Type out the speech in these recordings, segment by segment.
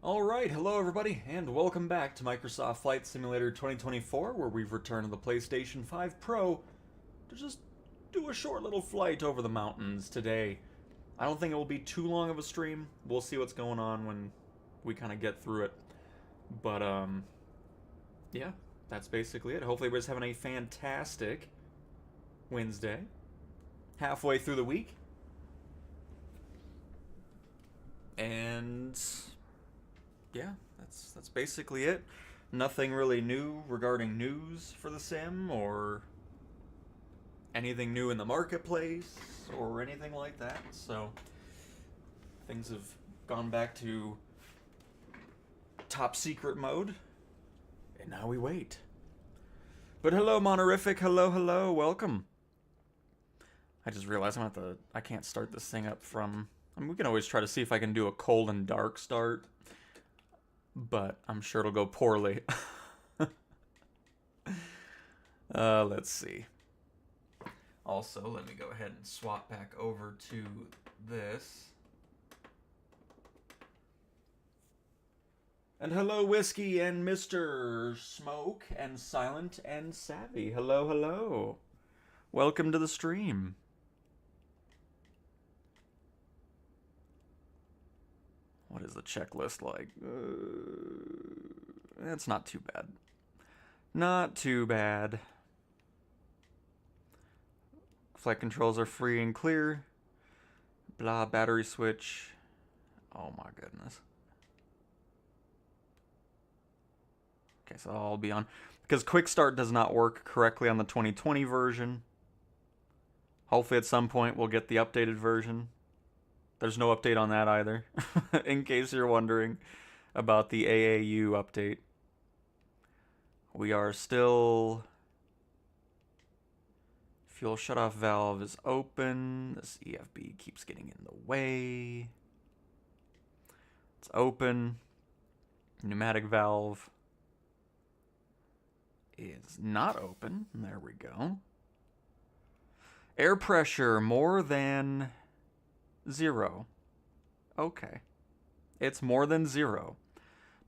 Alright, hello everybody, and welcome back to Microsoft Flight Simulator 2024, where we've returned to the PlayStation 5 Pro to just do a short little flight over the mountains today. I don't think it will be too long of a stream. We'll see what's going on when we kind of get through it. But, yeah, that's basically it. Hopefully everybody's having a fantastic Wednesday. Halfway through the week. And yeah, that's basically it. Nothing really new regarding news for the sim or anything new in the marketplace or anything like that. So things have gone back to top secret mode, and now we wait. But hello, Monorific. Hello, welcome. I just realized I can't start this thing up from. I mean, we can always try to see if I can do a cold and dark start, but I'm sure it'll go poorly. Let's see. Also, let me go ahead and swap back over to this. And hello, Whiskey and Mr. Smoke and Silent and Savvy. Hello. Welcome to the stream. What is the checklist like? It's not too bad. Not too bad. Flight controls are free and clear. Blah, battery switch. Oh my goodness. Okay, so I'll be on. Because Quick Start does not work correctly on the 2020 version. Hopefully at some point we'll get the updated version. There's no update on that either, in case you're wondering about the AAU update. We are still... Fuel shutoff valve is open. This EFB keeps getting in the way. It's open. Pneumatic valve is not open. There we go. Air pressure more than 0. Okay. It's more than 0.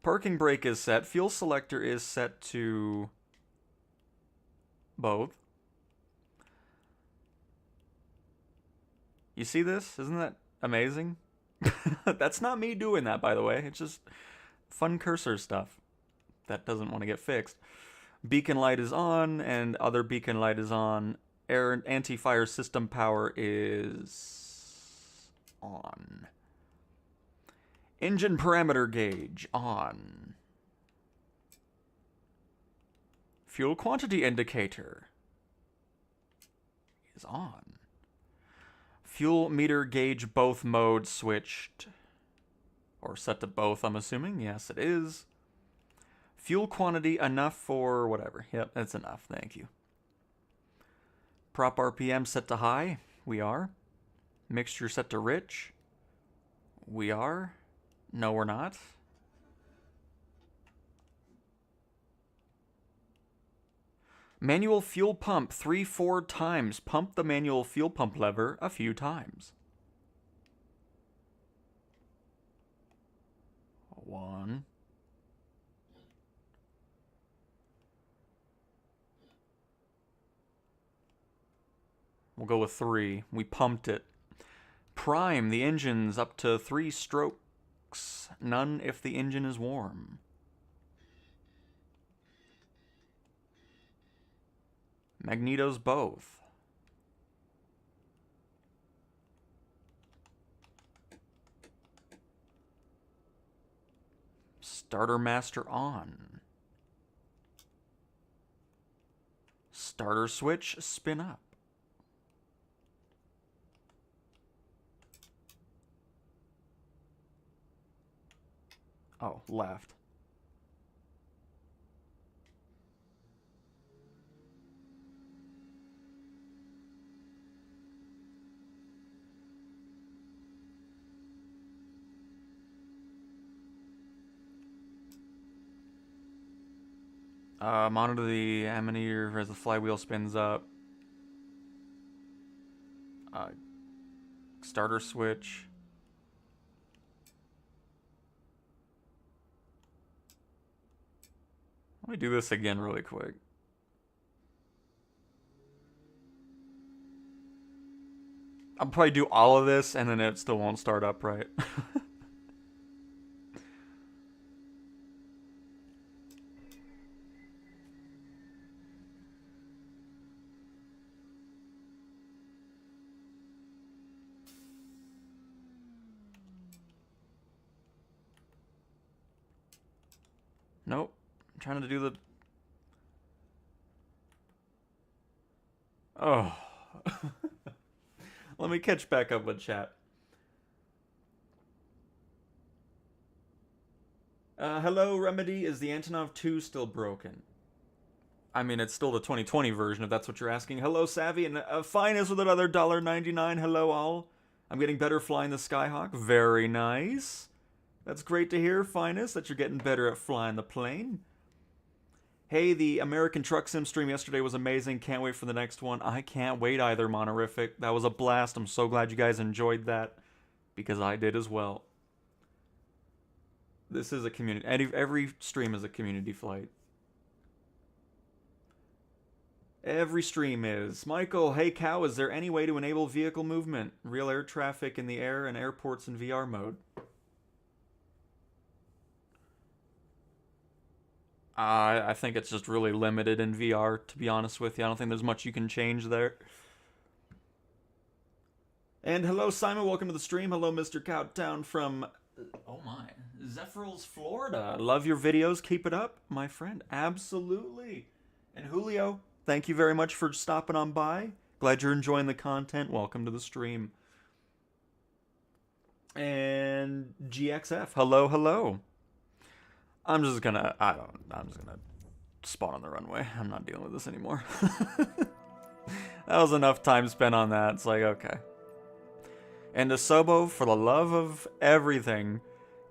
Parking brake is set. Fuel selector is set to both. You see this? Isn't that amazing? That's not me doing that, by the way. It's just fun cursor stuff that doesn't want to get fixed. Beacon light is on, and other beacon light is on. Air anti-fire system power is on. Engine parameter gauge on. Fuel quantity indicator is on. Fuel meter gauge both modes switched. Or set to both, I'm assuming. Yes, it is. Fuel quantity enough for whatever. Yep, that's enough. Thank you. Prop RPM set to high. We are. Mixture set to rich. We are. No, we're not. Manual fuel pump 3-4 times. Pump the manual fuel pump lever a few times. 1. We'll go with 3. We pumped it. Prime the engines up to 3 strokes. None if the engine is warm. Magnetos both. Starter master on. Starter switch spin up. Oh, left. Monitor the ammeter as the flywheel spins up. Starter switch. Let me do this again really quick. I'll probably do all of this and then it still won't start up right. Nope. I'm trying to do the... Oh. Let me catch back up with chat. Hello, Remedy. Is the Antonov 2 still broken? I mean, it's still the 2020 version, if that's what you're asking. Hello, Savvy, and Finest with another $1.99. Hello, all. I'm getting better flying the Skyhawk. Very nice. That's great to hear, Finest, that you're getting better at flying the plane. Hey, the American Truck Sim stream yesterday was amazing. Can't wait for the next one. I can't wait either, Monorific. That was a blast. I'm so glad you guys enjoyed that, because I did as well. This is a community. Every stream is a community flight. Every stream is. Michael, hey Cow, is there any way to enable vehicle movement? Real air traffic in the air and airports in VR mode? I think it's just really limited in VR, to be honest with you. I don't think there's much you can change there. And hello, Simon. Welcome to the stream. Hello, Mr. Cowtown from... Oh my. Zephyrils, Florida. Love your videos. Keep it up, my friend. Absolutely. And Julio, thank you very much for stopping on by. Glad you're enjoying the content. Welcome to the stream. And GXF. Hello, hello. I'm just gonna spawn on the runway. I'm not dealing with this anymore. That was enough time spent on that. It's like, okay. And Asobo, for the love of everything,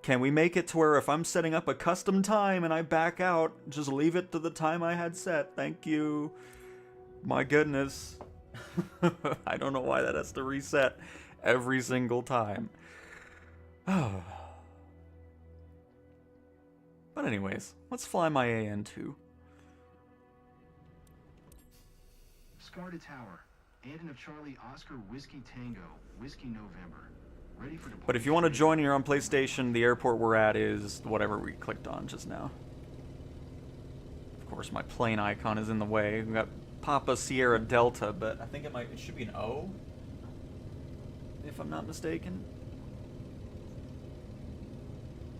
can we make it to where if I'm setting up a custom time and I back out, just leave it to the time I had set? Thank you. My goodness. I don't know why that has to reset every single time. Oh. But anyways, let's fly my AN2. Scarta Tower, Anton of Charlie, Oscar, Whiskey Tango, Whiskey November. Ready for But if you want to join here on PlayStation, the airport we're at is whatever we clicked on just now. Of course, my plane icon is in the way. We've got Papa Sierra Delta, but I think it should be an O, if I'm not mistaken.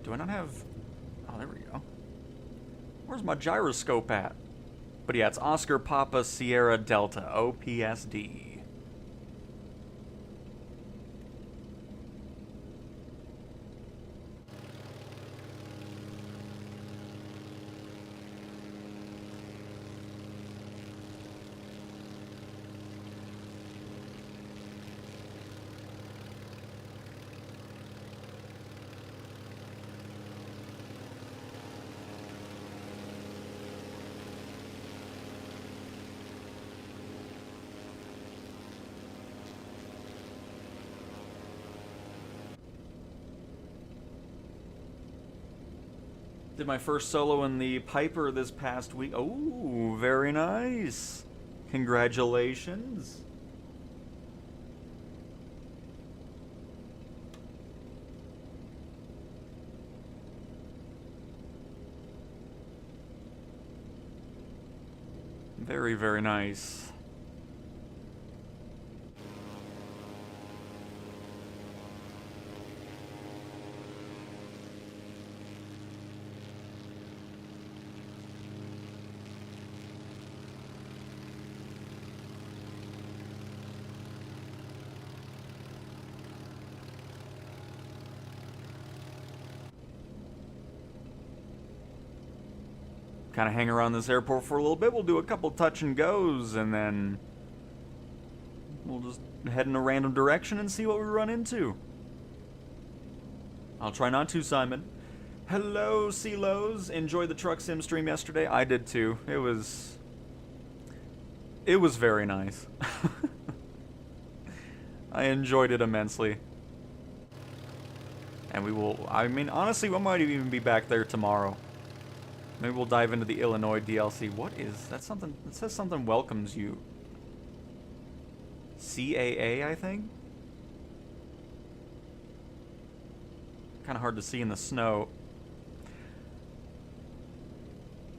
Do I not have... Oh, there we go. Where's my gyroscope at? But yeah, it's Oscar Papa Sierra Delta, OPSD. Did my first solo in the Piper this past week. Oh, very nice. Congratulations. Very, very nice. Kind of hang around this airport for a little bit. We'll do a couple touch and goes, and then we'll just head in a random direction and see what we run into. I'll try not to, Simon. Hello, CeeLo's. Enjoyed the Truck Sim stream yesterday. I did too. It was very nice. I enjoyed it immensely. And we will, I mean, honestly, we might even be back there tomorrow. Maybe we'll dive into the Illinois DLC. What is that? Something, it says something welcomes you. CAA, I think? Kind of hard to see in the snow.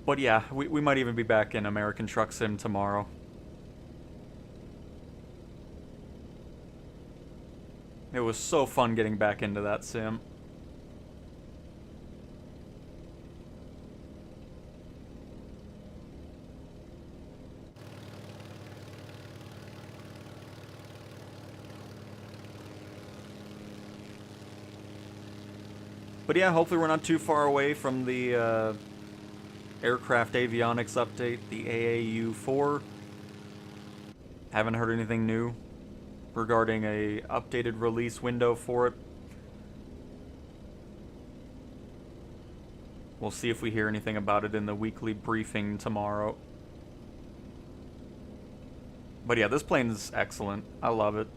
But yeah, we might even be back in American Truck Sim tomorrow. It was so fun getting back into that sim. But yeah, hopefully we're not too far away from the aircraft avionics update, the AAU-4. Haven't heard anything new regarding a updated release window for it. We'll see if we hear anything about it in the weekly briefing tomorrow. But yeah, this plane is excellent. I love it.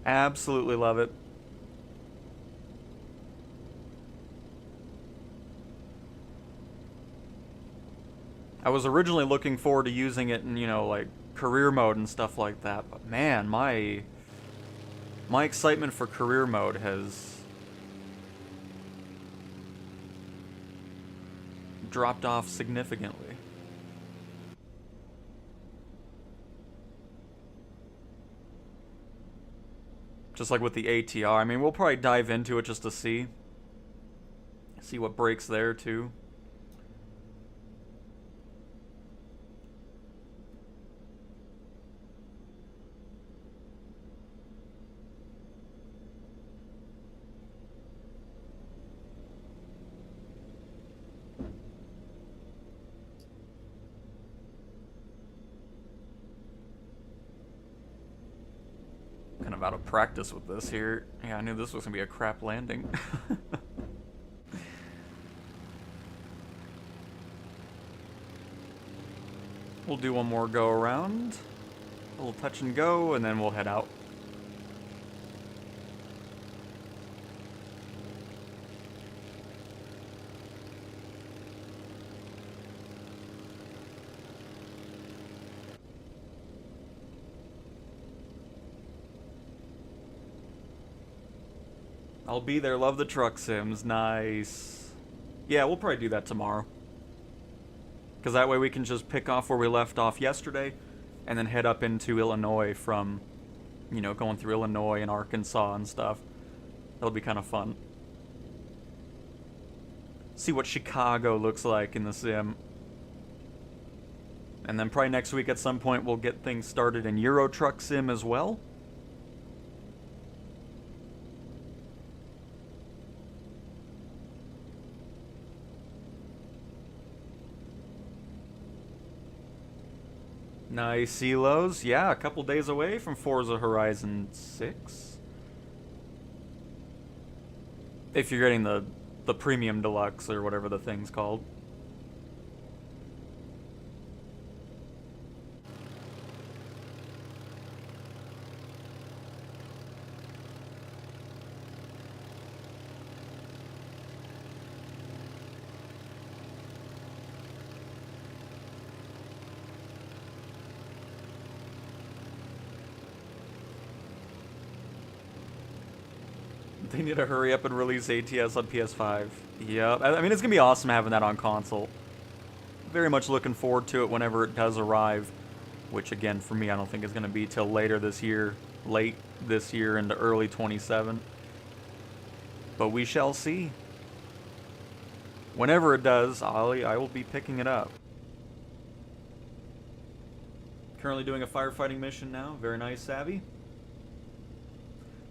Absolutely love it. I was originally looking forward to using it in, you know, like, career mode and stuff like that, but man, my excitement for career mode has dropped off significantly. Just like with the ATR, I mean, we'll probably dive into it just to see what breaks there too. Kind of out of practice with this here. Yeah, I knew this was gonna be a crap landing. We'll do one more go around, a little touch and go, and then we'll head out. I'll be there, love the truck sims, nice. Yeah, we'll probably do that tomorrow. Because that way we can just pick off where we left off yesterday, and then head up into Illinois from, you know, going through Illinois and Arkansas and stuff. That'll be kind of fun. See what Chicago looks like in the sim. And then probably next week at some point we'll get things started in Euro Truck Sim as well. Nice Elos. Yeah, a couple days away from Forza Horizon 6. If you're getting the Premium Deluxe or whatever the thing's called. They need to hurry up and release ATS on PS5. Yep. I mean, it's going to be awesome having that on console. Very much looking forward to it whenever it does arrive. Which, again, for me, I don't think is going to be till later this year. Late this year into early 27. But we shall see. Whenever it does, I will be picking it up. Currently doing a firefighting mission now. Very nice, Savvy.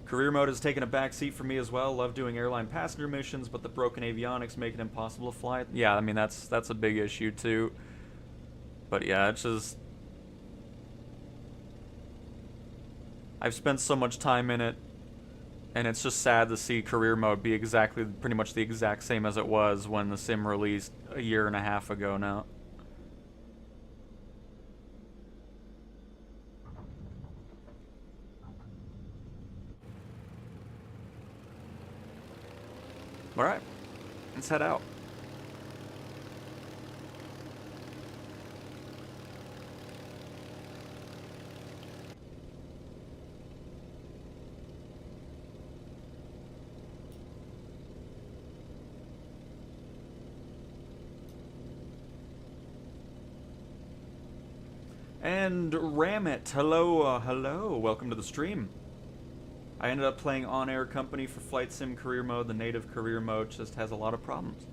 Career mode has taken a back seat for me as well. Love doing airline passenger missions, but the broken avionics make it impossible to fly. Yeah, I mean, that's a big issue too. But yeah, it's just... I've spent so much time in it, and it's just sad to see career mode be pretty much the exact same as it was when the sim released a year and a half ago now. Alright, let's head out. And Ramit, hello, hello, welcome to the stream. I ended up playing On-Air Company for Flight Sim Career Mode. The native career mode just has a lot of problems.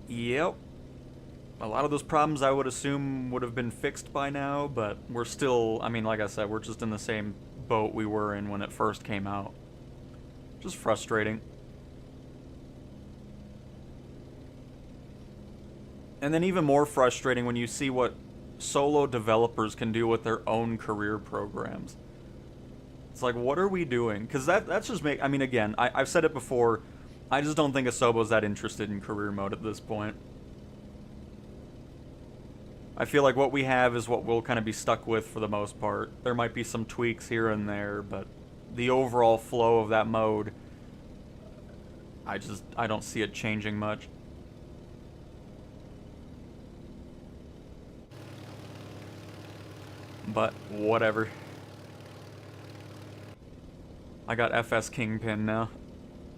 Yep. A lot of those problems I would assume would have been fixed by now, but we're still, I mean, like I said, we're just in the same boat we were in when it first came out. Just frustrating. And then even more frustrating when you see what solo developers can do with their own career programs. It's like, what are we doing? Because that's just I mean, again, I've said it before, I just don't think Asobo's that interested in career mode at this point. I feel like what we have is what we'll kind of be stuck with for the most part. There might be some tweaks here and there, but the overall flow of that mode, I don't see it changing much. But whatever. I got FS Kingpin now,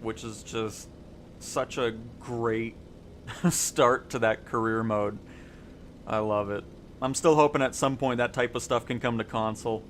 which is just such a great start to that career mode. I love it. I'm still hoping at some point that type of stuff can come to console.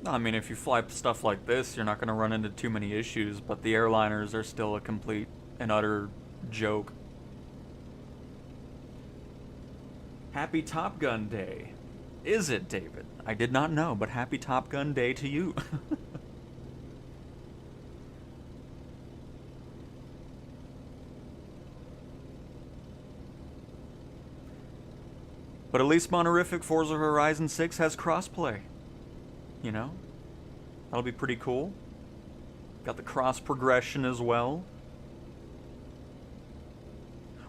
I mean, if you fly stuff like this, you're not going to run into too many issues, but the airliners are still a complete and utter joke. Happy Top Gun Day. Is it, David? I did not know, but happy Top Gun Day to you. But at least Monorific Forza Horizon 6 has crossplay. You know? That'll be pretty cool. Got the cross progression as well.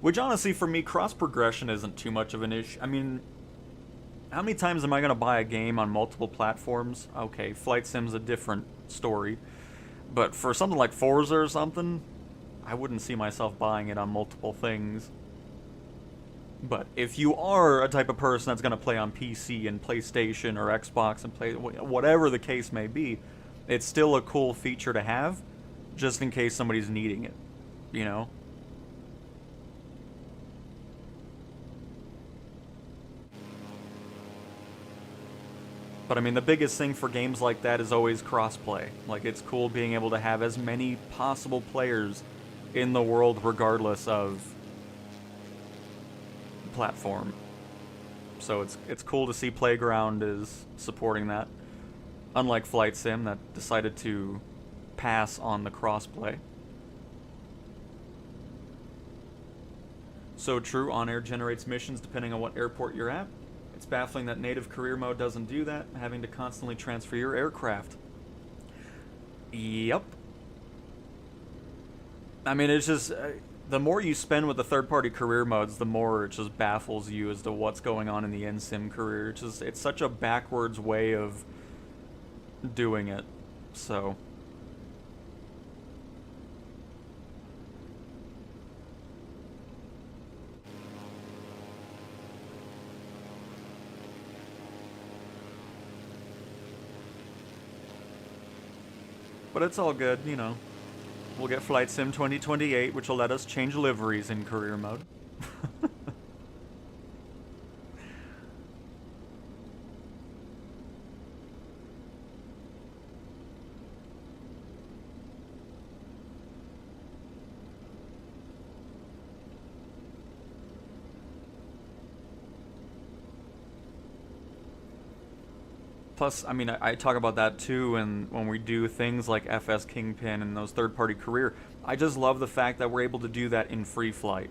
Which honestly, for me, cross progression isn't too much of an issue. I mean, how many times am I going to buy a game on multiple platforms? Okay, Flight Sim's a different story. But for something like Forza or something, I wouldn't see myself buying it on multiple things. But if you are a type of person that's going to play on PC and PlayStation or Xbox and play whatever the case may be, it's still a cool feature to have, just in case somebody's needing it, you know? But I mean, the biggest thing for games like that is always crossplay. Like, it's cool being able to have as many possible players in the world regardless of platform. So it's cool to see Playground is supporting that. Unlike Flight Sim that decided to pass on the crossplay. So true, On-Air generates missions depending on what airport you're at. It's baffling that native career mode doesn't do that, having to constantly transfer your aircraft. Yep. I mean, it's just... the more you spend with the third-party career modes, the more it just baffles you as to what's going on in the in-sim career. It's such a backwards way of doing it. So... but it's all good, you know. We'll get Flight Sim 2028, which will let us change liveries in career mode. Plus, I mean, I talk about that too, and when we do things like FS Kingpin and those third-party career, I just love the fact that we're able to do that in free flight.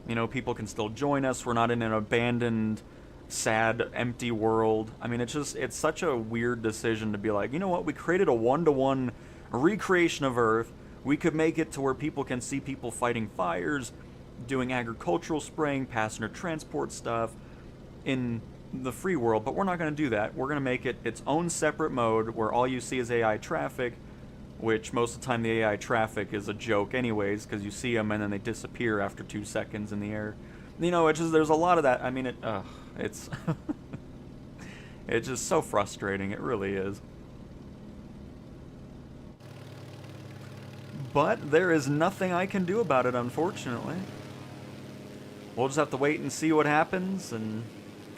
You know, people can still join us. We're not in an abandoned sad, empty world. I mean, it's such a weird decision to be like, you know what, we created a one-to-one recreation of Earth. We could make it to where people can see people fighting fires, doing agricultural spraying, passenger transport stuff in the free world, but we're not going to do that. We're going to make it its own separate mode where all you see is AI traffic, which most of the time the AI traffic is a joke anyways, because you see them and then they disappear after 2 seconds in the air. You know, it's just, there's a lot of that. I mean, it's it's just so frustrating. It really is. But there is nothing I can do about it, unfortunately. We'll just have to wait and see what happens and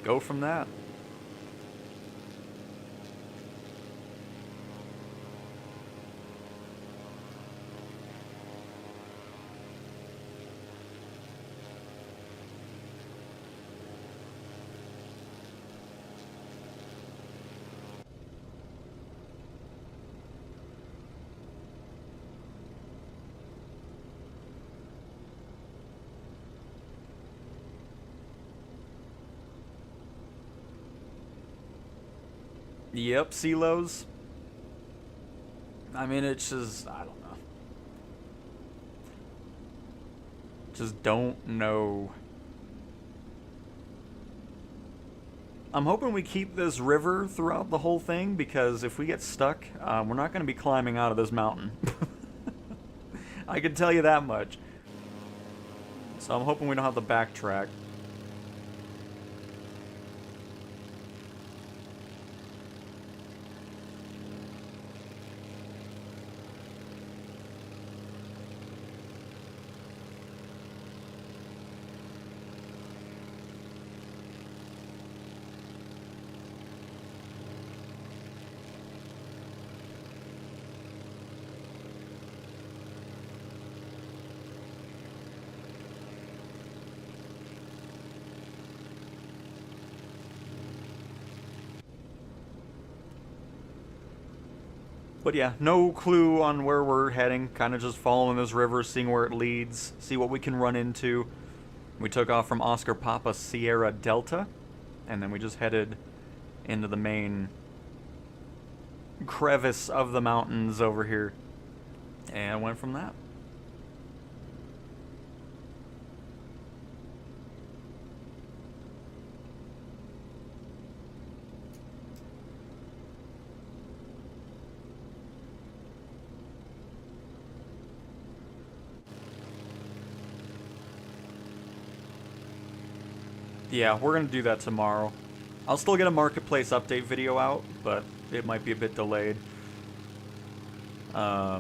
go from that. Yep, silos. I mean, it's just, I don't know. Just don't know. I'm hoping we keep this river throughout the whole thing, because if we get stuck, we're not going to be climbing out of this mountain. I can tell you that much. So I'm hoping we don't have to backtrack. But yeah, no clue on where we're heading. Kind of just following this river, seeing where it leads, see what we can run into. We took off from Oscar Papa Sierra Delta, and then we just headed into the main crevice of the mountains over here, and went from that. Yeah, we're going to do that tomorrow. I'll still get a marketplace update video out, but it might be a bit delayed. I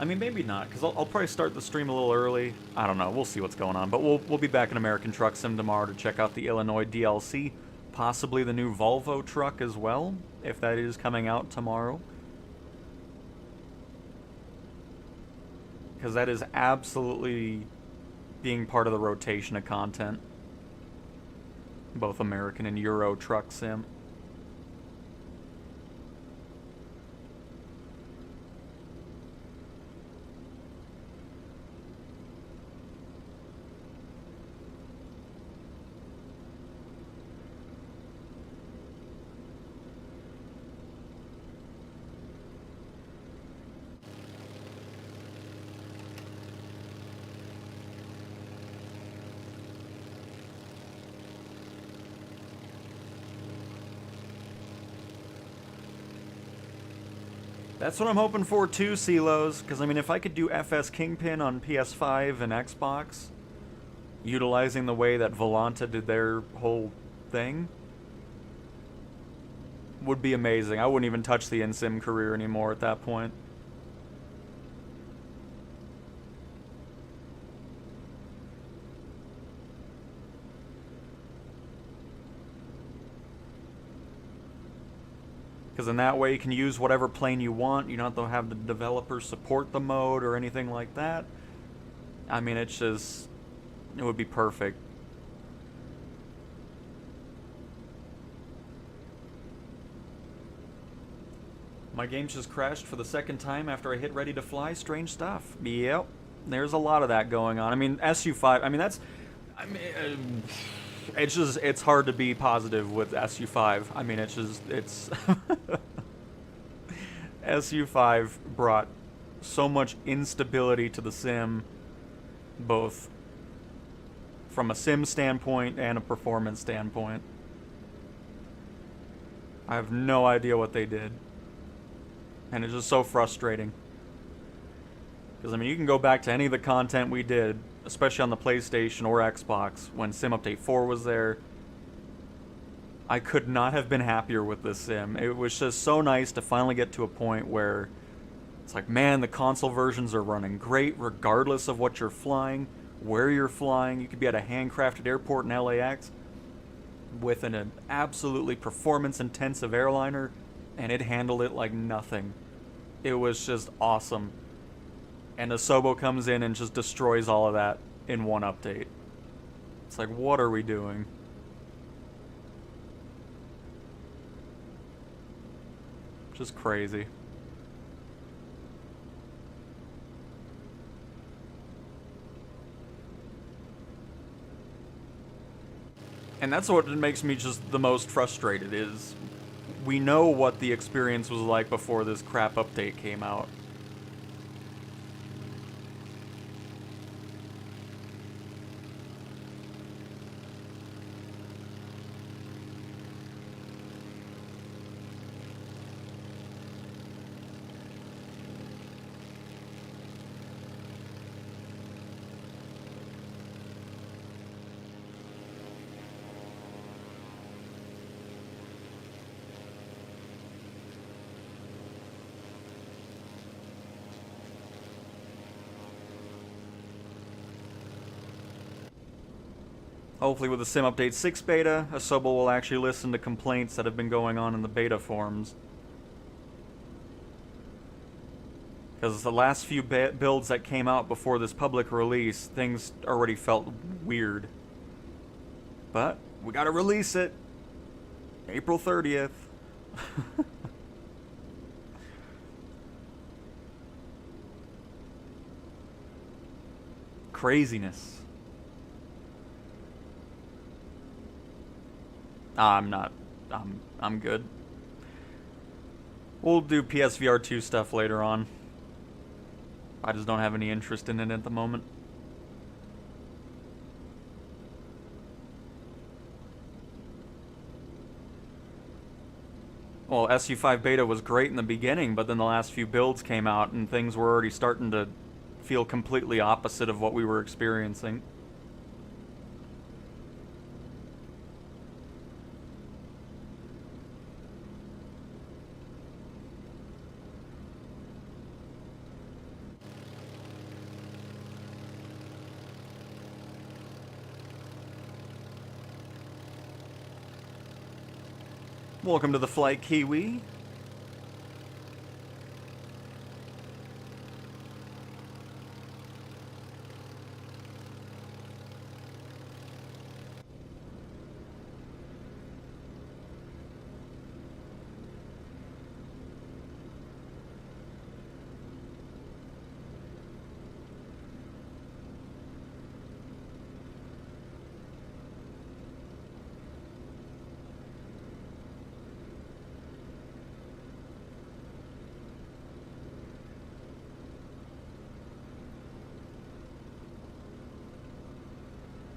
mean, maybe not, because I'll probably start the stream a little early. I don't know, we'll see what's going on. But we'll be back in American Truck Sim tomorrow to check out the Illinois DLC. Possibly the new Volvo truck as well, if that is coming out tomorrow. Because that is absolutely being part of the rotation of content. Both American and Euro Truck Sim. That's what I'm hoping for too, CeeLos, because I mean, if I could do FS Kingpin on PS5 and Xbox, utilizing the way that Volanta did their whole thing, would be amazing. I wouldn't even touch the in-sim career anymore at that point. Because in that way you can use whatever plane you want. You don't have the developers support the mode or anything like that. I mean, it's just, it would be perfect. My game's just crashed for the second time after I hit ready to fly. Strange stuff. Yep. There's a lot of that going on. I mean, SU5, I mean, that's... I mean... it's hard to be positive with SU5. I mean, it's SU5 brought so much instability to the sim, both from a sim standpoint and a performance standpoint. I have no idea what they did. And it's just so frustrating. Because, I mean, you can go back to any of the content we did, especially on the PlayStation or Xbox, when Sim Update 4 was there. I could not have been happier with this sim. It was just so nice to finally get to a point where it's like, man, the console versions are running great regardless of what you're flying, where you're flying. You could be at a handcrafted airport in LAX with an absolutely performance-intensive airliner, and it handled it like nothing. It was just awesome. And Asobo comes in and just destroys all of that in one update. It's like, what are we doing? Just crazy. And that's what makes me just the most frustrated, is we know what the experience was like before this crap update came out. Hopefully with the Sim Update 6 beta, Asobo will actually listen to complaints that have been going on in the beta forums. Because the last few builds that came out before this public release, things already felt weird. But we gotta release it. April 30th. Craziness. I'm good. We'll do PSVR 2 stuff later on. I just don't have any interest in it at the moment. Well, SU5 beta was great in the beginning, but then the last few builds came out and things were already starting to feel completely opposite of what we were experiencing. Welcome to the flight, Kiwi.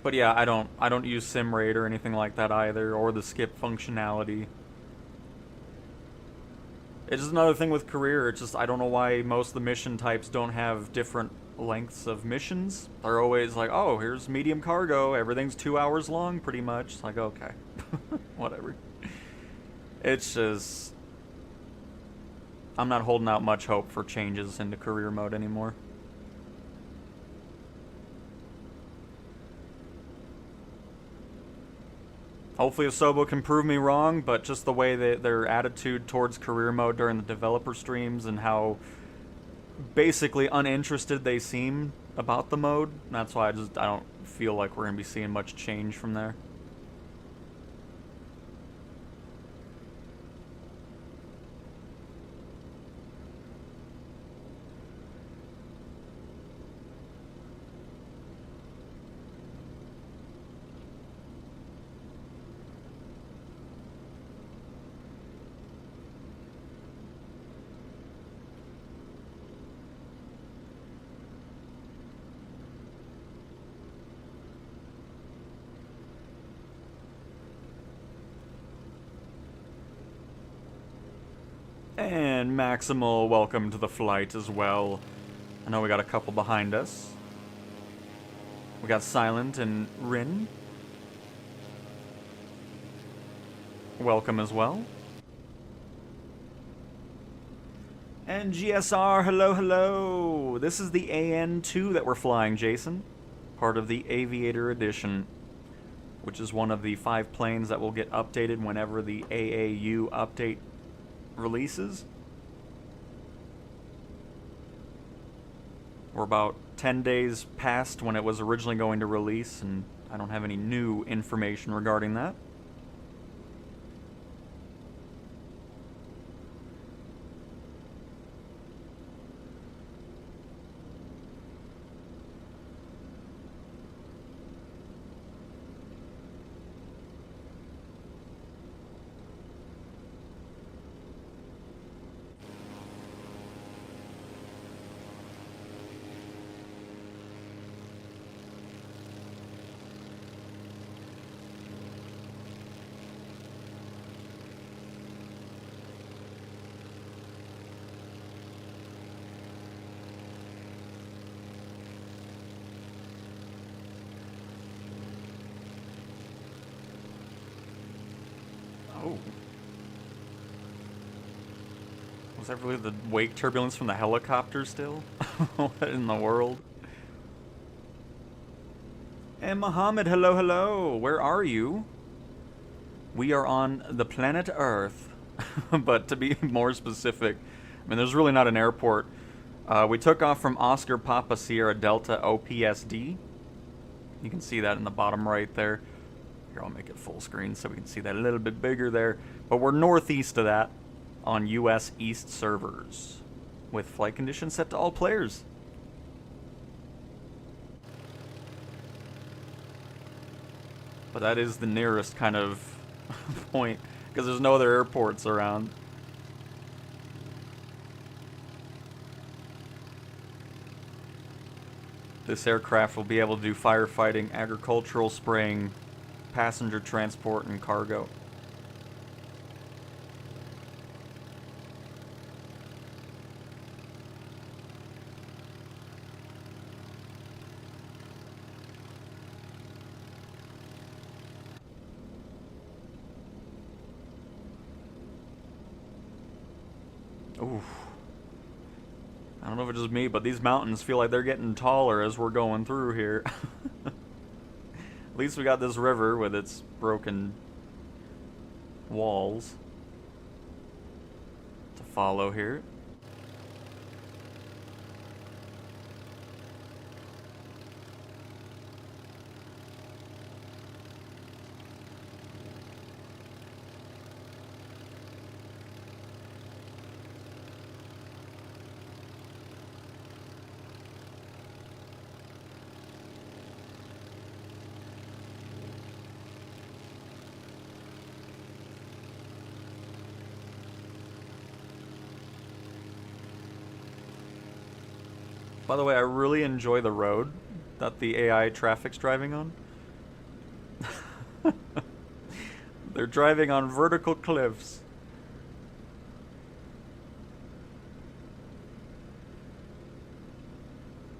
But yeah, I don't use SimRaid or anything like that either, or the skip functionality. It's just another thing with career. It's just, I don't know why most of the mission types don't have different lengths of missions. They're always like, oh, here's medium cargo, everything's 2 hours long pretty much. It's like, okay. Whatever. It's just, I'm not holding out much hope for changes into career mode anymore. Hopefully Asobo can prove me wrong, but just the way that their attitude towards career mode during the developer streams and how basically uninterested they seem about the mode, that's why I don't feel like we're going to be seeing much change from there. And Maximal, welcome to the flight as well. I know we got a couple behind us. We got Silent and Rin. Welcome as well. And GSR, hello, hello. This is the AN2 that we're flying, Jason. Part of the Aviator edition, which is one of the 5 planes that will get updated whenever the AAU update releases. We're about 10 days past when it was originally going to release, and I don't have any new information regarding that. Oh. Was that really the wake turbulence from the helicopter still? What in the world? And Mohammed, hello, hello. Where are you? We are on the planet Earth. But to be more specific, I mean, there's really not an airport. We took off from Oscar Papa Sierra Delta OPSD. You can see that in the bottom right there. Here, I'll make it full screen so we can see that a little bit bigger there. But we're northeast of that on US East servers with flight conditions set to all players. But that is the nearest kind of point because there's no other airports around. This aircraft will be able to do firefighting, agricultural spraying, passenger transport, and cargo. Oof. I don't know if it's just me, but these mountains feel like they're getting taller as we're going through here. At least we got this river with its broken walls to follow here. By the way, I really enjoy the road that the AI traffic's driving on. They're driving on vertical cliffs.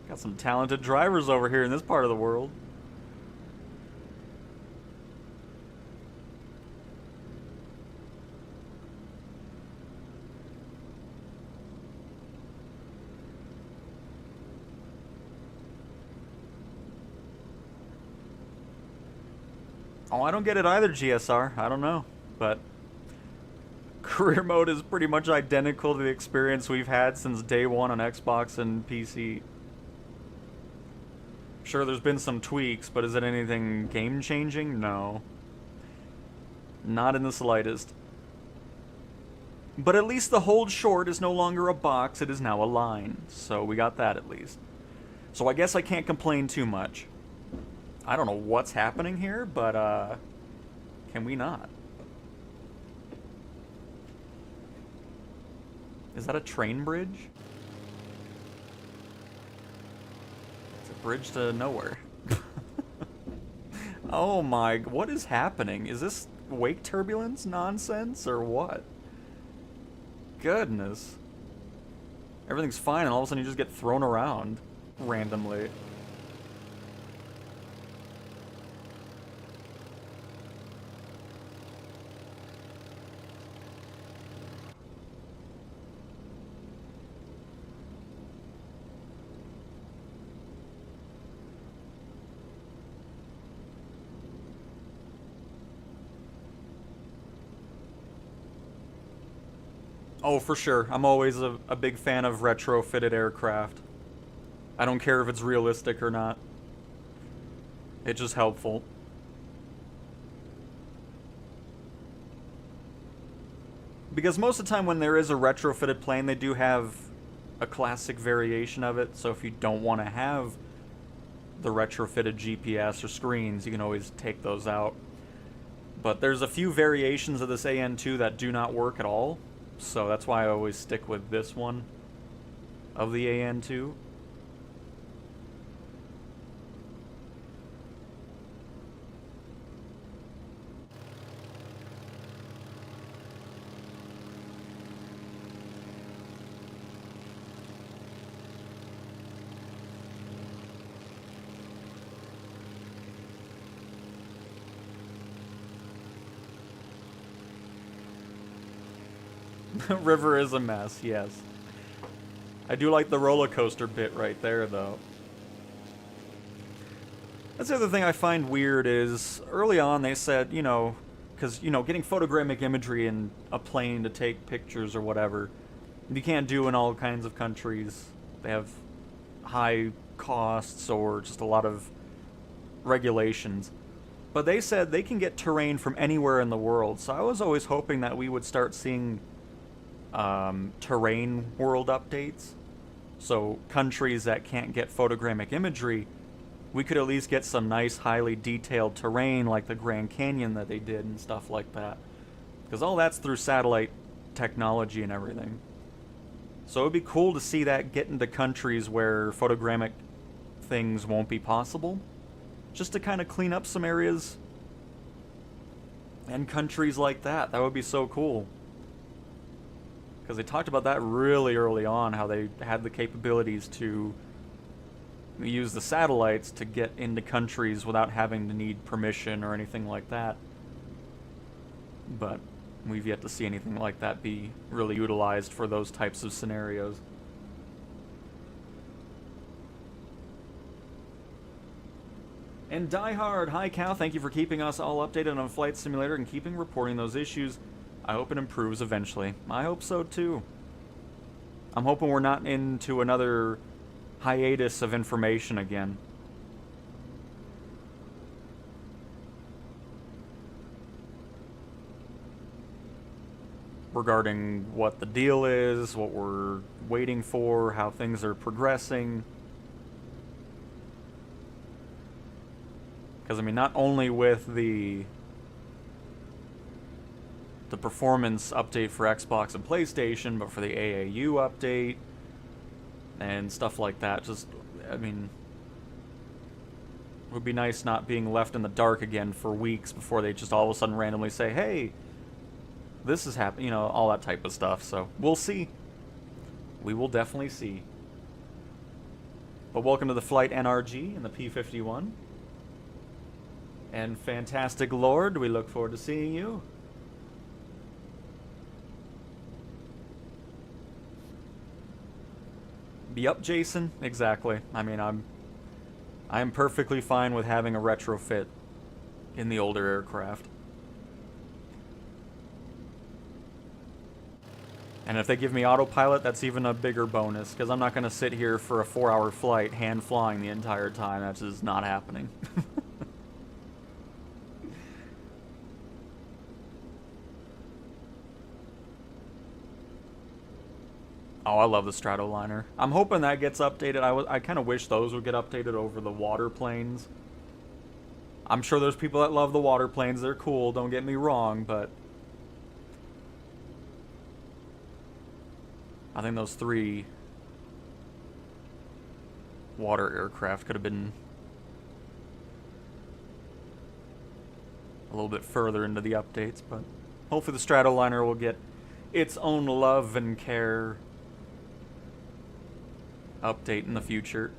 Got some talented drivers over here in this part of the world. Oh, I don't get it either, GSR. I don't know. But career mode is pretty much identical to the experience we've had since day one on Xbox and PC. Sure, there's been some tweaks, but is it anything game-changing? No. Not in the slightest. But at least the hold short is no longer a box, it is now a line. So we got that at least. So I guess I can't complain too much. I don't know what's happening here, but can we not? Is that a train bridge? It's a bridge to nowhere. Oh my, what is happening? Is this wake turbulence nonsense or what? goodness. Everything's fine, and all of a sudden you just get thrown around randomly. Oh, for sure. I'm always a big fan of retrofitted aircraft. I don't care if it's realistic or not. It's just helpful. Because most of the time when there is a retrofitted plane, they do have a classic variation of it. So if you don't want to have the retrofitted GPS or screens, you can always take those out. But there's a few variations of this AN2 that do not work at all. So that's why I always stick with this one of the AN2. River is a mess, yes. I do like the roller coaster bit right there, though. That's the other thing I find weird is, early on they said, you know, because, you know, getting photogrammic imagery in a plane to take pictures or whatever, you can't do in all kinds of countries. They have high costs or just a lot of regulations. But they said they can get terrain from anywhere in the world, so I was always hoping that we would start seeing terrain world updates. So countries that can't get photogrammic imagery, we could at least get some nice, highly detailed terrain like the Grand Canyon that they did and stuff like that. Because all that's through satellite technology and everything. So it would be cool to see that get into countries where photogrammic things won't be possible. Just to kind of clean up some areas and countries like that. That would be so cool. Because they talked about that really early on, how they had the capabilities to use the satellites to get into countries without having to need permission or anything like that. But we've yet to see anything like that be really utilized for those types of scenarios. And Die Hard, hi Cal, thank you for keeping us all updated on Flight Simulator and keeping reporting those issues. I hope it improves eventually. I hope so too. I'm hoping we're not into another hiatus of information again. Regarding what the deal is, what we're waiting for, how things are progressing. Because, I mean, not only with the performance update for Xbox and PlayStation, but for the AAU update and stuff like that. Just, I mean, it would be nice not being left in the dark again for weeks before they just all of a sudden randomly say, hey, this is happening, you know, all that type of stuff. So, we'll see. We will definitely see. But welcome to the Flight NRG and the P-51. And Fantastic Lord, we look forward to seeing you. Yup, Jason, exactly. I mean, I'm perfectly fine with having a retrofit in the older aircraft. And if they give me autopilot, that's even a bigger bonus, because I'm not going to sit here for a 4-hour flight hand flying the entire time. That's just not happening. Oh, I love the Stratoliner. I'm hoping that gets updated. I kind of wish those would get updated over the water planes. I'm sure there's people that love the water planes. They're cool, don't get me wrong, but I think those 3 water aircraft could have been a little bit further into the updates, but hopefully the Stratoliner will get its own love and care update in the future.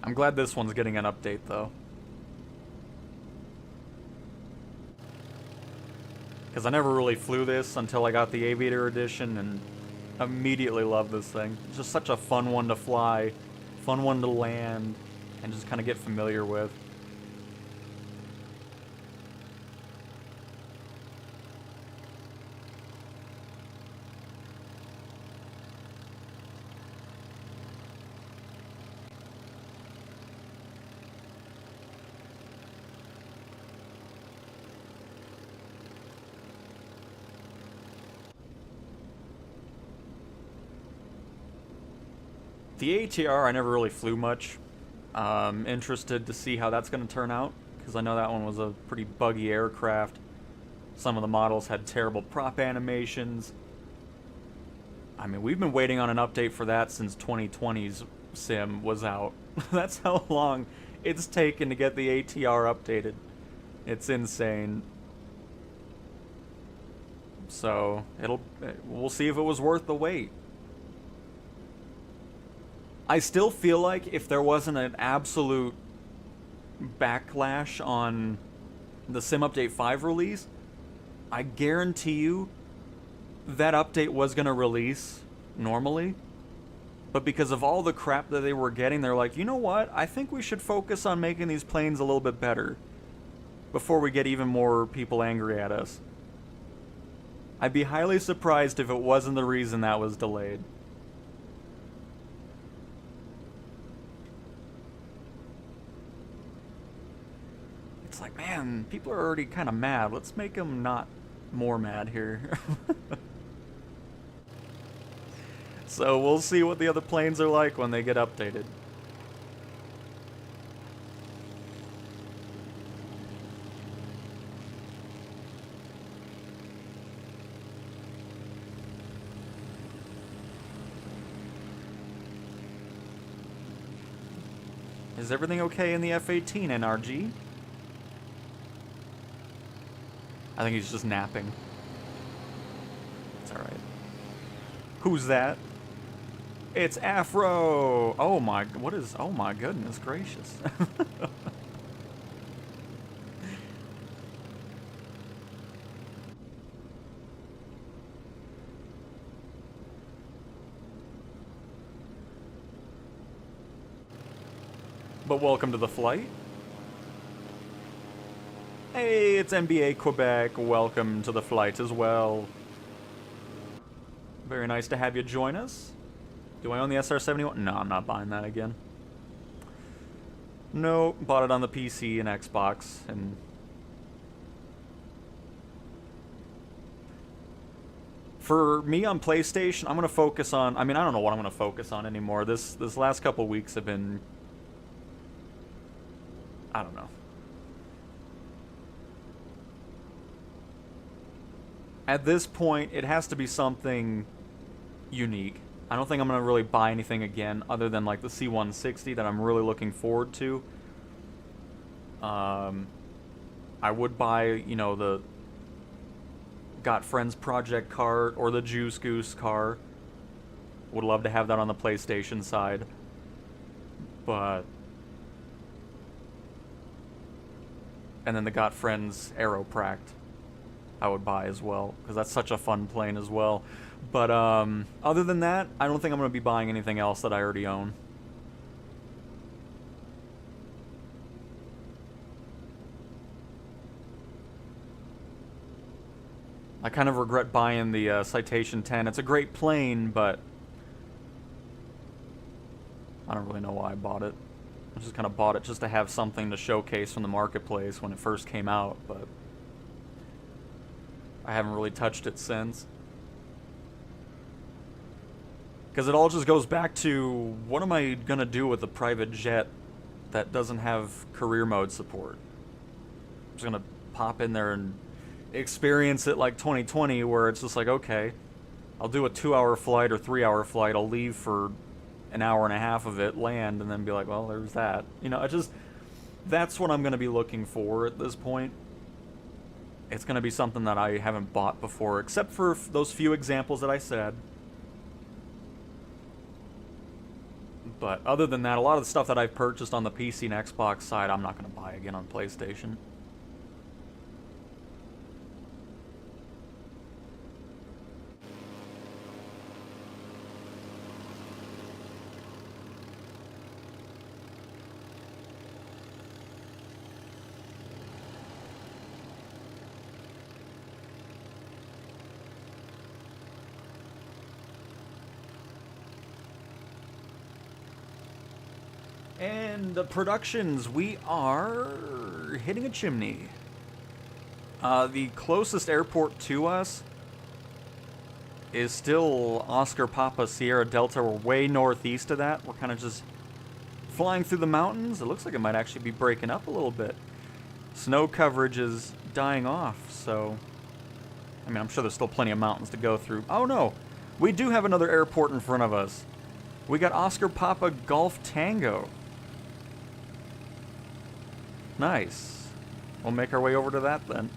I'm glad this one's getting an update, though. Because I never really flew this until I got the Aviator edition, and immediately loved this thing. It's just such a fun one to fly, fun one to land, and just kind of get familiar with. The ATR I never really flew much. Interested to see how that's going to turn out, because I know that one was a pretty buggy aircraft. Some of the models had terrible prop animations. I mean, we've been waiting on an update for that since 2020's sim was out. That's how long it's taken to get the ATR updated. It's insane. So, we'll see if it was worth the wait. I still feel like if there wasn't an absolute backlash on the Sim Update 5 release, I guarantee you that update was going to release normally. But because of all the crap that they were getting, they're like, you know what? I think we should focus on making these planes a little bit better before we get even more people angry at us. I'd be highly surprised if it wasn't the reason that was delayed. It's like, man, people are already kind of mad. Let's make them not more mad here. So we'll see what the other planes are like when they get updated. Is everything okay in the F-18, NRG? I think he's just napping. It's alright. Who's that? It's Afro! Oh my, what is, oh my goodness gracious. But welcome to the flight. Hey, it's NBA Quebec. Welcome to the flight as well. Very nice to have you join us. Do I own the SR-71? No, I'm not buying that again. No, bought it on the PC and Xbox, and for me on PlayStation, I'm gonna focus on. I mean, I don't know what I'm gonna focus on anymore. This last couple weeks have been, I don't know. At this point, it has to be something unique. I don't think I'm going to really buy anything again other than like the C-160 that I'm really looking forward to. I would buy, you know, the Got Friends Project car or the Juice Goose car. Would love to have that on the PlayStation side. But and then the Got Friends Aeropract I would buy as well, because that's such a fun plane as well. But other than that, I don't think I'm going to be buying anything else that I already own. I kind of regret buying the Citation 10. It's a great plane, but I don't really know why I bought it. I just kind of bought it just to have something to showcase from the marketplace when it first came out, but I haven't really touched it since. Because it all just goes back to, what am I going to do with a private jet that doesn't have career mode support? I'm just going to pop in there and experience it like 2020, where it's just like, okay, I'll do a 2-hour flight or 3-hour flight, I'll leave for an hour and a half of it land and then be like, well, there's that. You know, that's what I'm going to be looking for at this point. It's going to be something that I haven't bought before, except for those few examples that I said. But other than that, a lot of the stuff that I've purchased on the PC and Xbox side, I'm not going to buy again on PlayStation. And the productions, we are hitting a chimney. The closest airport to us is still Oscar Papa Sierra Delta. We're way northeast of that. We're kind of just flying through the mountains. It looks like it might actually be breaking up a little bit. Snow coverage is dying off, so... I mean, I'm sure there's still plenty of mountains to go through. Oh no! We do have another airport in front of us. We got Oscar Papa Golf Tango. Nice. We'll make our way over to that then.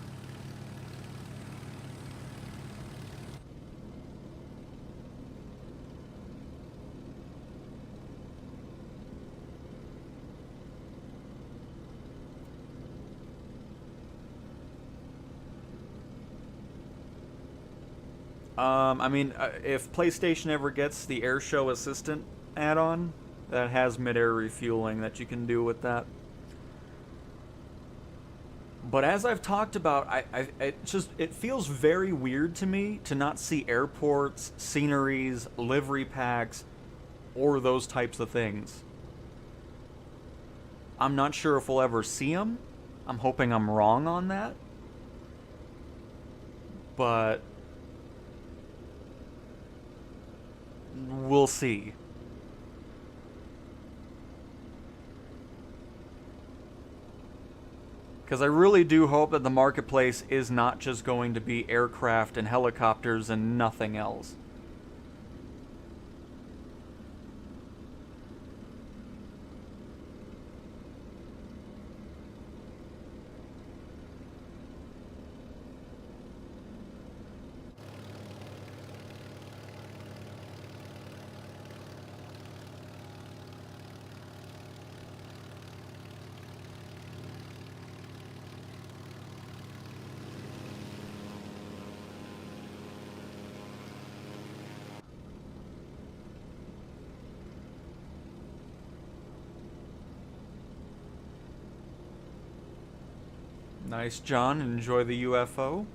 I mean, if PlayStation ever gets the Airshow Assistant add-on, that has mid-air refueling that you can do with that. But as I've talked about, it feels very weird to me to not see airports, sceneries, livery packs, or those types of things. I'm not sure if we'll ever see them. I'm hoping I'm wrong on that. But we'll see. Because I really do hope that the marketplace is not just going to be aircraft and helicopters and nothing else. Nice, John. Enjoy the UFO.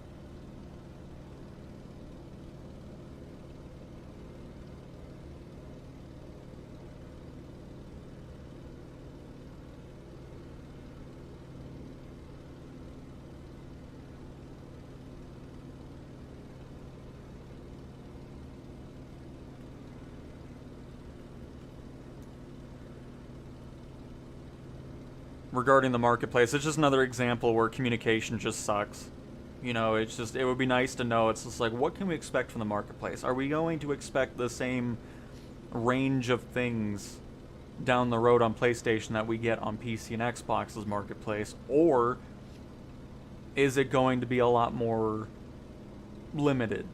Regarding the marketplace, it's just another example where communication just sucks. You know, it's just, it would be nice to know, it's just like, what can we expect from the marketplace? Are we going to expect the same range of things down the road on PlayStation that we get on PC and Xbox's marketplace? Or is it going to be a lot more limited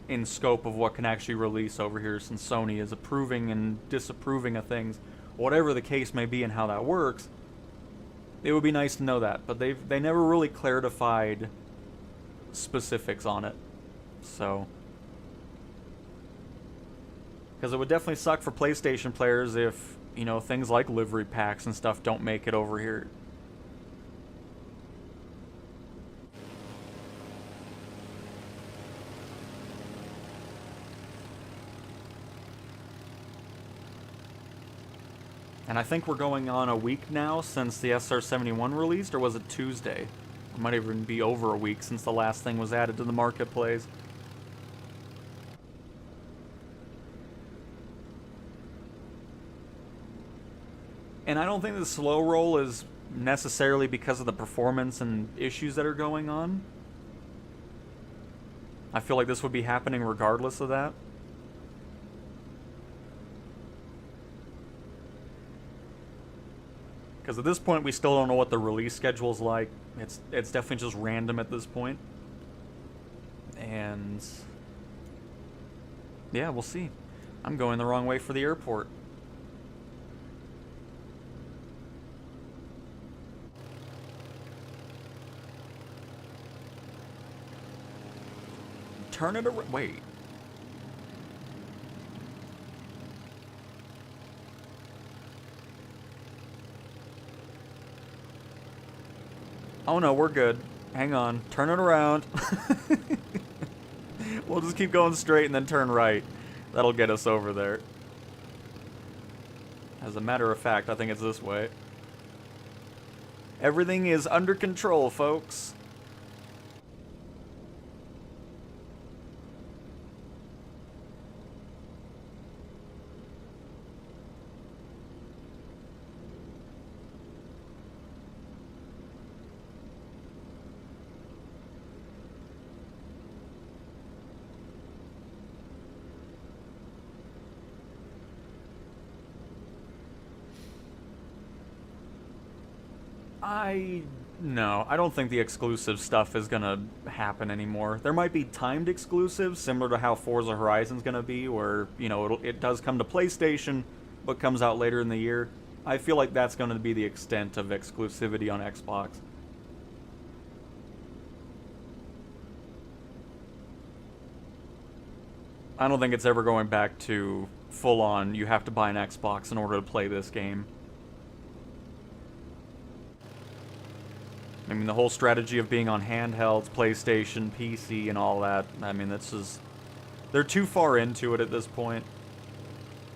in scope of what can actually release over here, since Sony is approving and disapproving of things? Whatever the case may be and how that works, it would be nice to know that, but they never really clarified specifics on it. So, because it would definitely suck for PlayStation players if, you know, things like livery packs and stuff don't make it over here. And I think we're going on a week now since the SR-71 released, or was it Tuesday? It might even be over a week since the last thing was added to the marketplace. And I don't think the slow roll is necessarily because of the performance and issues that are going on. I feel like this would be happening regardless of that. because at this point we still don't know what the release schedule's like. It's definitely just random at this point. And yeah, we'll see. I'm going the wrong way for the airport. Turn it around. Wait. Oh no, we're good. Hang on. Turn it around. We'll just keep going straight and then turn right. That'll get us over there. As a matter of fact, I think it's this way. Everything is under control, folks. No, I don't think the exclusive stuff is gonna happen anymore. There might be timed exclusives, similar to how Forza Horizon's gonna be, where, you know, it does come to PlayStation, but comes out later in the year. I feel like that's gonna be the extent of exclusivity on Xbox. I don't think it's ever going back to full-on, you have to buy an Xbox in order to play this game. I mean, the whole strategy of being on handhelds, PlayStation, PC, and all that, I mean, that's just... They're too far into it at this point.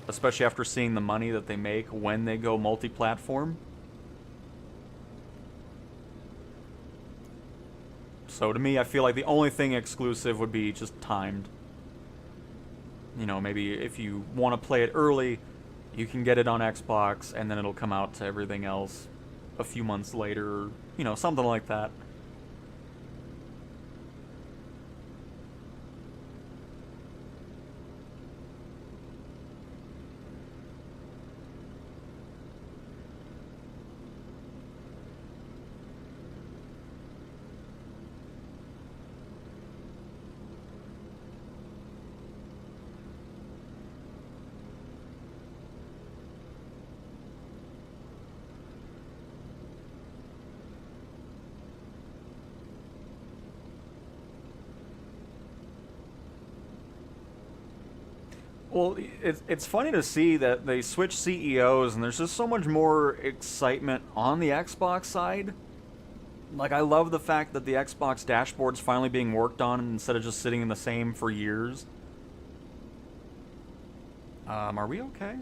Especially after seeing the money that they make when they go multi-platform. So to me, I feel like the only thing exclusive would be just timed. You know, maybe if you want to play it early, you can get it on Xbox, and then it'll come out to everything else a few months later, or, you know, something like that. Well, it's funny to see that they switch CEOs, and there's just so much more excitement on the Xbox side. Like, I love the fact that the Xbox dashboard's finally being worked on instead of just sitting in the same for years. Are we okay?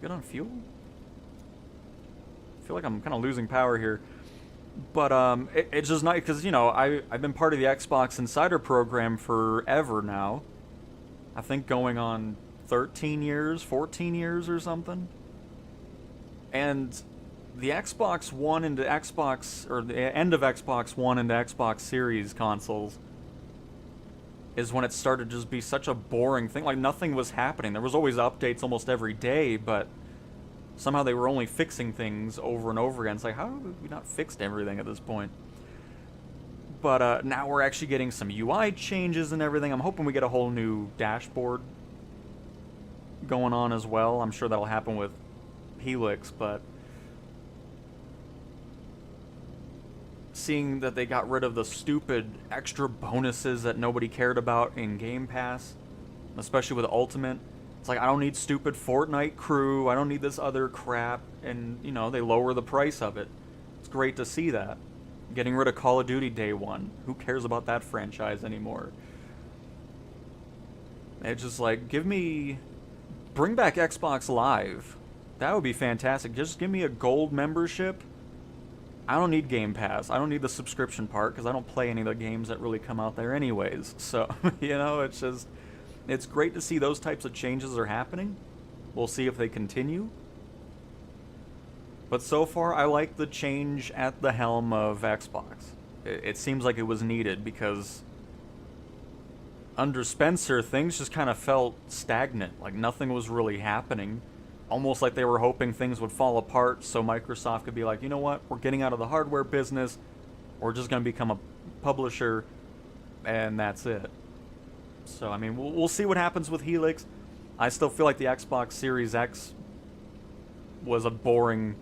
Good on fuel? I feel like I'm kind of losing power here. But it's just nice because, you know, I've been part of the Xbox Insider program forever now. I think going on 13 years, 14 years or something. And the Xbox One into Xbox, or the end of Xbox One into Xbox Series consoles is when it started to just be such a boring thing. Like, nothing was happening. There was always updates almost every day, but somehow they were only fixing things over and over again. It's like, how have we not fixed everything at this point? But now we're actually getting some UI changes and everything. I'm hoping we get a whole new dashboard going on as well. I'm sure that'll happen with Helix, but seeing that they got rid of the stupid extra bonuses that nobody cared about in Game Pass, especially with Ultimate. It's like, I don't need stupid Fortnite crew, I don't need this other crap, and, you know, they lower the price of it. It's great to see that. Getting rid of Call of Duty Day 1. Who cares about that franchise anymore? It's just like, bring back Xbox Live. That would be fantastic. Just give me a gold membership. I don't need Game Pass. I don't need the subscription part, because I don't play any of the games that really come out there anyways. So, you know, it's just... It's great to see those types of changes are happening. We'll see if they continue. But so far, I like the change at the helm of Xbox. It seems like it was needed, because under Spencer, things just kind of felt stagnant. Like, nothing was really happening. Almost like they were hoping things would fall apart so Microsoft could be like, you know what, we're getting out of the hardware business, we're just going to become a publisher, and that's it. So, I mean, we'll see what happens with Helix. I still feel like the Xbox Series X was a boring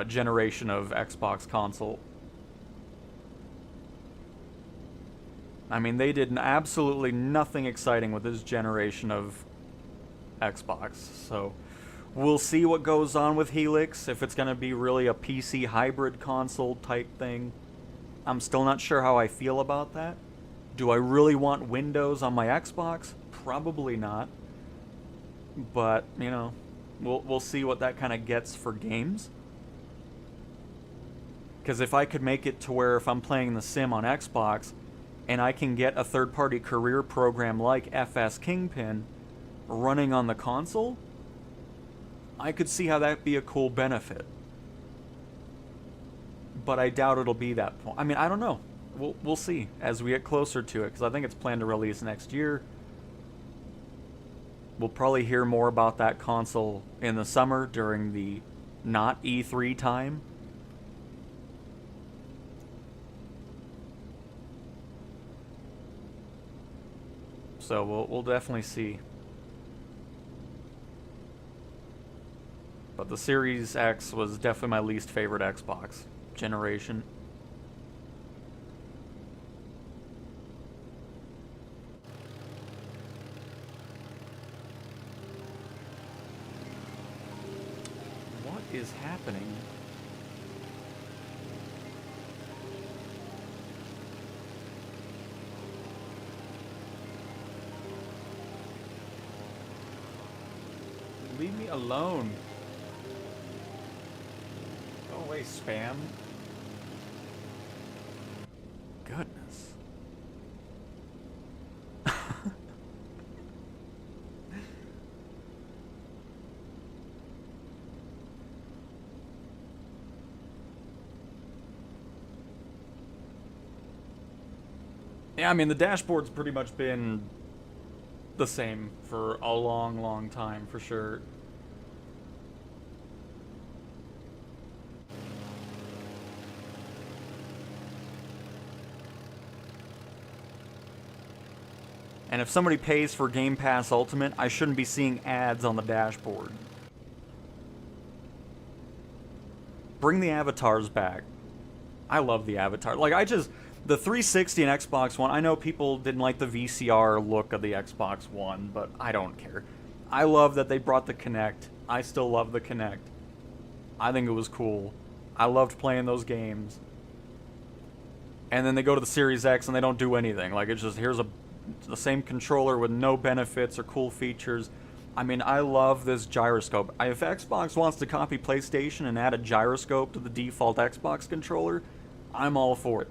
generation of Xbox console. I mean, they did absolutely nothing exciting with this generation of Xbox. So, we'll see what goes on with Helix, if it's going to be really a PC hybrid console type thing. I'm still not sure how I feel about that. Do I really want Windows on my Xbox? Probably not. But, you know, we'll see what that kind of gets for games. Because if I could make it to where if I'm playing the sim on Xbox, and I can get a third-party career program like FS Kingpin running on the console, I could see how that'd be a cool benefit. But I doubt it'll be that point. I mean, I don't know. We'll see as we get closer to it, because I think it's planned to release next year. We'll probably hear more about that console in the summer during the not E3 time. So we'll definitely see. But the Series X was definitely my least favorite Xbox generation. What is happening? Leave me alone. Go away, spam. Goodness. Yeah, I mean, the dashboard's pretty much been the same for a long, long time, for sure. And if somebody pays for Game Pass Ultimate, I shouldn't be seeing ads on the dashboard. Bring the avatars back. I love the avatar. Like, the 360 and Xbox One, I know people didn't like the VCR look of the Xbox One, but I don't care. I love that they brought the Kinect. I still love the Kinect. I think it was cool. I loved playing those games. And then they go to the Series X and they don't do anything. Like, it's just, here's the same controller with no benefits or cool features. I mean, I love this gyroscope. If Xbox wants to copy PlayStation and add a gyroscope to the default Xbox controller, I'm all for it.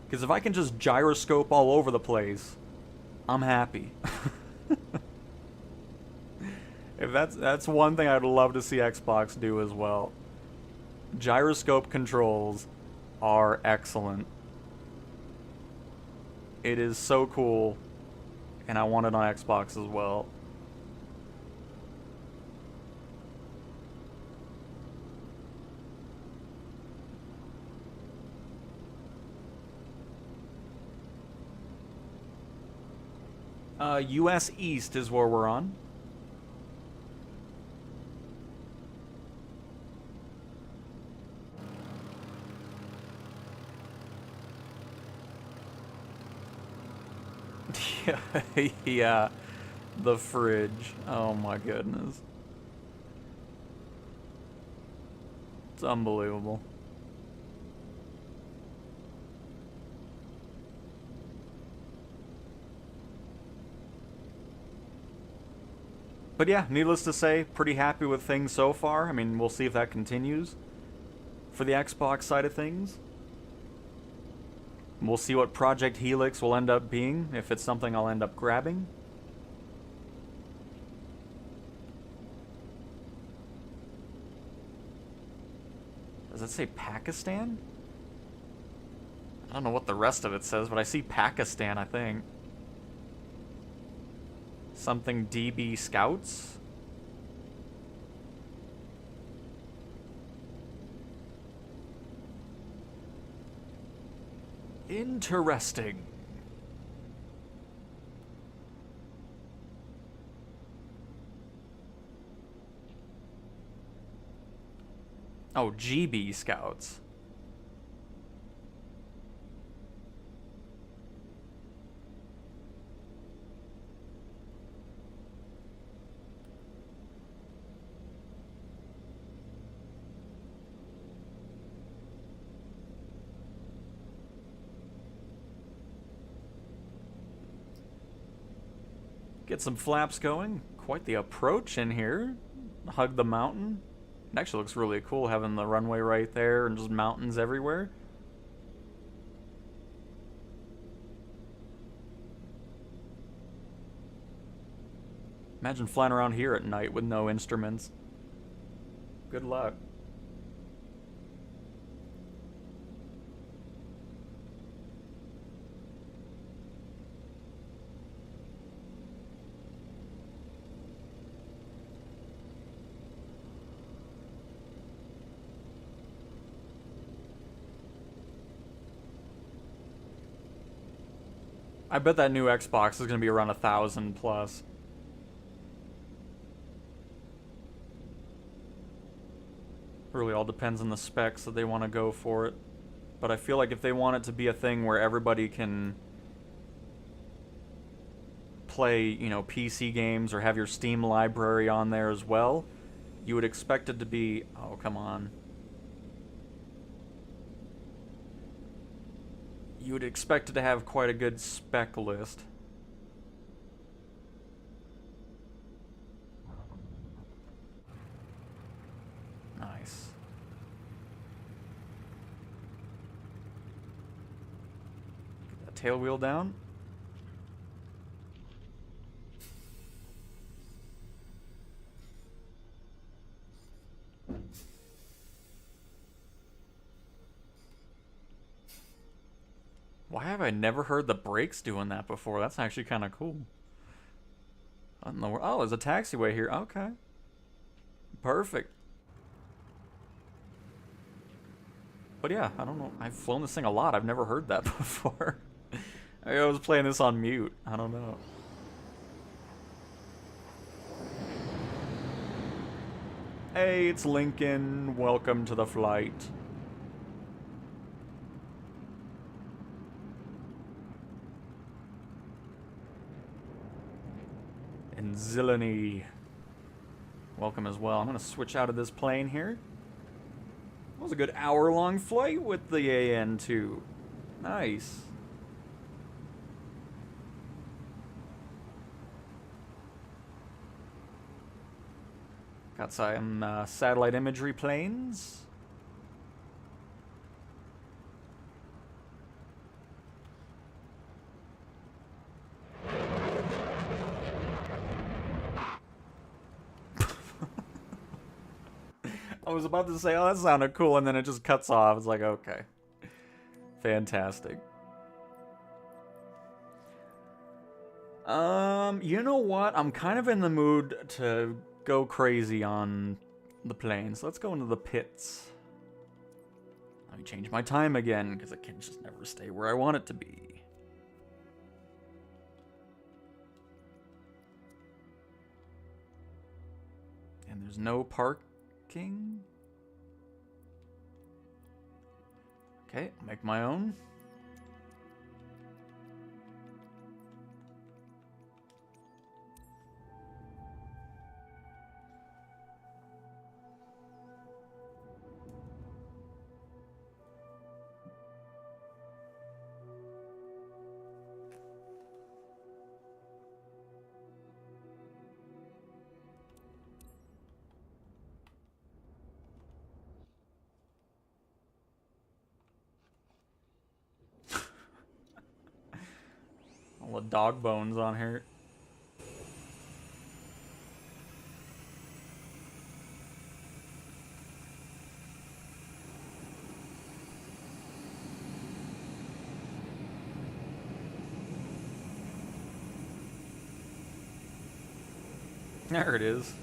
Because if I can just gyroscope all over the place, I'm happy. If that's one thing I'd love to see Xbox do as well. Gyroscope controls are excellent. It is so cool, and I want it on Xbox as well. US East is where we're on. Yeah, the fridge. Oh my goodness. It's unbelievable. But yeah, needless to say, pretty happy with things so far. I mean, we'll see if that continues for the Xbox side of things. We'll see what Project Helix will end up being, if it's something I'll end up grabbing. Does it say Pakistan? I don't know what the rest of it says, but I see Pakistan, I think. Something DB Scouts? Interesting. Oh, GB Scouts. Get some flaps going. Quite the approach in here. Hug the mountain. It actually looks really cool having the runway right there and just mountains everywhere. Imagine flying around here at night with no instruments. Good luck. I bet that new Xbox is going to be around 1,000 plus. Really all depends on the specs that they want to go for it. But I feel like if they want it to be a thing where everybody can play, you know, PC games or have your Steam library on there as well, you would expect it to be... Oh, come on. You would expect it to have quite a good spec list. Nice. Get that tail wheel down. Why have I never heard the brakes doing that before? That's actually kind of cool. Oh, there's a taxiway here. Okay. Perfect. But yeah, I don't know. I've flown this thing a lot. I've never heard that before. I was playing this on mute. I don't know. Hey, it's Lincoln. Welcome to the flight. And Zillany, welcome as well. I'm going to switch out of this plane here. That was a good hour-long flight with the AN2. Nice. Got some satellite imagery planes. I was about to say, oh, that sounded cool, and then it just cuts off. It's like, okay. Fantastic. You know what? I'm kind of in the mood to go crazy on the planes. Let's go into the pits. Let me change my time again, because it can just never stay where I want it to be. And there's no parking. Okay, I'll make my own. All the dog bones on here. There it is.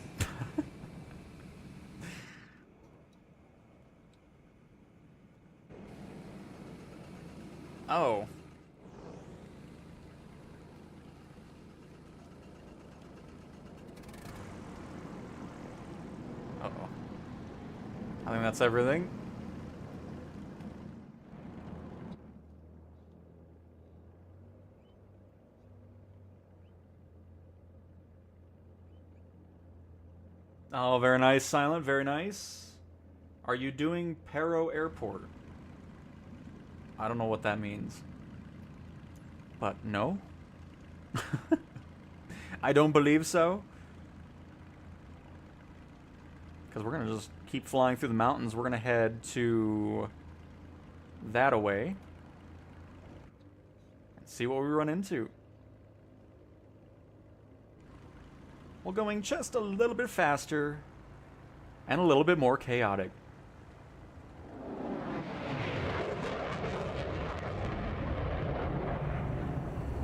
Oh. Uh-oh. I think that's everything. Oh, very nice, Silent. Very nice. Are you doing Paro Airport? I don't know what that means. But no? I don't believe so. Because we're going to just keep flying through the mountains. We're going to head to that away. And see what we run into. We're going just a little bit faster. And a little bit more chaotic.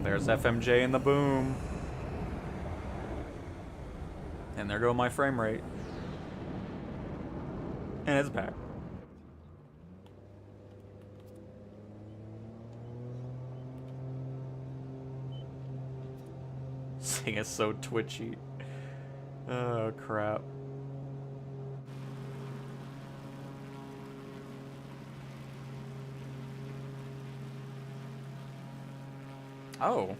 There's FMJ in the boom. And there go my frame rate. And it's back. This thing is so twitchy. Oh, crap. Oh.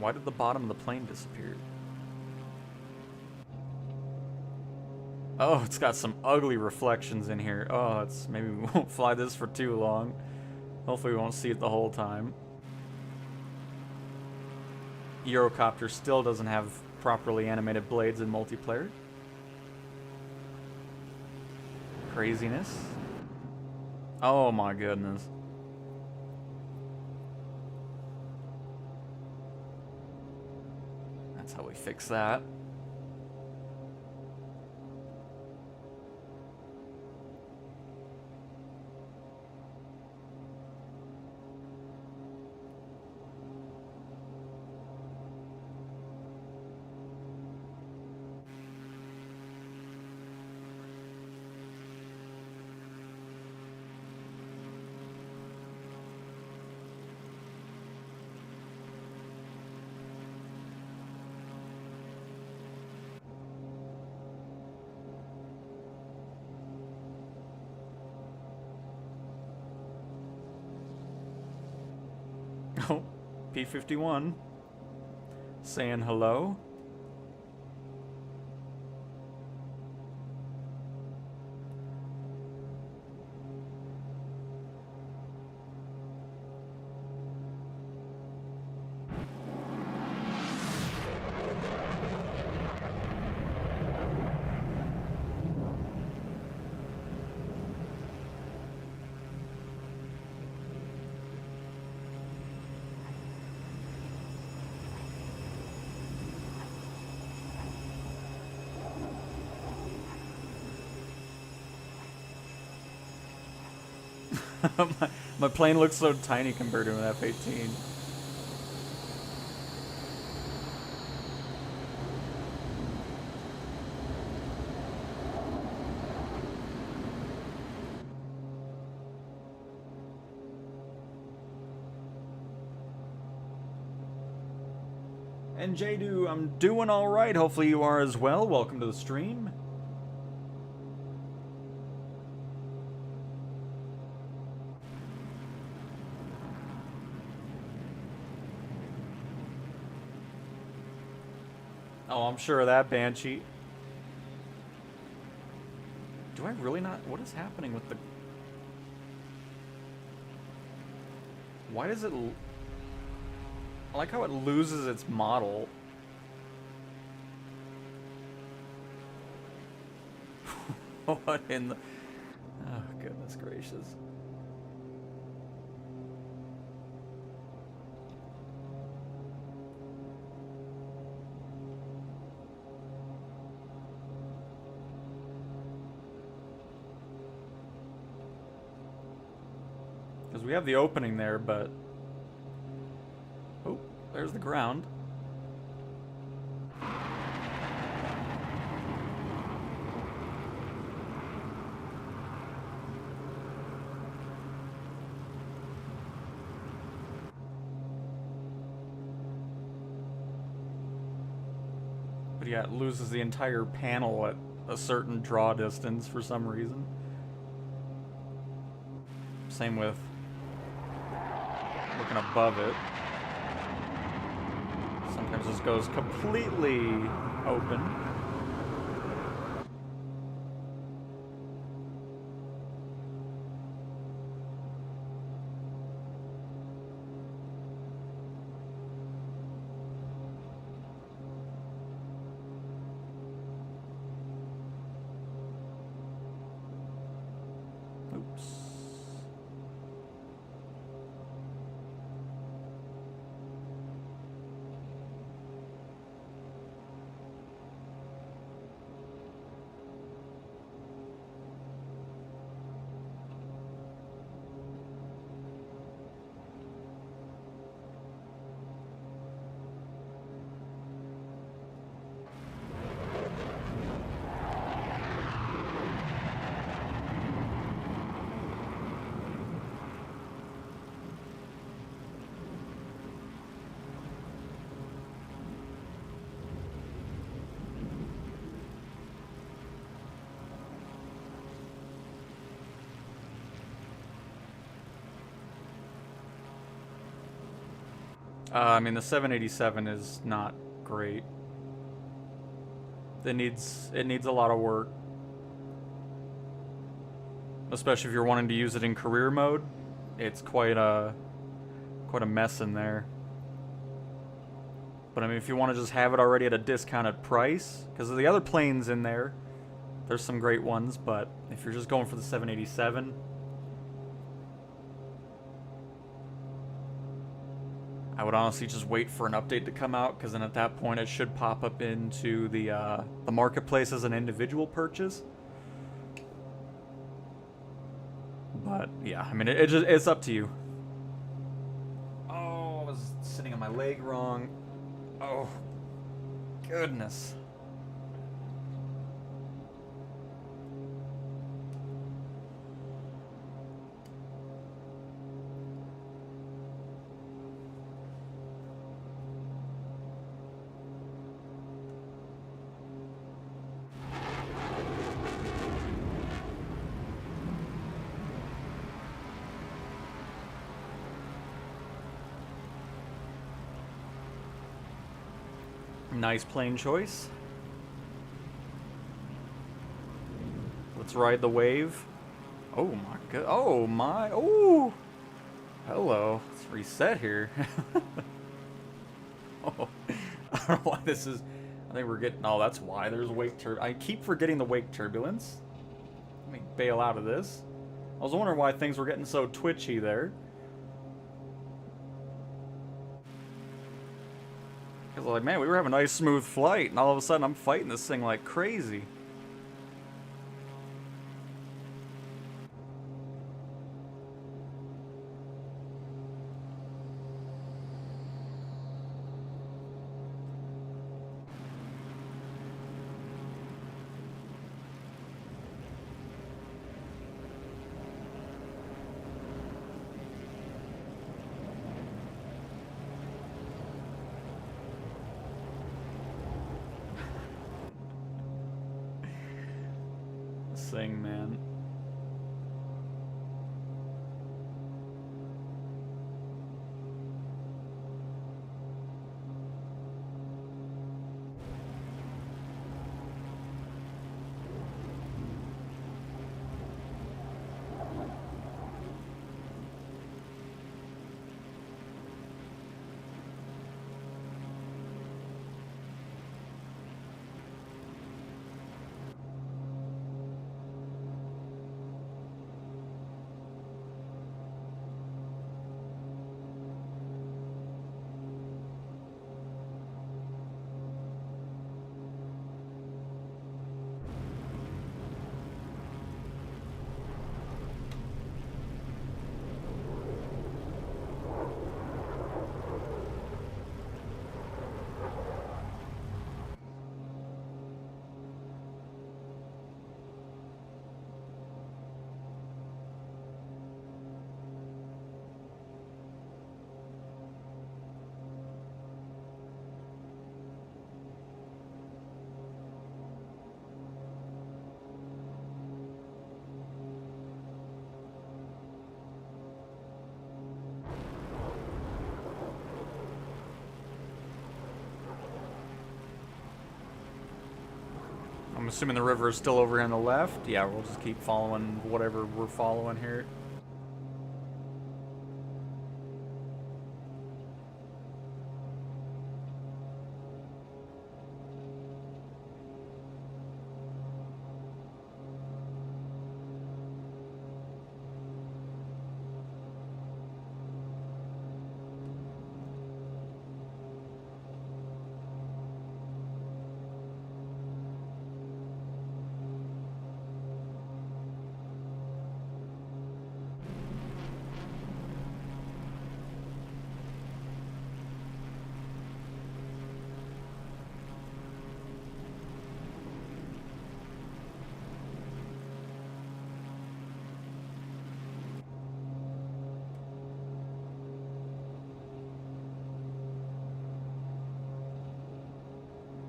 Why did the bottom of the plane disappear? Oh, it's got some ugly reflections in here. Oh, it's maybe we won't fly this for too long. Hopefully we won't see it the whole time. Eurocopter still doesn't have properly animated blades in multiplayer. Craziness. Oh my goodness. That's how we fix that. Oh, P-51 saying hello. my plane looks so tiny compared to an F-18. And Jadu, I'm doing alright. Hopefully you are as well. Welcome to the stream. Oh, I'm sure of that, Banshee. Do I really not... What is happening with the... Why does it... I like how it loses its model. What in the... Oh, goodness gracious. Because we have the opening there, but... Oh, there's the ground. Yeah, it loses the entire panel at a certain draw distance for some reason. Same with looking above it. Sometimes this goes completely open. Oops. I mean, the 787 is not great. It needs a lot of work, especially if you're wanting to use it in career mode. It's quite a mess in there. But I mean, if you want to just have it already at a discounted price, because the other planes in there, there's some great ones. But if you're just going for the 787. I would honestly just wait for an update to come out, because then at that point it should pop up into the marketplace as an individual purchase. But yeah, I mean, it's up to you. Oh, I was sitting on my leg wrong. Oh, goodness. Nice plane choice. Let's ride the wave. Oh my god. Oh my. Oh. Hello. Let's reset here. Oh. I don't know why this is. I think we're getting. Oh, that's why there's wake turbulence. I keep forgetting the wake turbulence. Let me bail out of this. I was wondering why things were getting so twitchy there. Because like, man, we were having a nice smooth flight, and all of a sudden I'm fighting this thing like crazy. This thing, man. assuming the river is still over here on the left. Yeah, we'll just keep following whatever we're following here.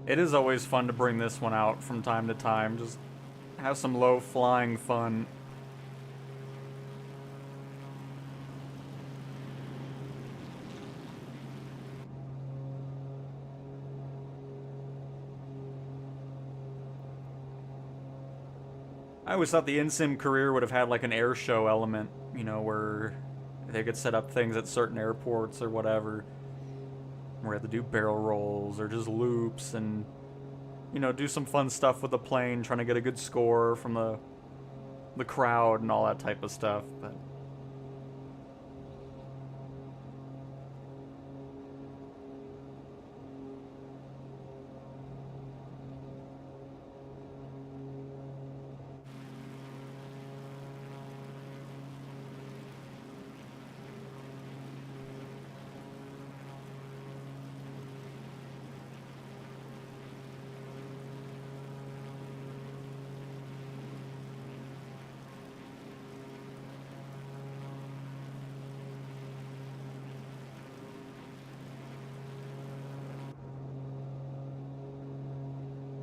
It is always fun to bring this one out from time to time. Just have some low flying fun. I always thought the in-sim career would have had like an air show element, you know, where they could set up things at certain airports or whatever. Where we have to do barrel rolls or just loops and, you know, do some fun stuff with the plane, trying to get a good score from the crowd and all that type of stuff. But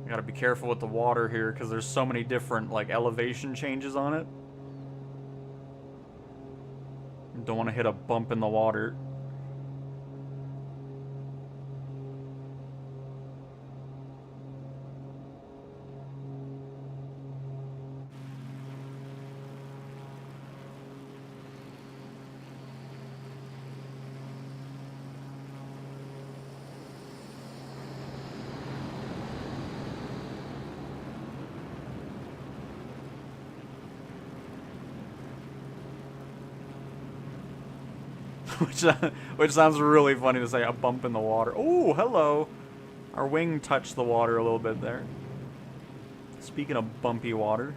gotta be careful with the water here because there's so many different like elevation changes on it. Don't want to hit a bump in the water. Which sounds really funny to say, a bump in the water. Oh, hello. Our wing touched the water a little bit there. Speaking of bumpy water.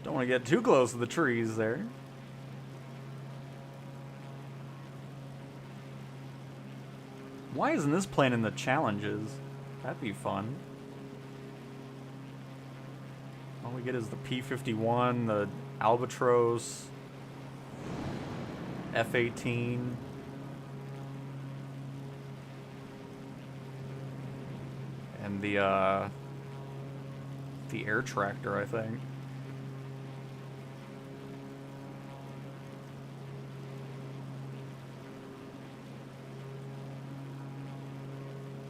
Don't want to get too close to the trees there. Why isn't this plane in the challenges? That'd be fun. All we get is the P-51, the Albatros, F-18. And the air tractor, I think.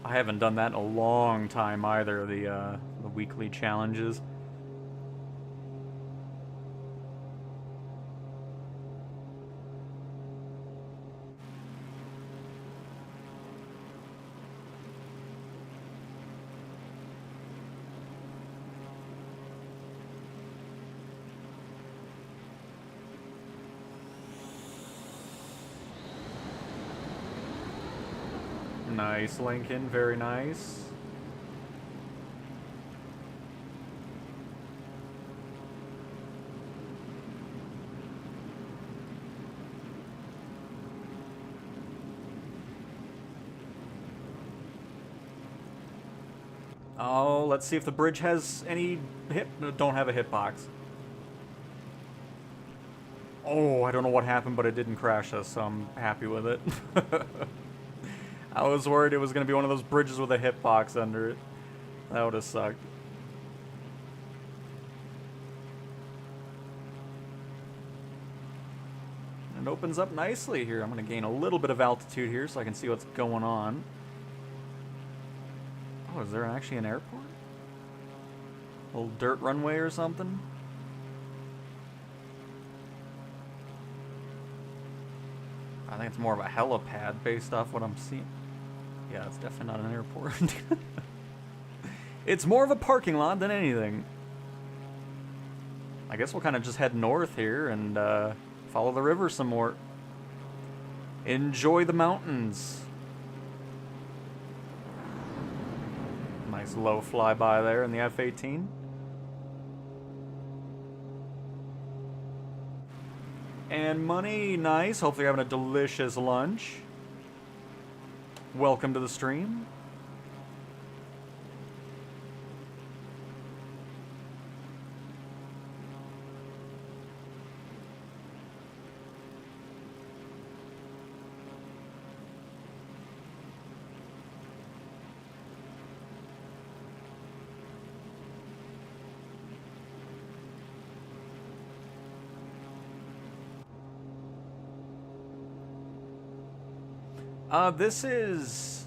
I haven't done that in a long time either, the weekly challenges. Nice, Lincoln. Very nice. Oh, let's see if the bridge has any hit. No, don't have a hitbox. Oh, I don't know what happened, but it didn't crash us, so I'm happy with it. I was worried it was going to be one of those bridges with a hitbox under it. That would have sucked. It opens up nicely here. I'm going to gain a little bit of altitude here so I can see what's going on. Oh, is there actually an airport? A little dirt runway or something? I think it's more of a helipad based off what I'm seeing. Yeah, it's definitely not an airport. It's more of a parking lot than anything. I guess we'll kind of just head north here and follow the river some more. Enjoy the mountains. Nice low flyby there in the F-18. And money, nice. Hopefully you're having a delicious lunch. Welcome to the stream. This is...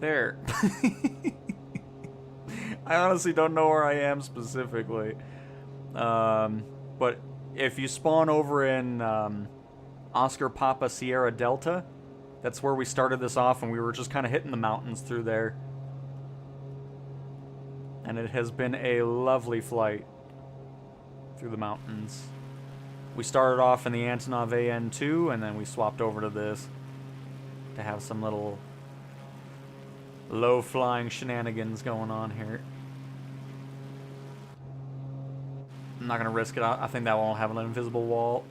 There. I honestly don't know where I am specifically. But if you spawn over in Oscar Papa Sierra Delta, that's where we started this off, and we were just kind of hitting the mountains through there. And it has been a lovely flight through the mountains. We started off in the Antonov AN2, and then we swapped over to this to have some little low-flying shenanigans going on here. I'm not going to risk it. I think that won't have an invisible wall.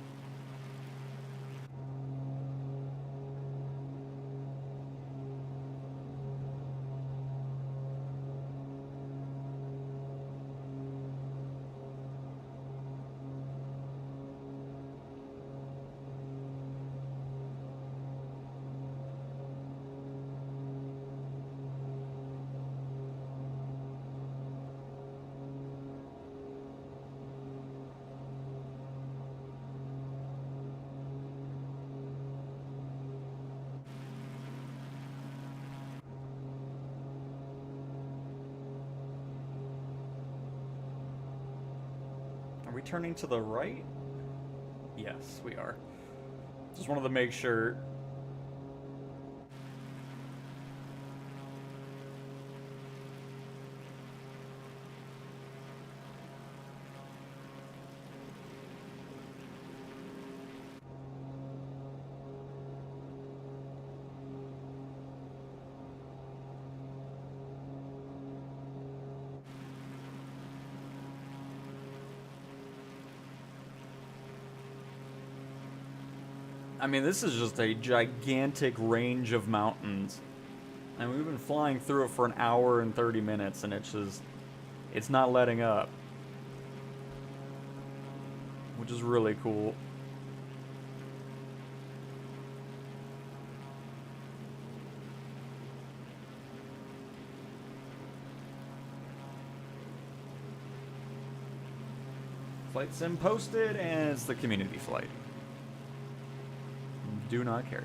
Turning to the right? Yes, we are. Just wanted to make sure. I mean, this is just a gigantic range of mountains. And we've been flying through it for an hour and 30 minutes, and it's not letting up. Which is really cool. Flight sim posted, and it's the community flight. Do not care.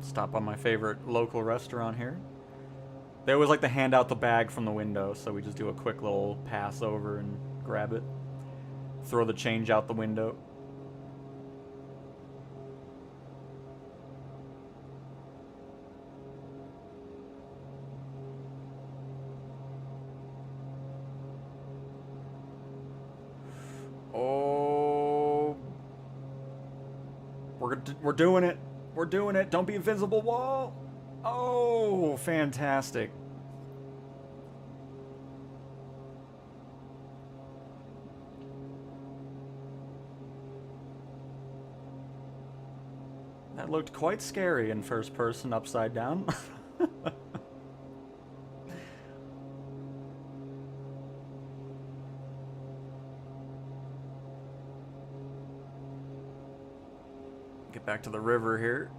Stop by my favorite local restaurant here. They always like to hand out the bag from the window, so we just do a quick little pass over and grab it. throw the change out the window. Oh, we're doing it. We're doing it. Don't be invisible wall. Oh, fantastic. That looked quite scary in first person upside down. Get back to the river here.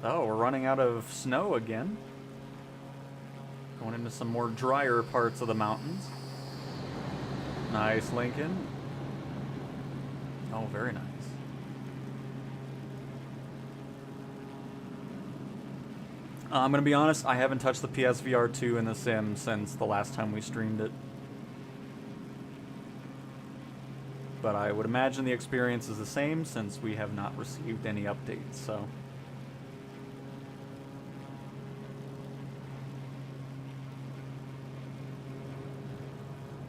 Oh, we're running out of snow again. Going into some more drier parts of the mountains. Nice, Lincoln. Oh, very nice. I'm gonna be honest, I haven't touched the PSVR 2 in the sim since the last time we streamed it. But I would imagine the experience is the same since we have not received any updates, so...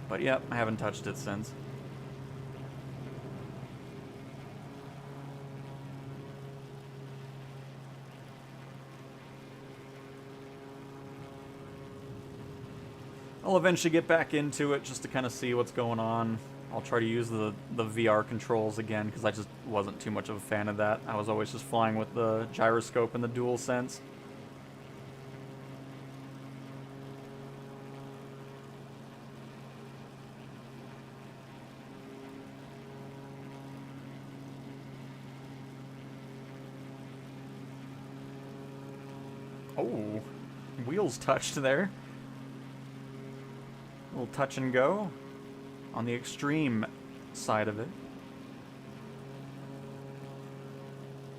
But yep, I haven't touched it since. I'll eventually get back into it just to kind of see what's going on. I'll try to use the VR controls again because I just wasn't too much of a fan of that. I was always just flying with the gyroscope and the DualSense. Oh, wheels touched there. A little touch and go on the extreme side of it.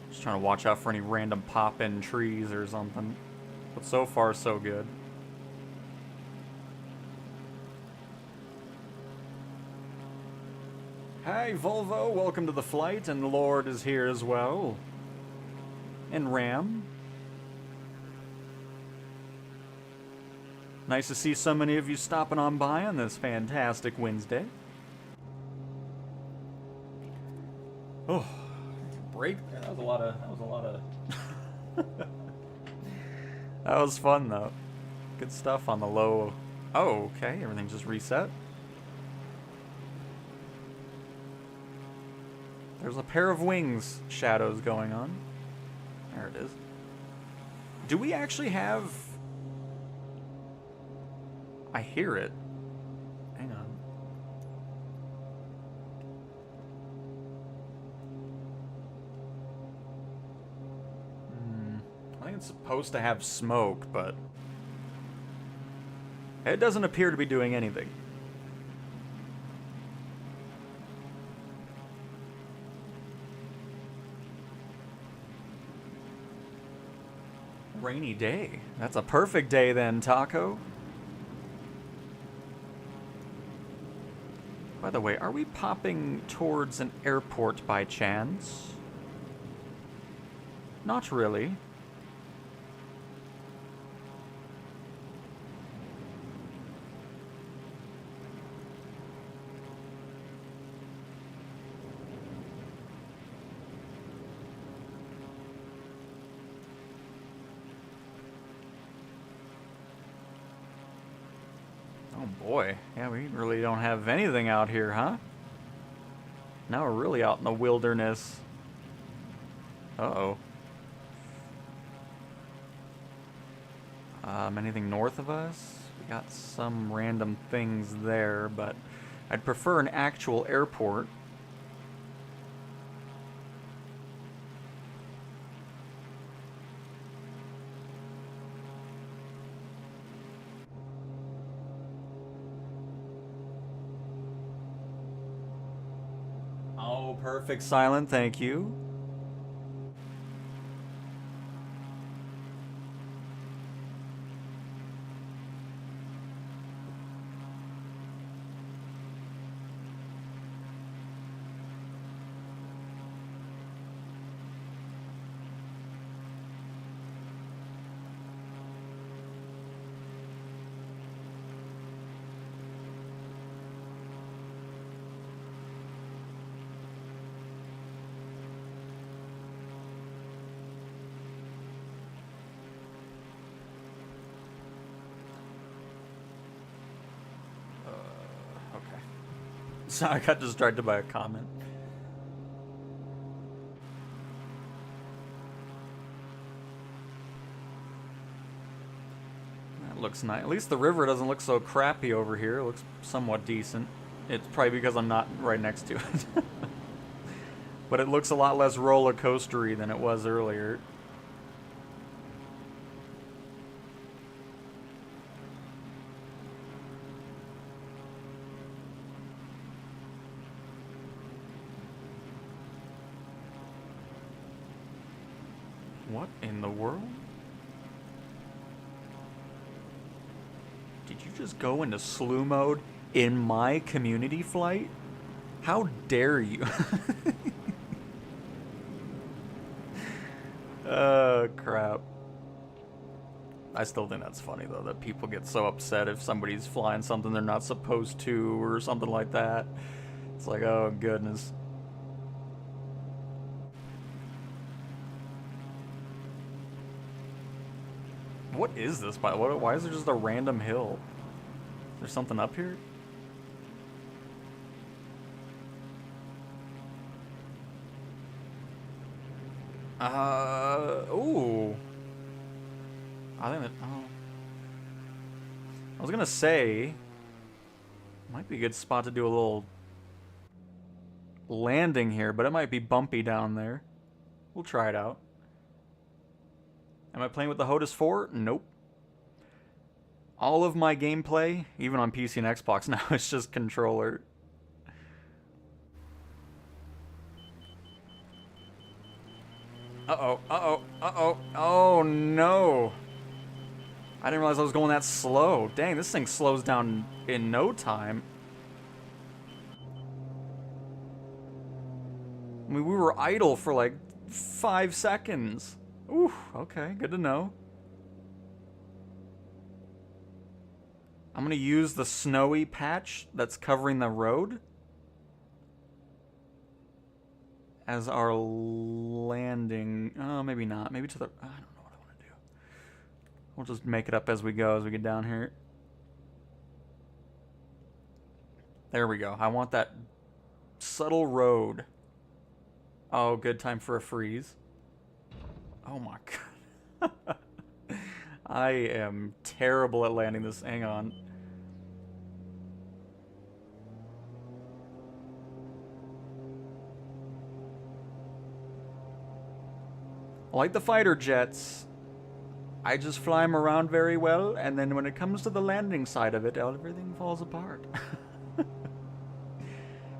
Just trying to watch out for any random pop-in trees or something. But so far, so good. Hey, Volvo, welcome to the flight, and Lord is here as well. And Ram. Nice to see so many of you stopping on by on this fantastic Wednesday. Oh, break. That was a lot of. That was fun though. Good stuff on the low. Oh, okay. Everything just reset. There's a pair of wings shadows going on. There it is. Do we actually have... I hear it. Hang on. I think it's supposed to have smoke, but... it doesn't appear to be doing anything. Rainy day. That's a perfect day then, Taco. By the way, are we popping towards an airport by chance? Not really. Oh boy, yeah, we really don't have anything out here, huh? Now we're really out in the wilderness. Uh-oh. Anything north of us? We got some random things there, but I'd prefer an actual airport. Perfect silent, thank you. So I got distracted by a comment. That looks nice. At least the river doesn't look so crappy over here. It looks somewhat decent. It's probably because I'm not right next to it. But it looks a lot less roller coastery than it was earlier. What in the world? Did you just go into slew mode in my community flight? How dare you? Oh, crap. I still think that's funny, though, that people get so upset if somebody's flying something they're not supposed to or something like that. It's like, oh, goodness. What is this? Why is there just a random hill? There's something up here? Ooh. I think that, oh. I was gonna say, might be a good spot to do a little landing here, but it might be bumpy down there. We'll try it out. Am I playing with the HOTAS 4? Nope. All of my gameplay, even on PC and Xbox now, it's just controller. Uh-oh, uh-oh, uh-oh. Oh, no. I didn't realize I was going that slow. Dang, this thing slows down in no time. I mean, we were idle for like 5 seconds. Ooh, okay, good to know. I'm gonna use the snowy patch that's covering the road as our landing. Oh, maybe not. Maybe to the... I don't know what I want to do. We'll just make it up as we go, as we get down here. There we go. I want that subtle road. Oh, good time for a freeze. Oh my god. I am terrible at landing this. Hang on. Like the fighter jets, I just fly them around very well, and then when it comes to the landing side of it, everything falls apart.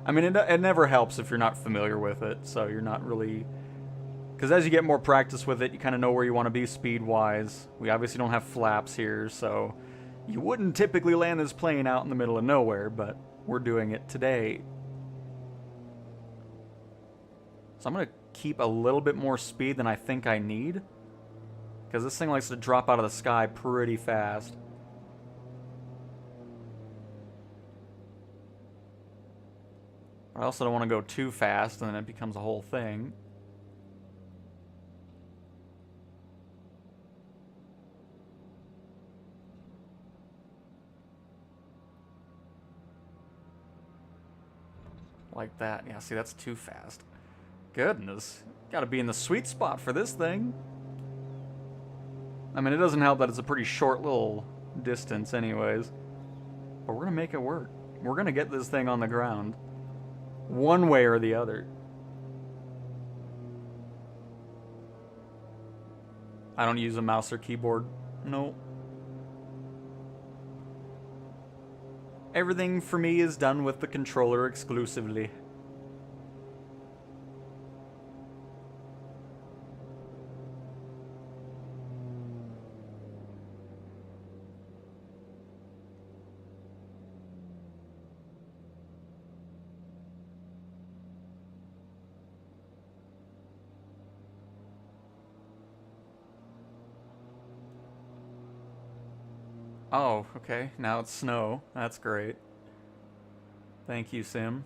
I mean, it never helps if you're not familiar with it, so you're not really... Because as you get more practice with it, you kind of know where you want to be speed-wise. We obviously don't have flaps here, so you wouldn't typically land this plane out in the middle of nowhere, but we're doing it today. So I'm going to keep a little bit more speed than I think I need, because this thing likes to drop out of the sky pretty fast. I also don't want to go too fast, and then it becomes a whole thing. Like that. Yeah, see, that's too fast. Goodness. Gotta be in the sweet spot for this thing. I mean, it doesn't help that it's a pretty short little distance anyways. But we're gonna make it work. We're gonna get this thing on the ground. One way or the other. I don't use a mouse or keyboard. No. Everything for me is done with the controller exclusively. Oh, okay. Now it's snow. That's great. Thank you, Sim.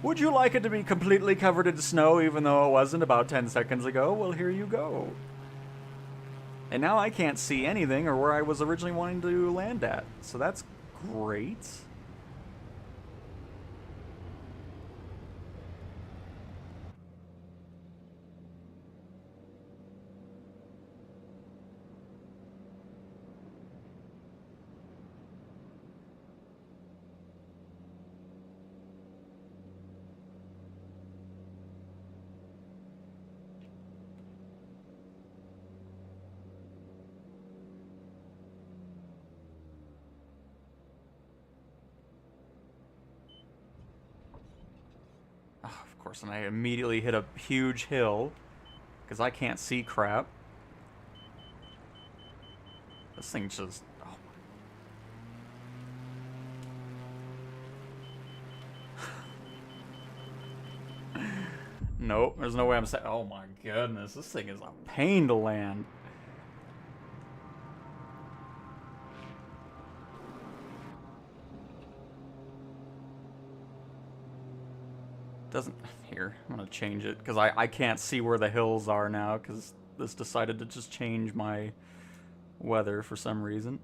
Would you like it to be completely covered in snow even though it wasn't about 10 seconds ago? Well, here you go. And now I can't see anything or where I was originally wanting to land at. So that's great. Oh, of course, and I immediately hit a huge hill because I can't see crap. This thing just... Oh. Nope, there's no way I'm saying... Oh my goodness, this thing is a pain to land. Doesn't... Here, I'm gonna change it because I can't see where the hills are now because this decided to just change my weather for some reason.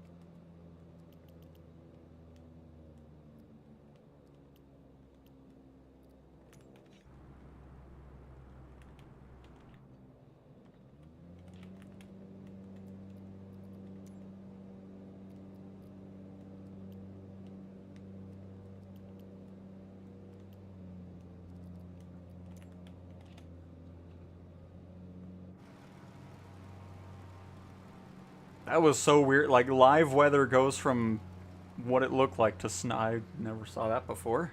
That was so weird. Like, live weather goes from what it looked like to snow. I never saw that before.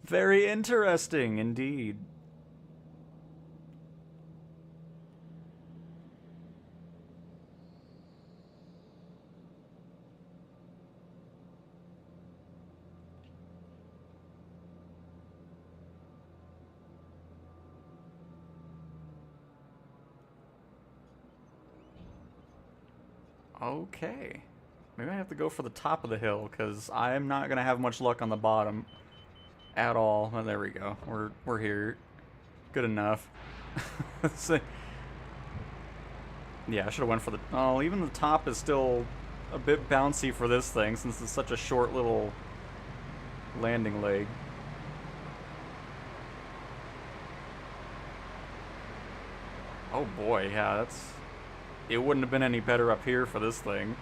Very interesting indeed. Okay. Maybe I have to go for the top of the hill, because I'm not going to have much luck on the bottom at all. Oh, there we go. We're here. Good enough. Yeah, I should have went for the... Oh, even the top is still a bit bouncy for this thing, since it's such a short little landing leg. Oh boy, yeah, that's... It wouldn't have been any better up here for this thing.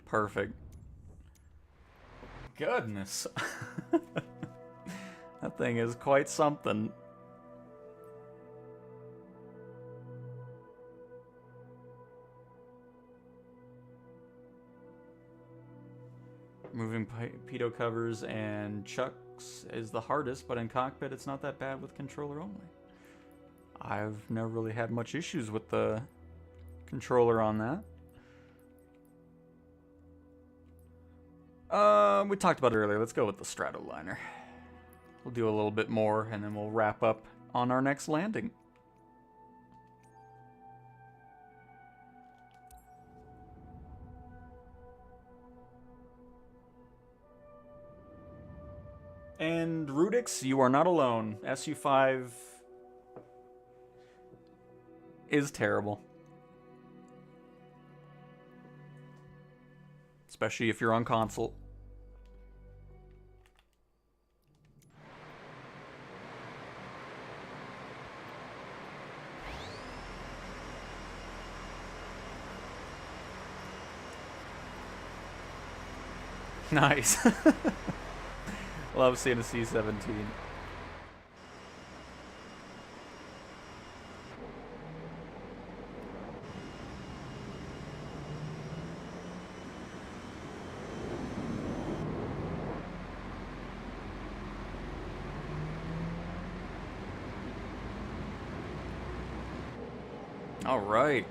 Perfect. Goodness. That thing is quite something. Moving pitot covers and chucks is the hardest, but in cockpit it's not that bad with controller only. I've never really had much issues with the controller on that. We talked about it earlier. Let's go with the Stratoliner. We'll do a little bit more, and then we'll wrap up on our next landing. And Rudix, you are not alone. SU5 is terrible. Especially if you're on console. Nice. Love seeing a C-17. All right.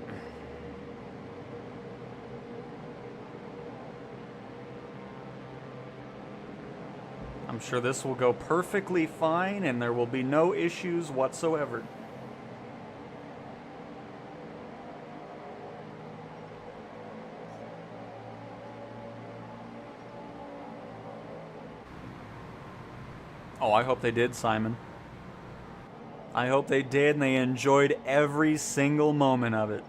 I'm sure this will go perfectly fine and there will be no issues whatsoever. Oh, I hope they did, Simon. I hope they did and they enjoyed every single moment of it.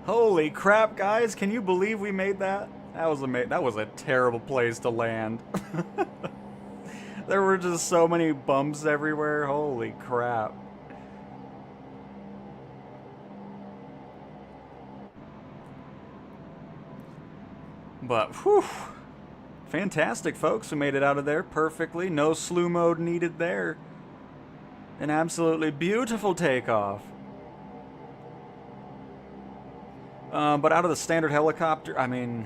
Holy crap, guys! Can you believe we made that? That was amazing. That was a terrible place to land. There were just so many bumps everywhere. Holy crap. But, whew. Fantastic, folks. We made it out of there perfectly. No slew mode needed there. An absolutely beautiful takeoff. But out of the standard helicopter, I mean...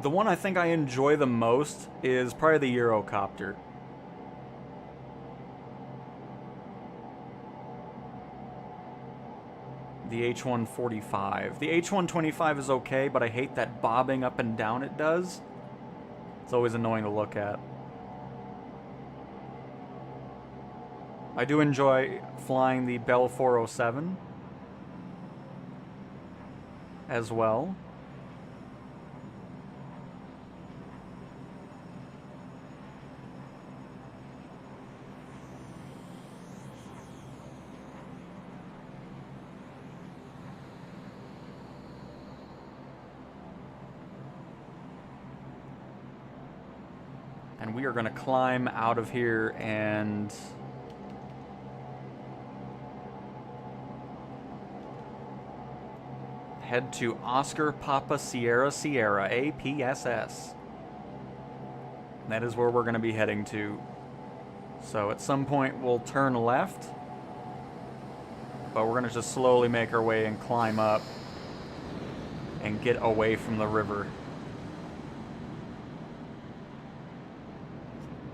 the one I think I enjoy the most is probably the Eurocopter. The H-145. The H-125 is okay, but I hate that bobbing up and down it does. It's always annoying to look at. I do enjoy flying the Bell 407 as well. And we are going to climb out of here and head to Oscar Papa Sierra Sierra, APSS. That is where we're going to be heading to. So at some point we'll turn left, but we're going to just slowly make our way and climb up and get away from the river.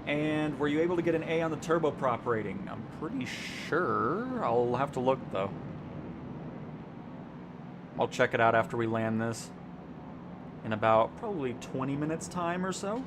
And were you able to get an A on the turboprop rating? I'm pretty sure. I'll have to look, though. I'll check it out after we land this in about probably 20 minutes time or so.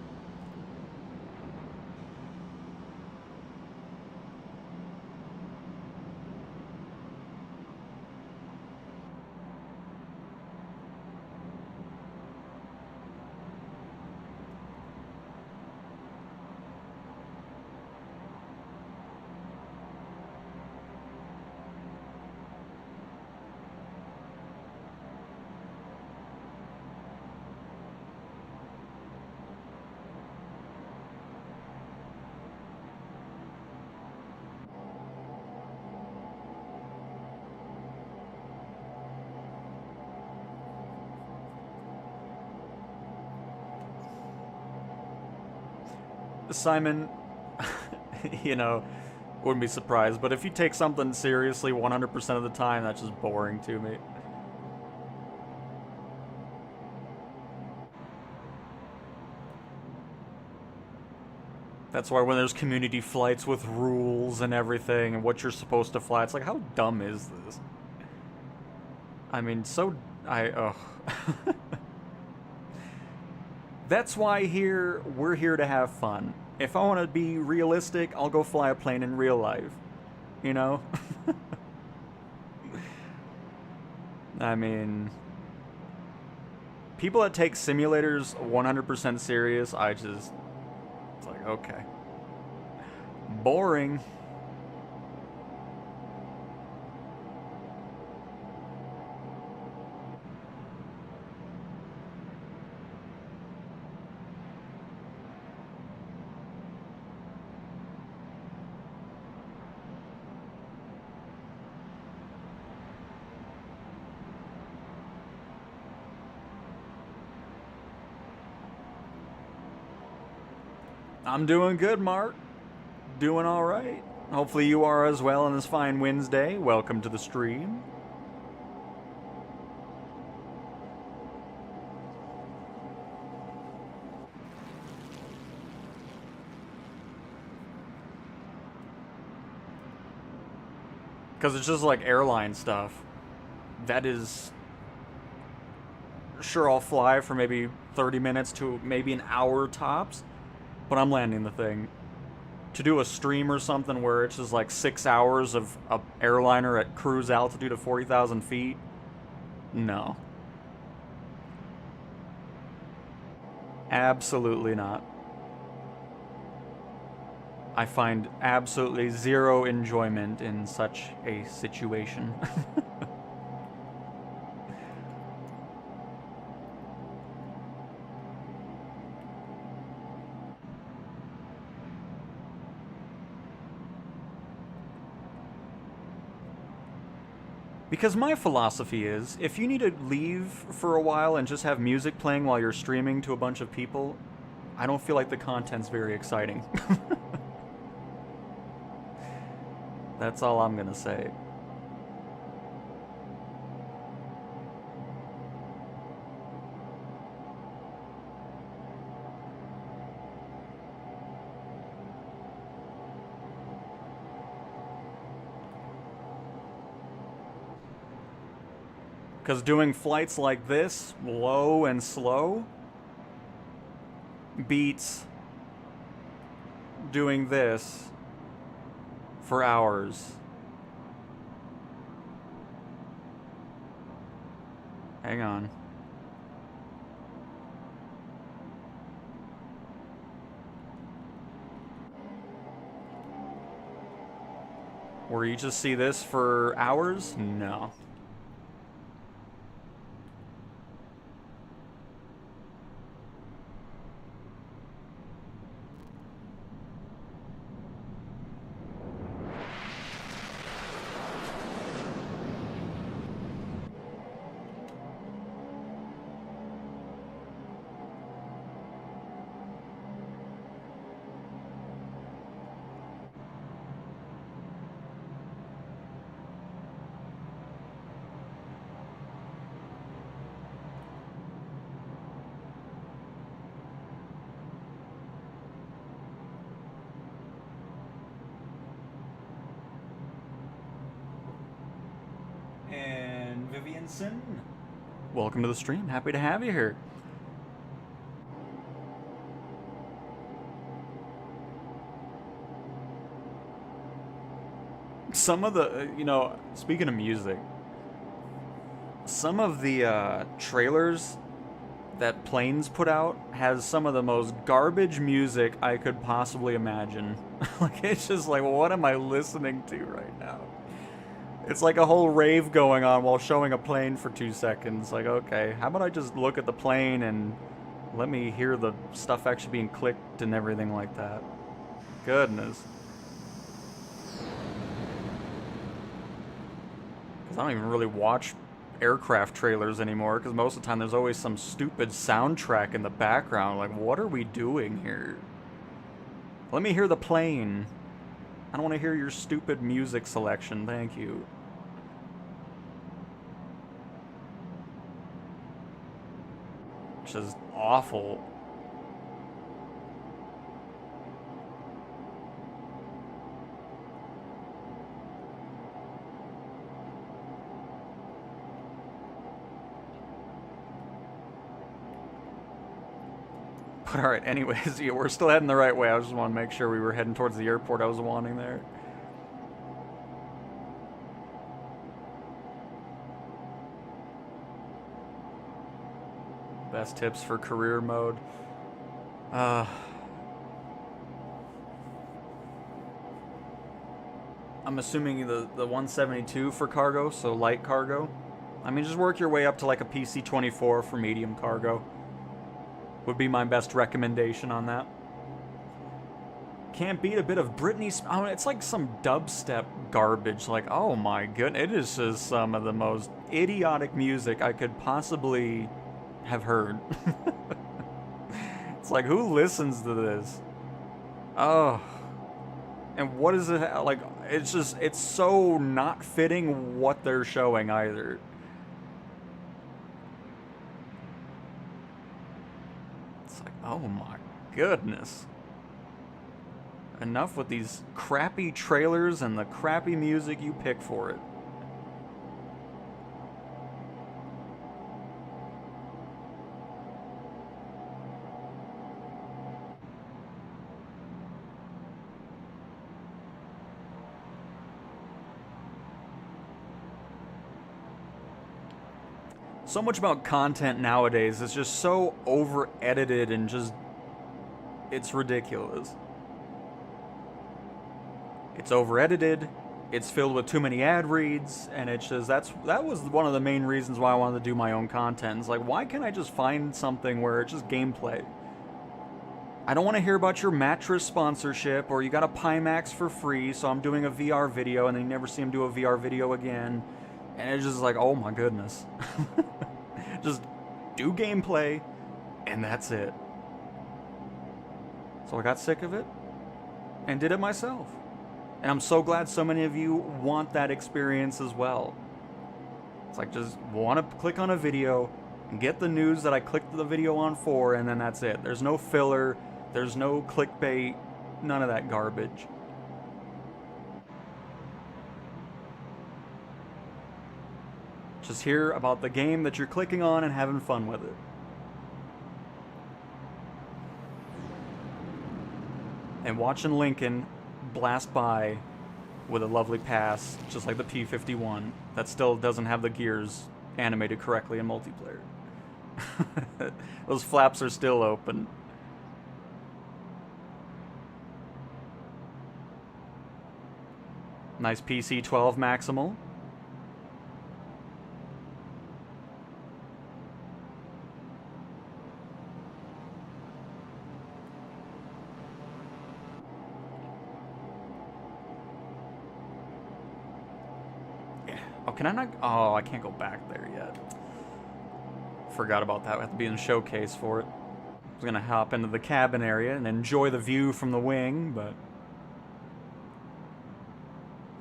Simon, you know, wouldn't be surprised, but if you take something seriously 100% of the time, that's just boring to me. That's why when there's community flights with rules and everything and what you're supposed to fly, it's like, how dumb is this? I mean, ugh. That's why we're here to have fun. If I want to be realistic, I'll go fly a plane in real life. You know? I mean, people that take simulators 100% serious, it's like, okay. Boring. I'm doing good, Mark. Doing all right. Hopefully you are as well on this fine Wednesday. Welcome to the stream. Because it's just like airline stuff. That is... Sure, I'll fly for maybe 30 minutes to maybe an hour tops, but I'm landing the thing. To do a stream or something where it's just like 6 hours of a airliner at cruise altitude of 40,000 feet, no. Absolutely not. I find absolutely zero enjoyment in such a situation. Because my philosophy is, if you need to leave for a while and just have music playing while you're streaming to a bunch of people, I don't feel like the content's very exciting. That's all I'm gonna say. Because doing flights like this, low and slow, beats doing this for hours. Hang on. Where you just see this for hours? No. Welcome to the stream. Happy to have you here. Some of the, speaking of music, some of the trailers that Planes put out has some of the most garbage music I could possibly imagine. Like, it's just like, what am I listening to right now? It's like a whole rave going on while showing a plane for 2 seconds. Like, okay, how about I just look at the plane and let me hear the stuff actually being clicked and everything like that. Goodness. Because I don't even really watch aircraft trailers anymore, because most of the time there's always some stupid soundtrack in the background. Like, what are we doing here? Let me hear the plane. I don't want to hear your stupid music selection, thank you. Which is awful. But alright, anyways, yeah, we're still heading the right way. I just want to make sure we were heading towards the airport I was wanting there. Best tips for career mode. I'm assuming the 172 for cargo, so light cargo. I mean, just work your way up to like a PC-24 for medium cargo. Would be my best recommendation on that. Can't beat a bit of Britney. I mean, it's like some dubstep garbage. Like, oh my goodness, it is just some of the most idiotic music I could possibly have heard. It's like, who listens to this? Oh. And what is it like? It's just, it's so not fitting what they're showing either. It's like, oh my goodness. Enough with these crappy trailers and the crappy music you pick for it. So much about content nowadays is just so over edited and just, it's ridiculous. It's over edited, it's filled with too many ad reads, and it's just, that was one of the main reasons why I wanted to do my own content. It's like, why can't I just find something where it's just gameplay? I don't want to hear about your mattress sponsorship, or you got a Pimax for free, so I'm doing a VR video, and then you never see him do a VR video again. And it's just like, oh my goodness. Just do gameplay, and that's it. So I got sick of it, and did it myself. And I'm so glad so many of you want that experience as well. It's like, just want to click on a video, and get the news that I clicked the video on for, and then that's it. There's no filler, there's no clickbait, none of that garbage. Just hear about the game that you're clicking on and having fun with it. And watching Lincoln blast by with a lovely pass, just like the P-51, that still doesn't have the gears animated correctly in multiplayer. Those flaps are still open. Nice PC-12 Maximal. Oh, can I not? Oh, I can't go back there yet. Forgot about that. I have to be in the showcase for it. I was gonna hop into the cabin area and enjoy the view from the wing, but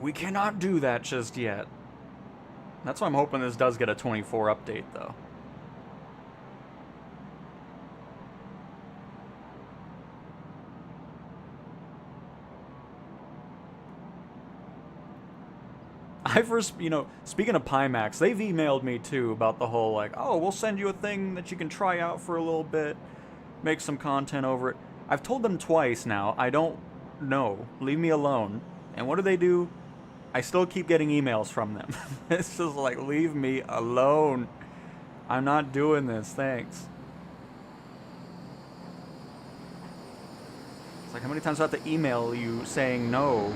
we cannot do that just yet. That's why I'm hoping this does get a 24 update, though. I first, speaking of Pimax, they've emailed me too about the whole, like, oh, we'll send you a thing that you can try out for a little bit, make some content over it. I've told them twice now, I don't know, leave me alone. And what do? I still keep getting emails from them. It's just like, leave me alone. I'm not doing this, thanks. It's like, how many times do I have to email you saying no?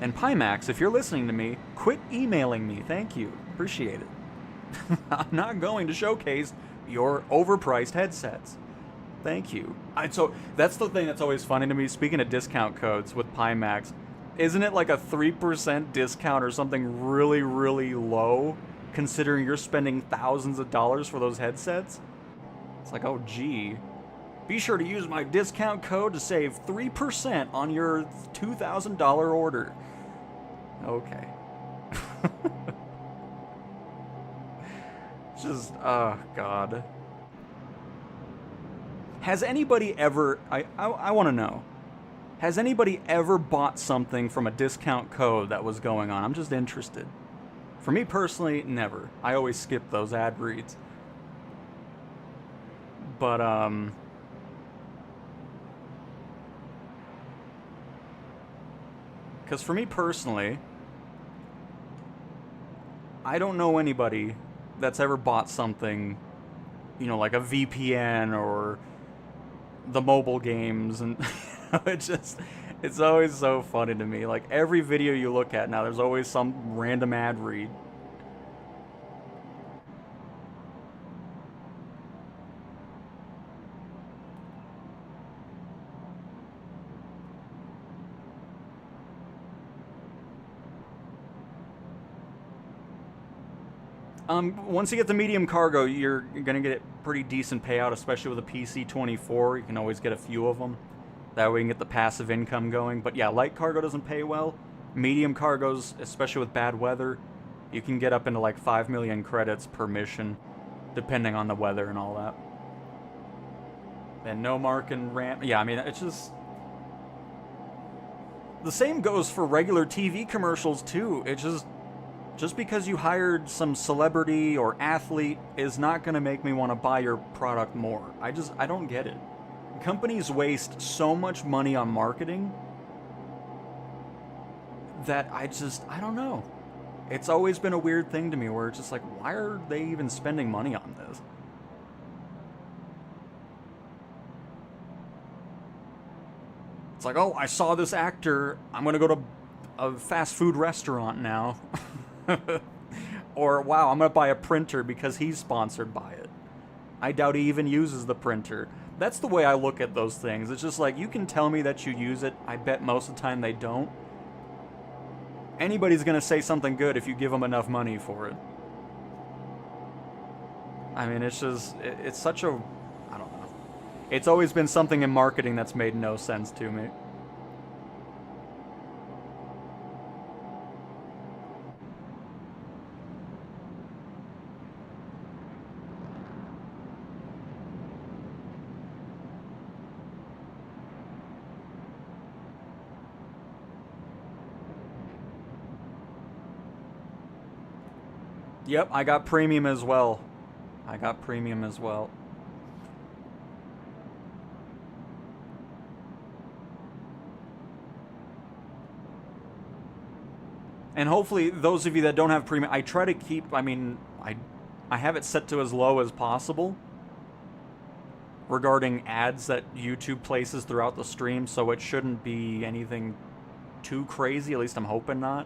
And Pimax, if you're listening to me, quit emailing me. Thank you. Appreciate it. I'm not going to showcase your overpriced headsets. Thank you. So that's the thing that's always funny to me. Speaking of discount codes with Pimax, isn't it like a 3% discount or something really, really low, considering you're spending thousands of dollars for those headsets? It's like, oh gee. Be sure to use my discount code to save 3% on your $2,000 order. Okay. Just, oh god. Has anybody ever, I want to know, has anybody ever bought something from a discount code that was going on? I'm just interested. For me personally, never. I always skip those ad reads. But, because for me personally, I don't know anybody that's ever bought something, like a VPN or the mobile games, and it's always so funny to me. Like, every video you look at now, there's always some random ad read. Once you get the medium cargo, you're gonna get pretty decent payout, especially with a PC-24. You can always get a few of them. That way you can get the passive income going. But yeah, light cargo doesn't pay well. Medium cargoes, especially with bad weather, you can get up into like 5 million credits per mission, depending on the weather and all that. And no mark and ramp. Yeah, I mean, it's just... The same goes for regular TV commercials, too. It's just because you hired some celebrity or athlete is not going to make me want to buy your product more. I don't get it. Companies waste so much money on marketing that I don't know. It's always been a weird thing to me where it's just like, why are they even spending money on this? It's like, oh, I saw this actor, I'm going to go to a fast food restaurant now. Or, wow, I'm going to buy a printer because he's sponsored by it. I doubt he even uses the printer. That's the way I look at those things. It's just like, you can tell me that you use it. I bet most of the time they don't. Anybody's going to say something good if you give them enough money for it. I mean, it's just, it's such a, I don't know. It's always been something in marketing that's made no sense to me. Yep, I got premium as well. I got premium as well. And hopefully, those of you that don't have premium, I try to keep, I mean, I have it set to as low as possible regarding ads that YouTube places throughout the stream, so it shouldn't be anything too crazy, at least I'm hoping not.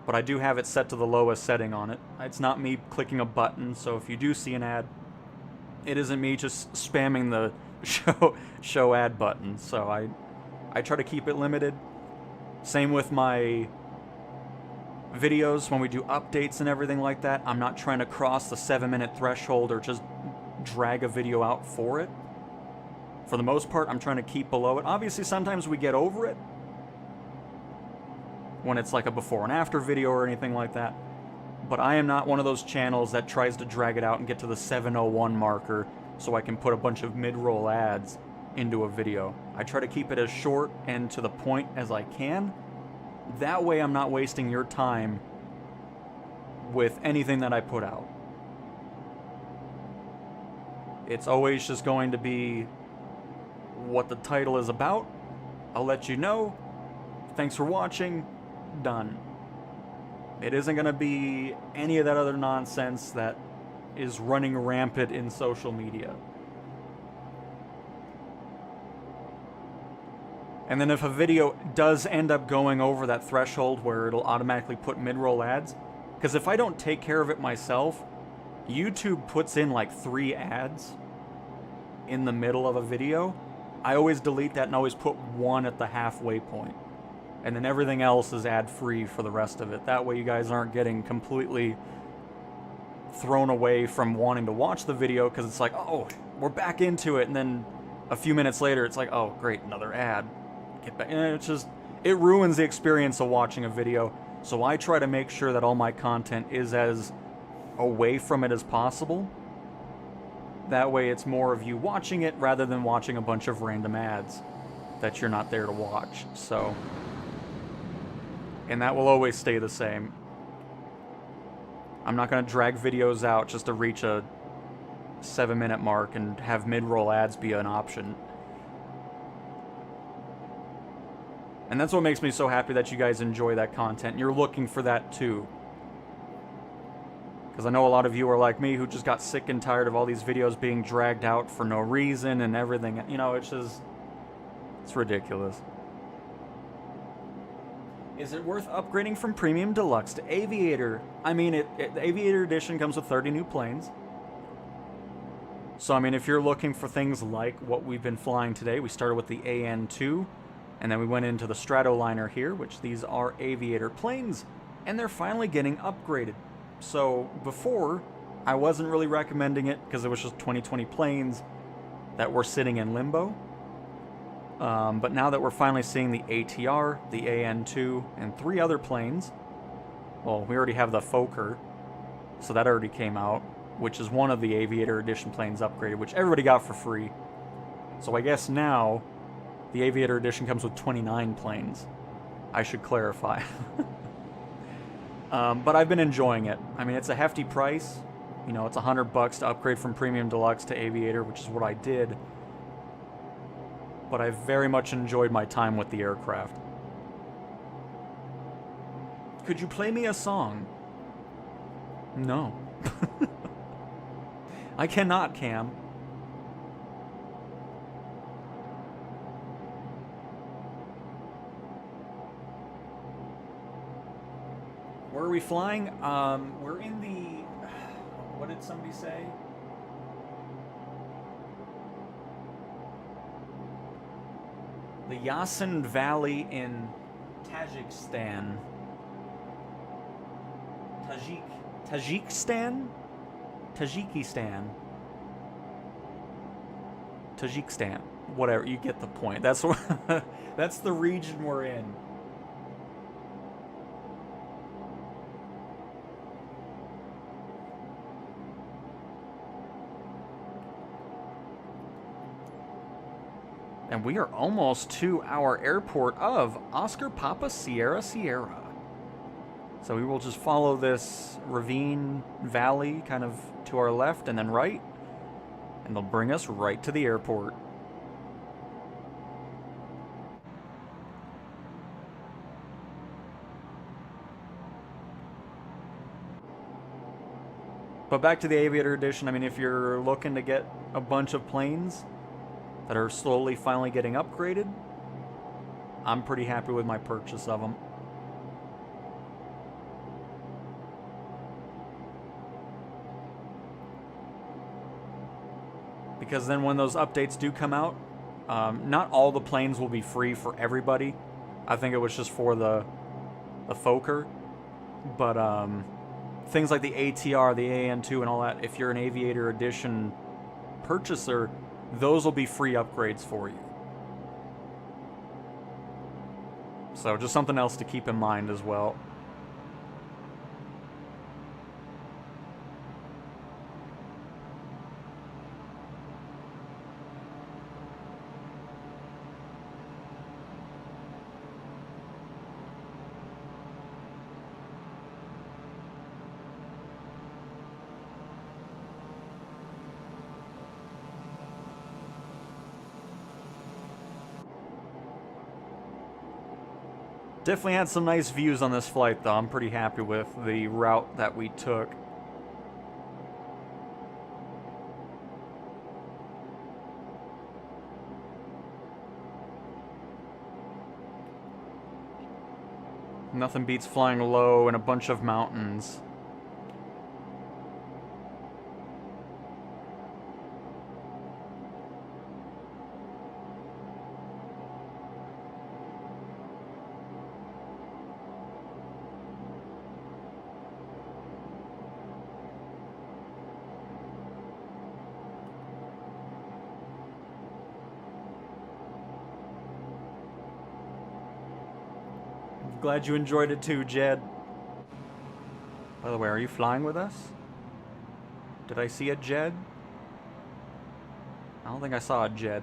But I do have it set to the lowest setting on it. It's not me clicking a button, so if you do see an ad, it isn't me just spamming the show ad button. So I try to keep it limited. Same with my videos when we do updates and everything like that. I'm not trying to cross the 7-minute threshold or just drag a video out for it. For the most part, I'm trying to keep below it. Obviously, sometimes we get over it when it's like a before and after video or anything like that. But I am not one of those channels that tries to drag it out and get to the 7:01 marker so I can put a bunch of mid-roll ads into a video. I try to keep it as short and to the point as I can. That way I'm not wasting your time with anything that I put out. It's always just going to be what the title is about. I'll let you know. Thanks for watching. Done. It isn't going to be any of that other nonsense that is running rampant in social media. And then if a video does end up going over that threshold where it'll automatically put mid-roll ads, because if I don't take care of it myself, YouTube puts in like 3 ads in the middle of a video. I always delete that and always put 1 at the halfway point. And then everything else is ad-free for the rest of it. That way you guys aren't getting completely thrown away from wanting to watch the video, because it's like, oh, we're back into it, and then a few minutes later it's like, oh, great, another ad. Get back. And it's just, it ruins the experience of watching a video. So I try to make sure that all my content is as away from it as possible. That way it's more of you watching it rather than watching a bunch of random ads that you're not there to watch. So... and that will always stay the same. I'm not going to drag videos out just to reach a 7-minute mark and have mid-roll ads be an option. And that's what makes me so happy that you guys enjoy that content. You're looking for that too. Because I know a lot of you are like me who just got sick and tired of all these videos being dragged out for no reason and everything. You know, it's just... it's ridiculous. Is it worth upgrading from Premium Deluxe to Aviator? I mean, the Aviator Edition comes with 30 new planes. So, I mean, if you're looking for things like what we've been flying today, we started with the AN2, and then we went into the Stratoliner here, which these are Aviator planes, and they're finally getting upgraded. So before, I wasn't really recommending it because it was just 2020 planes that were sitting in limbo. But now that we're finally seeing the ATR, the AN2, and 3 other planes, well, we already have the Fokker, so that already came out, which is one of the Aviator Edition planes upgraded, which everybody got for free. So I guess now the Aviator Edition comes with 29 planes. I should clarify. But I've been enjoying it. I mean, it's a hefty price. You know, it's $100 to upgrade from Premium Deluxe to Aviator, which is what I did. But I've very much enjoyed my time with the aircraft. Could you play me a song? No. I cannot, Cam. Where are we flying? We're in the... What did somebody say? The Yasin Valley in Tajikistan. Tajikistan? Tajikistan. Whatever, you get the point. That's what, that's the region we're in. And we are almost to our airport of Oscar Papa Sierra Sierra. So we will just follow this ravine valley kind of to our left and then right. And they'll bring us right to the airport. But back to the Aviator Edition, I mean, if you're looking to get a bunch of planes that are slowly finally getting upgraded, I'm pretty happy with my purchase of them. Because then when those updates do come out, not all the planes will be free for everybody. I think it was just for the Fokker. But things like the ATR, the AN2, and all that, if you're an Aviator Edition purchaser, those will be free upgrades for you. So just something else to keep in mind as well. Definitely had some nice views on this flight, though. I'm pretty happy with the route that we took. Nothing beats flying low in a bunch of mountains. Glad you enjoyed it too, Jed. By the way, are you flying with us? Did I see a Jed? I don't think I saw a Jed.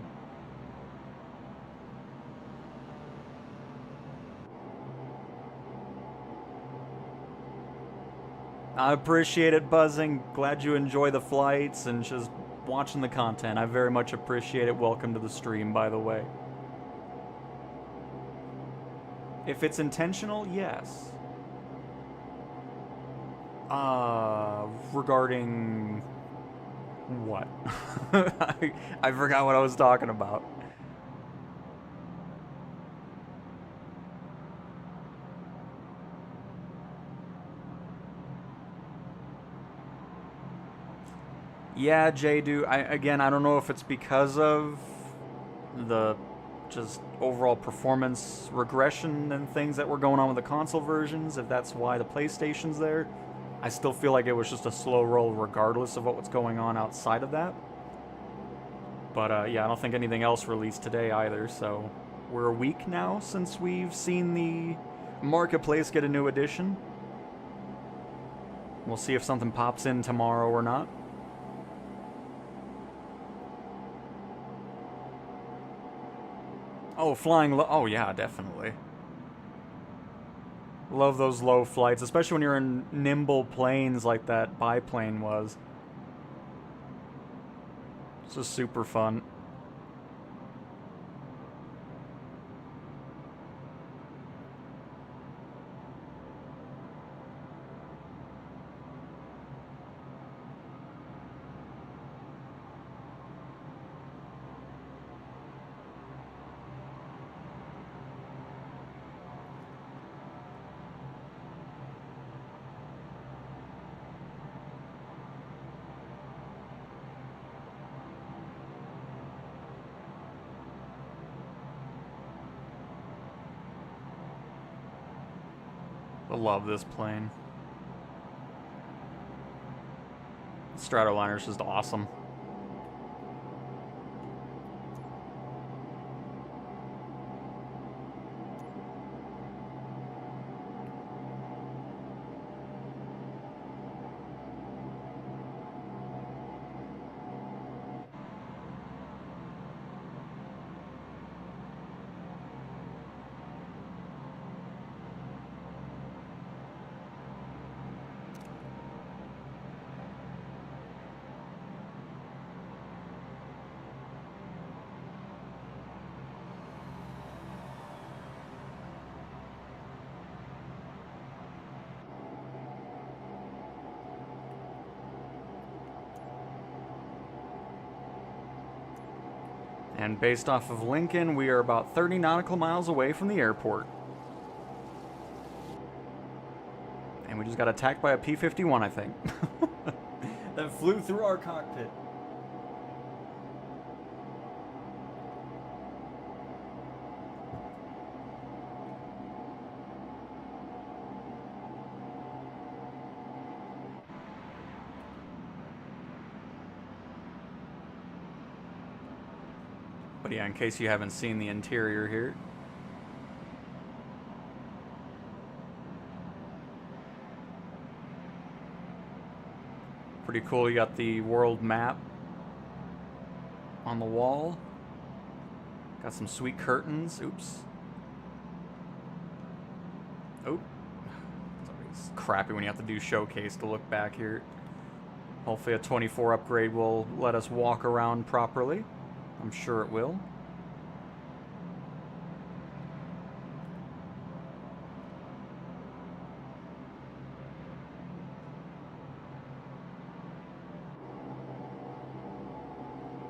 I appreciate it, Buzzing. Glad you enjoy the flights and just watching the content. I very much appreciate it. Welcome to the stream, by the way. If it's intentional, yes. Regarding what? I forgot what I was talking about. Yeah, Jadu, I don't know if it's because of the just overall performance regression and things that were going on with the console versions, if that's why the PlayStation's there. I still feel like it was just a slow roll regardless of what was going on outside of that. But yeah, I don't think anything else released today either, so we're a week now since we've seen the Marketplace get a new edition. We'll see if something pops in tomorrow or not. Oh, flying low. Oh, yeah, definitely. Love those low flights, especially when you're in nimble planes like that biplane was. It's just super fun. I love this plane. Stratoliner is just awesome. And based off of Lincoln, we are about 30 nautical miles away from the airport. And we just got attacked by a P-51, I think. That flew through our cockpit. But yeah, in case you haven't seen the interior here. Pretty cool, you got the world map on the wall. Got some sweet curtains. Oops. Oh. It's always crappy when you have to do showcase to look back here. Hopefully a 24 upgrade will let us walk around properly. I'm sure it will.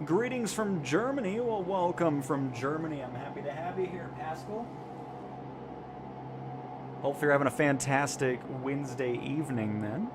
Greetings from Germany. Well, welcome from Germany. I'm happy to have you here, Pascal. Hopefully you're having a fantastic Wednesday evening then.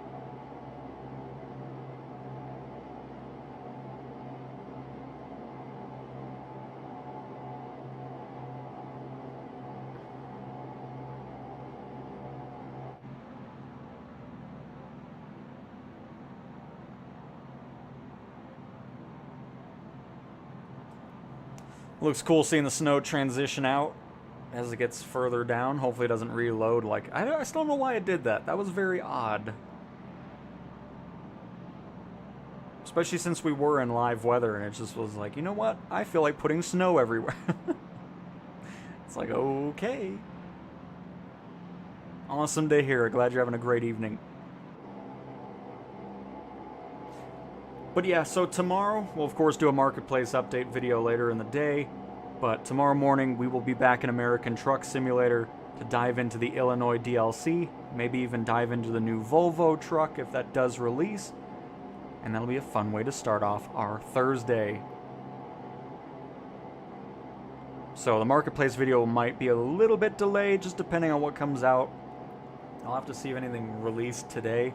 Looks cool seeing the snow transition out as it gets further down. Hopefully it doesn't reload. Like, I still don't know why it did that. That was very odd. Especially since we were in live weather and it just was like, you know what? I feel like putting snow everywhere. It's like, okay. Awesome to hear. Glad you're having a great evening. But yeah, so tomorrow, we'll of course do a Marketplace update video later in the day, but tomorrow morning we will be back in American Truck Simulator to dive into the Illinois DLC, maybe even dive into the new Volvo truck if that does release, and that'll be a fun way to start off our Thursday. So the Marketplace video might be a little bit delayed, just depending on what comes out. I'll have to see if anything released today,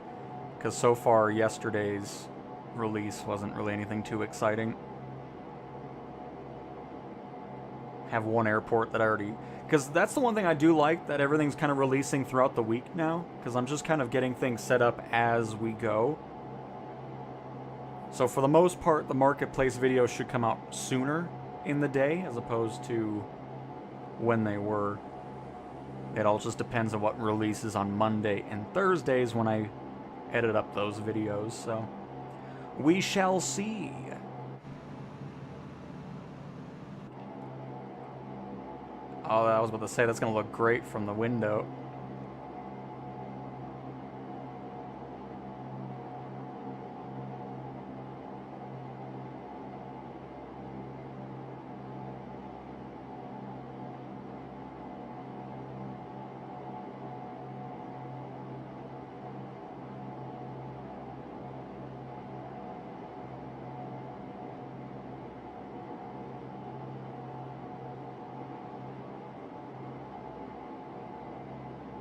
because so far yesterday's release wasn't really anything too exciting. have one airport that I already... Because that's the one thing I do like, that everything's kind of releasing throughout the week now. Because I'm just kind of getting things set up as we go. So for the most part, the marketplace videos should come out sooner in the day, as opposed to when they were. It all just depends on what releases on Monday and Thursdays when I edit up those videos, so we shall see. Oh, I was about to say, that's going to look great from the window.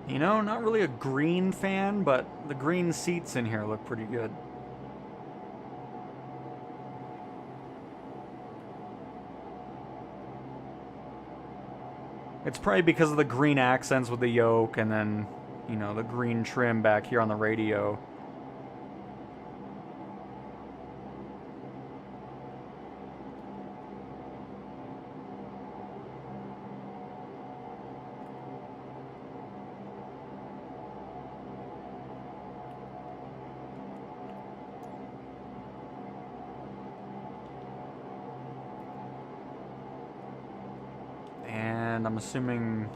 You know, not really a green fan, but the green seats in here look pretty good. It's probably because of the green accents with the yoke and then, you know, the green trim back here on the radio. And I'm assuming...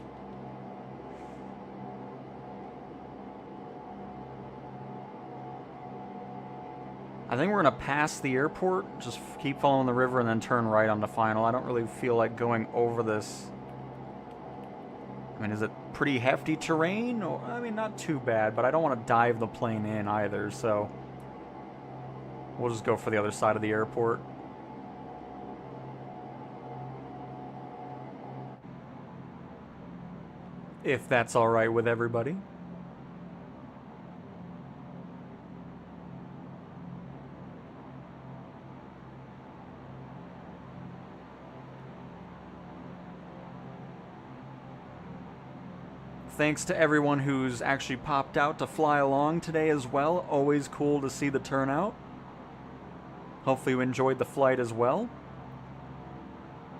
I think we're going to pass the airport, just keep following the river and then turn right on the final. I don't really feel like going over this. I mean, is it pretty hefty terrain? Or, I mean, not too bad, but I don't want to dive the plane in either, so we'll just go for the other side of the airport. If that's all right with everybody. Thanks to everyone who's actually popped out to fly along today as well. Always cool to see the turnout. Hopefully you enjoyed the flight as well.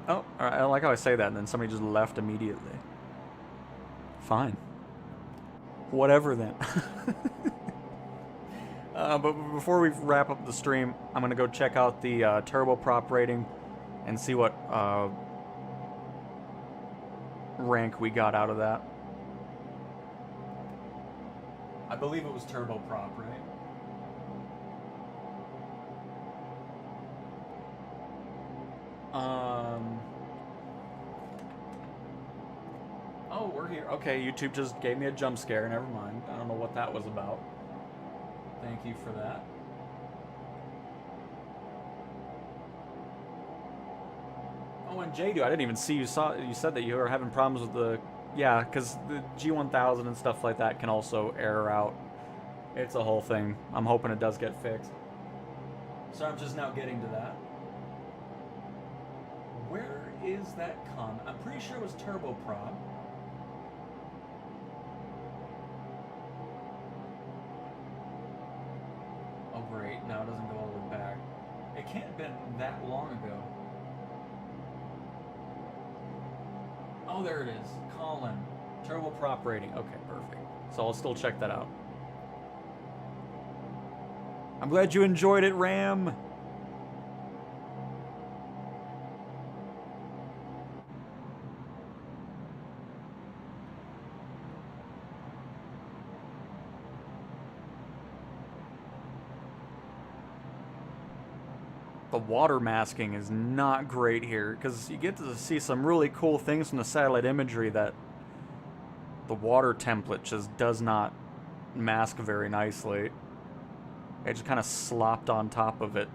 Oh, I like how I say that and then somebody just left immediately. Fine. Whatever then. But before we wrap up the stream, I'm going to go check out the turboprop rating and see what rank we got out of that. I believe it was turboprop, right? Oh, we're here. Okay, YouTube just gave me a jump scare. Never mind. I don't know what that was about. Thank you for that. Oh, and Jadu, I didn't even see you said that you were having problems with the... Yeah, because the G1000 and stuff like that can also error out. It's a whole thing. I'm hoping it does get fixed. So I'm just now getting to that. Where is that con? I'm pretty sure it was turboprop. Oh great, now it doesn't go all the way back. It can't have been that long ago. Oh, there it is. Colin. Turboprop rating. Okay, perfect. So I'll still check that out. I'm glad you enjoyed it, Ram. The water masking is not great here because you get to see some really cool things from the satellite imagery that the water template just does not mask very nicely. It just kind of slopped on top of it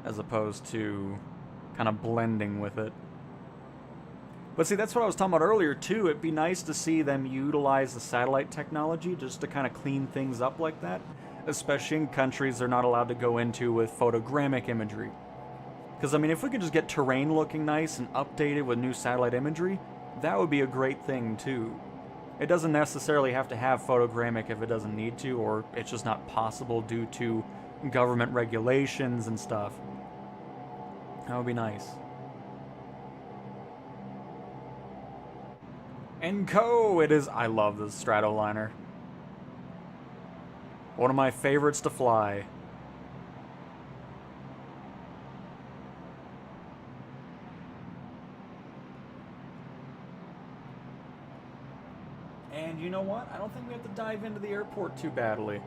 as opposed to kind of blending with it. But see, that's what I was talking about earlier too. It'd be nice to see them utilize the satellite technology just to kind of clean things up like that. Especially in countries they're not allowed to go into with photogrammic imagery. Because, I mean, if we could just get terrain looking nice and updated with new satellite imagery, that would be a great thing, too. It doesn't necessarily have to have photogrammic if it doesn't need to, or it's just not possible due to government regulations and stuff. That would be nice. And co! It is. I love this Stratoliner. One of my favorites to fly. And you know what? I don't think we have to dive into the airport too badly.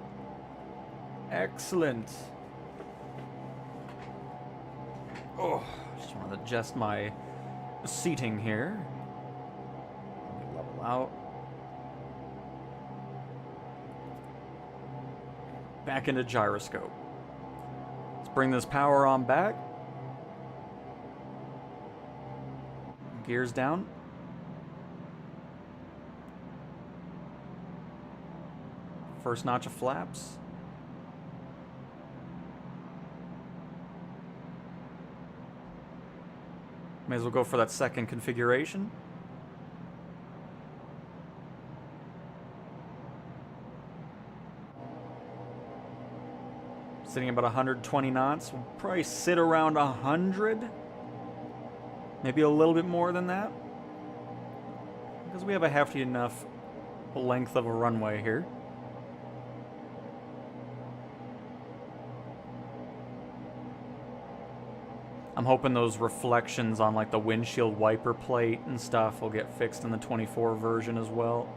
Excellent. Oh, just want to adjust my seating here. Let me level out. Back into gyroscope. Let's bring this power on back. Gears down. First notch of flaps. May as well go for that second configuration. Sitting about 120 knots. We'll probably sit around 100. Maybe a little bit more than that. Because we have a hefty enough length of a runway here. I'm hoping those reflections on like the windshield wiper plate and stuff will get fixed in the 24 version as well.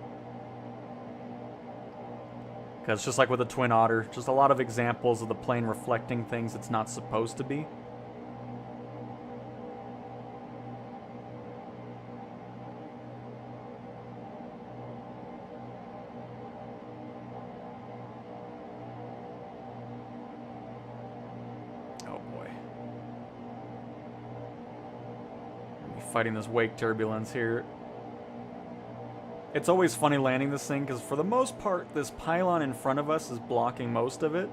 Because just like with the Twin Otter, just a lot of examples of the plane reflecting things it's not supposed to be. Fighting this wake turbulence here. It's always funny landing this thing because for the most part this pylon in front of us is blocking most of it.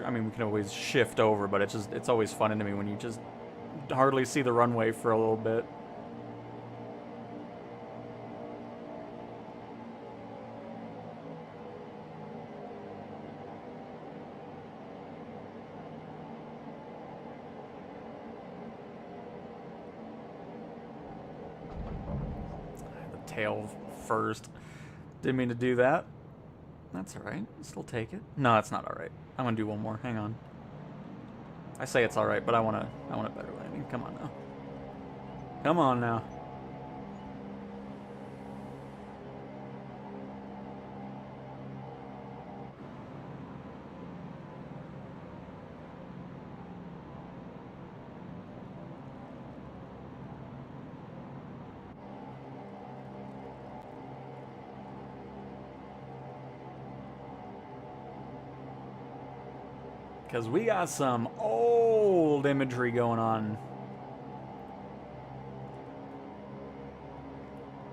I mean, we can always shift over, but it's always funny to me when you just hardly see the runway for a little bit. Tail first. Didn't mean to do that. That's alright. Still take it. No, that's not alright. I'm gonna do one more. Hang on. I say it's alright, but I want a better landing. Come on now. Come on now. Because we got some old imagery going on.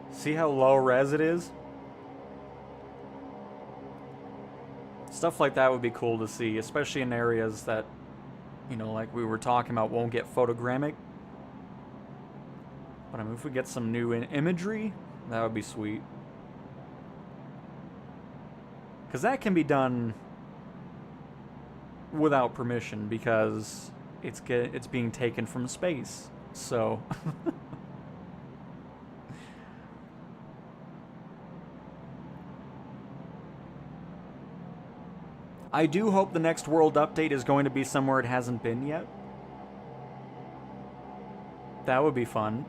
See how low res it is? Stuff like that would be cool to see, especially in areas that, you know, like we were talking about, won't get photogrammic. But I mean, if we get some new imagery, that would be sweet. Because that can be done without permission because it's being taken from space. So I do hope the next world update is going to be somewhere it hasn't been yet. That would be fun.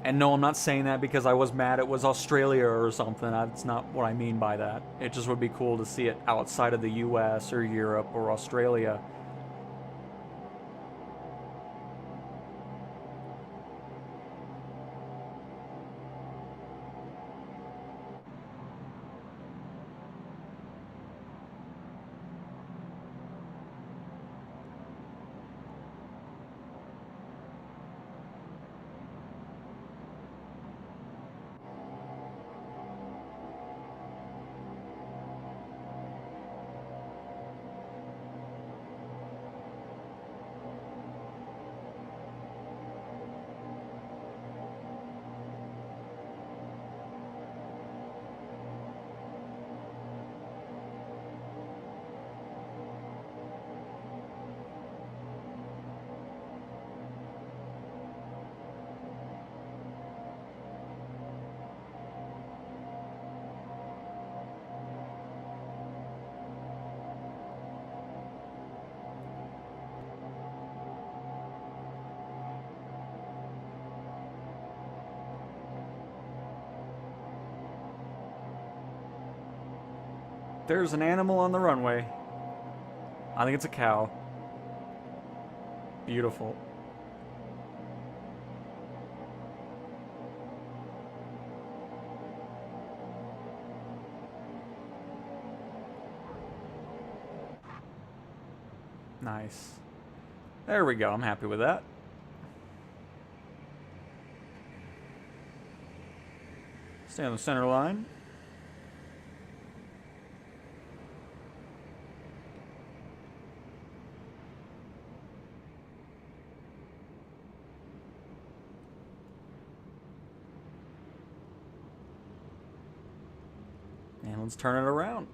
And no, I'm not saying that because I was mad it was Australia or something. That's not what I mean by that. It just would be cool to see it outside of the US or Europe or Australia. There's an animal on the runway. I think it's a cow. Beautiful. Nice. There we go. I'm happy with that. Stay on the center line. And let's turn it around.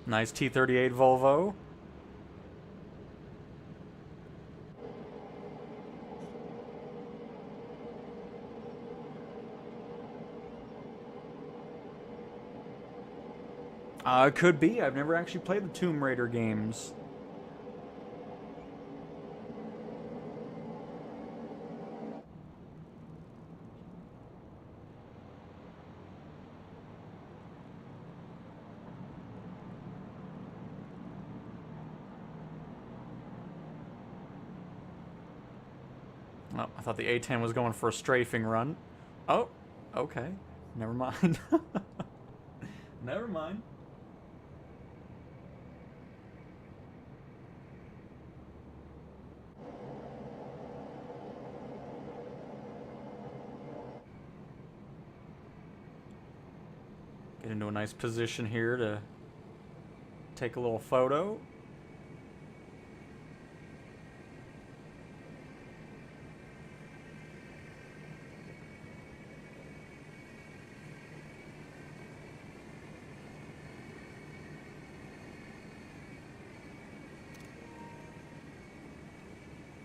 Nice T38 Volvo. Could be. I've never actually played the Tomb Raider games. Oh, I thought the A10 was going for a strafing run. Oh, okay. Never mind. Never mind. Get into a nice position here to take a little photo.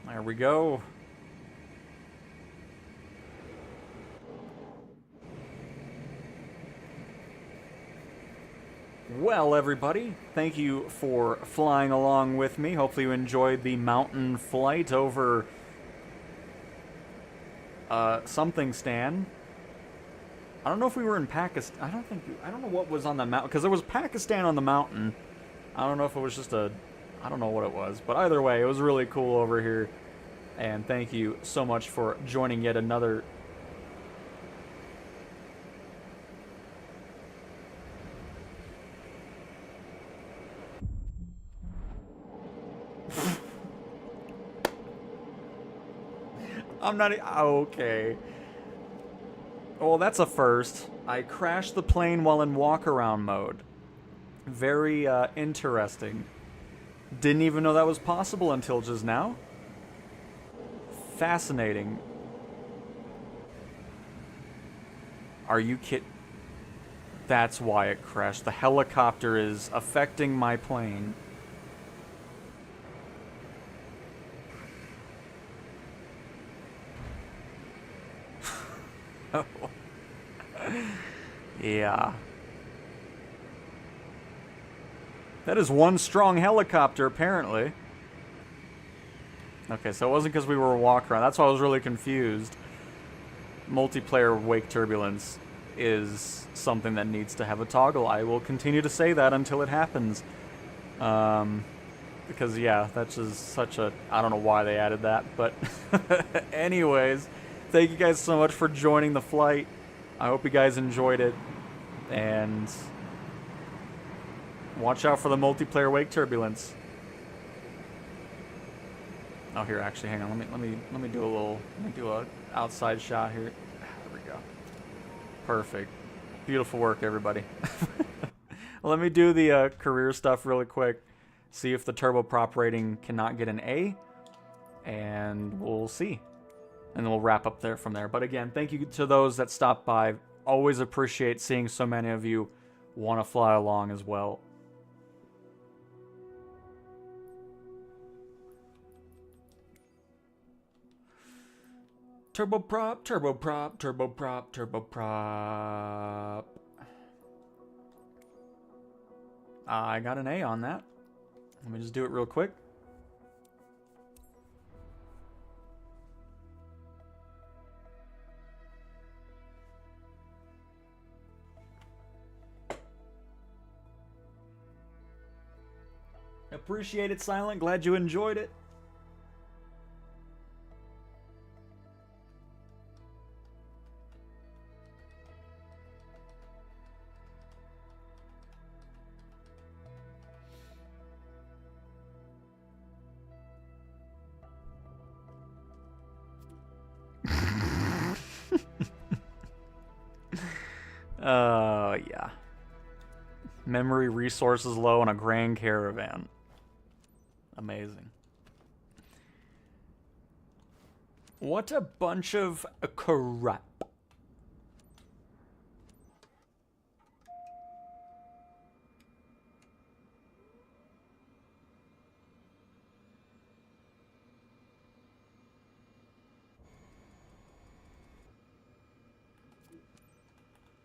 There we go. Well, everybody, thank you for flying along with me. Hopefully you enjoyed the mountain flight over something Stan. I don't know if we were in Pakistan. I don't know what was on the mountain, because there was Pakistan on the mountain. I don't know if it was just I don't know what it was, but either way, it was really cool over here. And thank you so much for joining yet another I'm not okay. Well, that's a first. I crashed the plane while in walk-around mode. Very interesting. Didn't even know that was possible until just now. Fascinating. Are you kidding? That's why it crashed. The helicopter is affecting my plane. Oh. Yeah. That is one strong helicopter, apparently. Okay, so it wasn't because we were walking around. That's why I was really confused. Multiplayer wake turbulence is something that needs to have a toggle. I will continue to say that until it happens. Because, yeah, that's just such a... I don't know why they added that, but... Anyways, thank you guys so much for joining the flight. I hope you guys enjoyed it. And... watch out for the multiplayer wake turbulence. Oh, here, actually, hang on. Let me do a little... Let me do a outside shot here. There we go. Perfect. Beautiful work, everybody. Let me do the career stuff really quick. See if the turboprop rating cannot get an A. And we'll see. And then we'll wrap up there from there. But again, thank you to those that stopped by. Always appreciate seeing so many of you want to fly along as well. Turboprop, turboprop, turboprop, turboprop. I got an A on that. Let me just do it real quick. Appreciate it, Silent. Glad you enjoyed it. Yeah. Memory resources low on a Grand Caravan. Amazing. What a bunch of crap.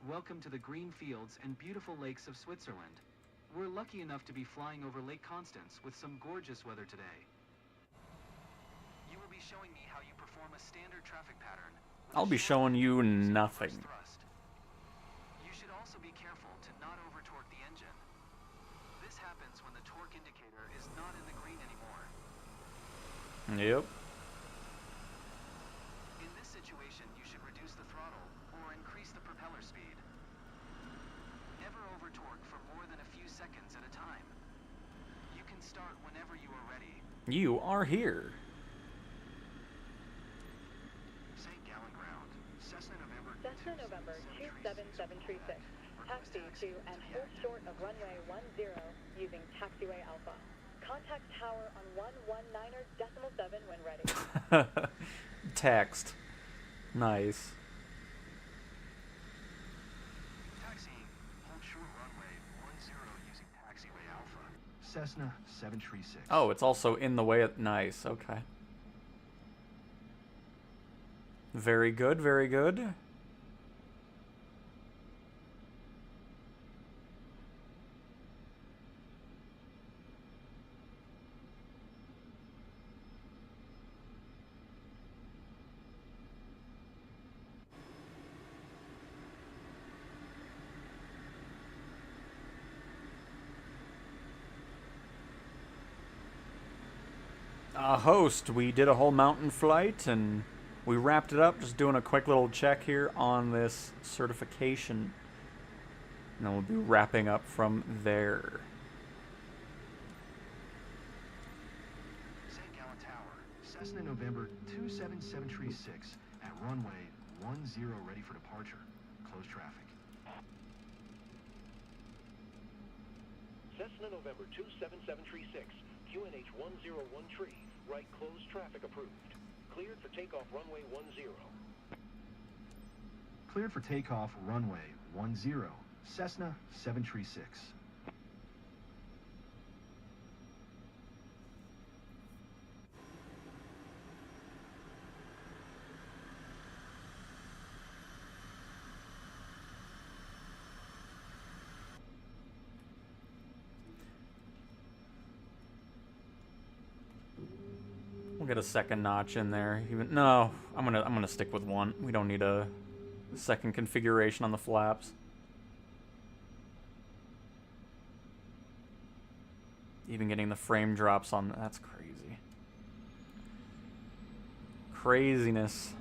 Welcome to the green fields and beautiful lakes of Switzerland. We're lucky enough to be flying over Lake Constance with some gorgeous weather today. You will be showing me how you perform a standard traffic pattern. I'll be showing you nothing. You should also be careful to not over-torque the engine. This happens when the torque indicator is not in the green anymore. Yep. In this situation, you should reduce the throttle or increase the propeller speed. Never over-torque for more than a few seconds at a time. You can start whenever you are ready. You are here. St. Gallen Ground, Cessna November 27736. Taxi to and hold short of runway 10 using taxiway Alpha. Contact tower on 119.7 when ready. Text. Nice. Taxiing, hold short runway 10 using taxiway Alpha. Cessna 736. Oh, it's also in the way of... Nice, okay. Very good, very good. Host, we did a whole mountain flight and we wrapped it up just doing a quick little check here on this certification. And then we'll be wrapping up from there. St. Gallen Tower, Cessna November 27736 at runway 10 ready for departure. Close traffic. Cessna November 27736, QNH 101 right closed traffic approved. Cleared for takeoff runway 10. Cleared for takeoff runway 10. Cessna 736. We'll get a second notch in there. Even no, I'm gonna stick with one. We don't need a second configuration on the flaps. Even getting the frame drops on, that's crazy. Craziness.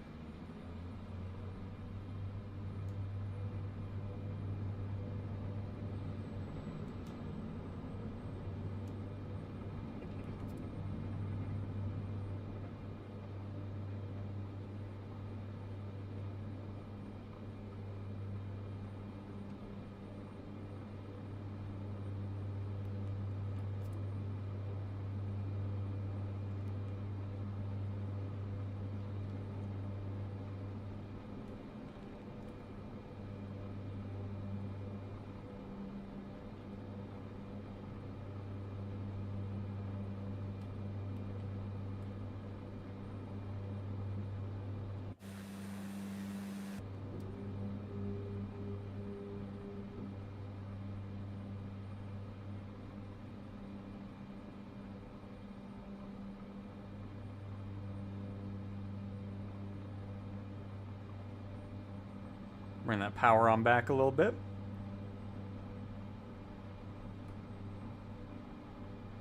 Bring that power on back a little bit.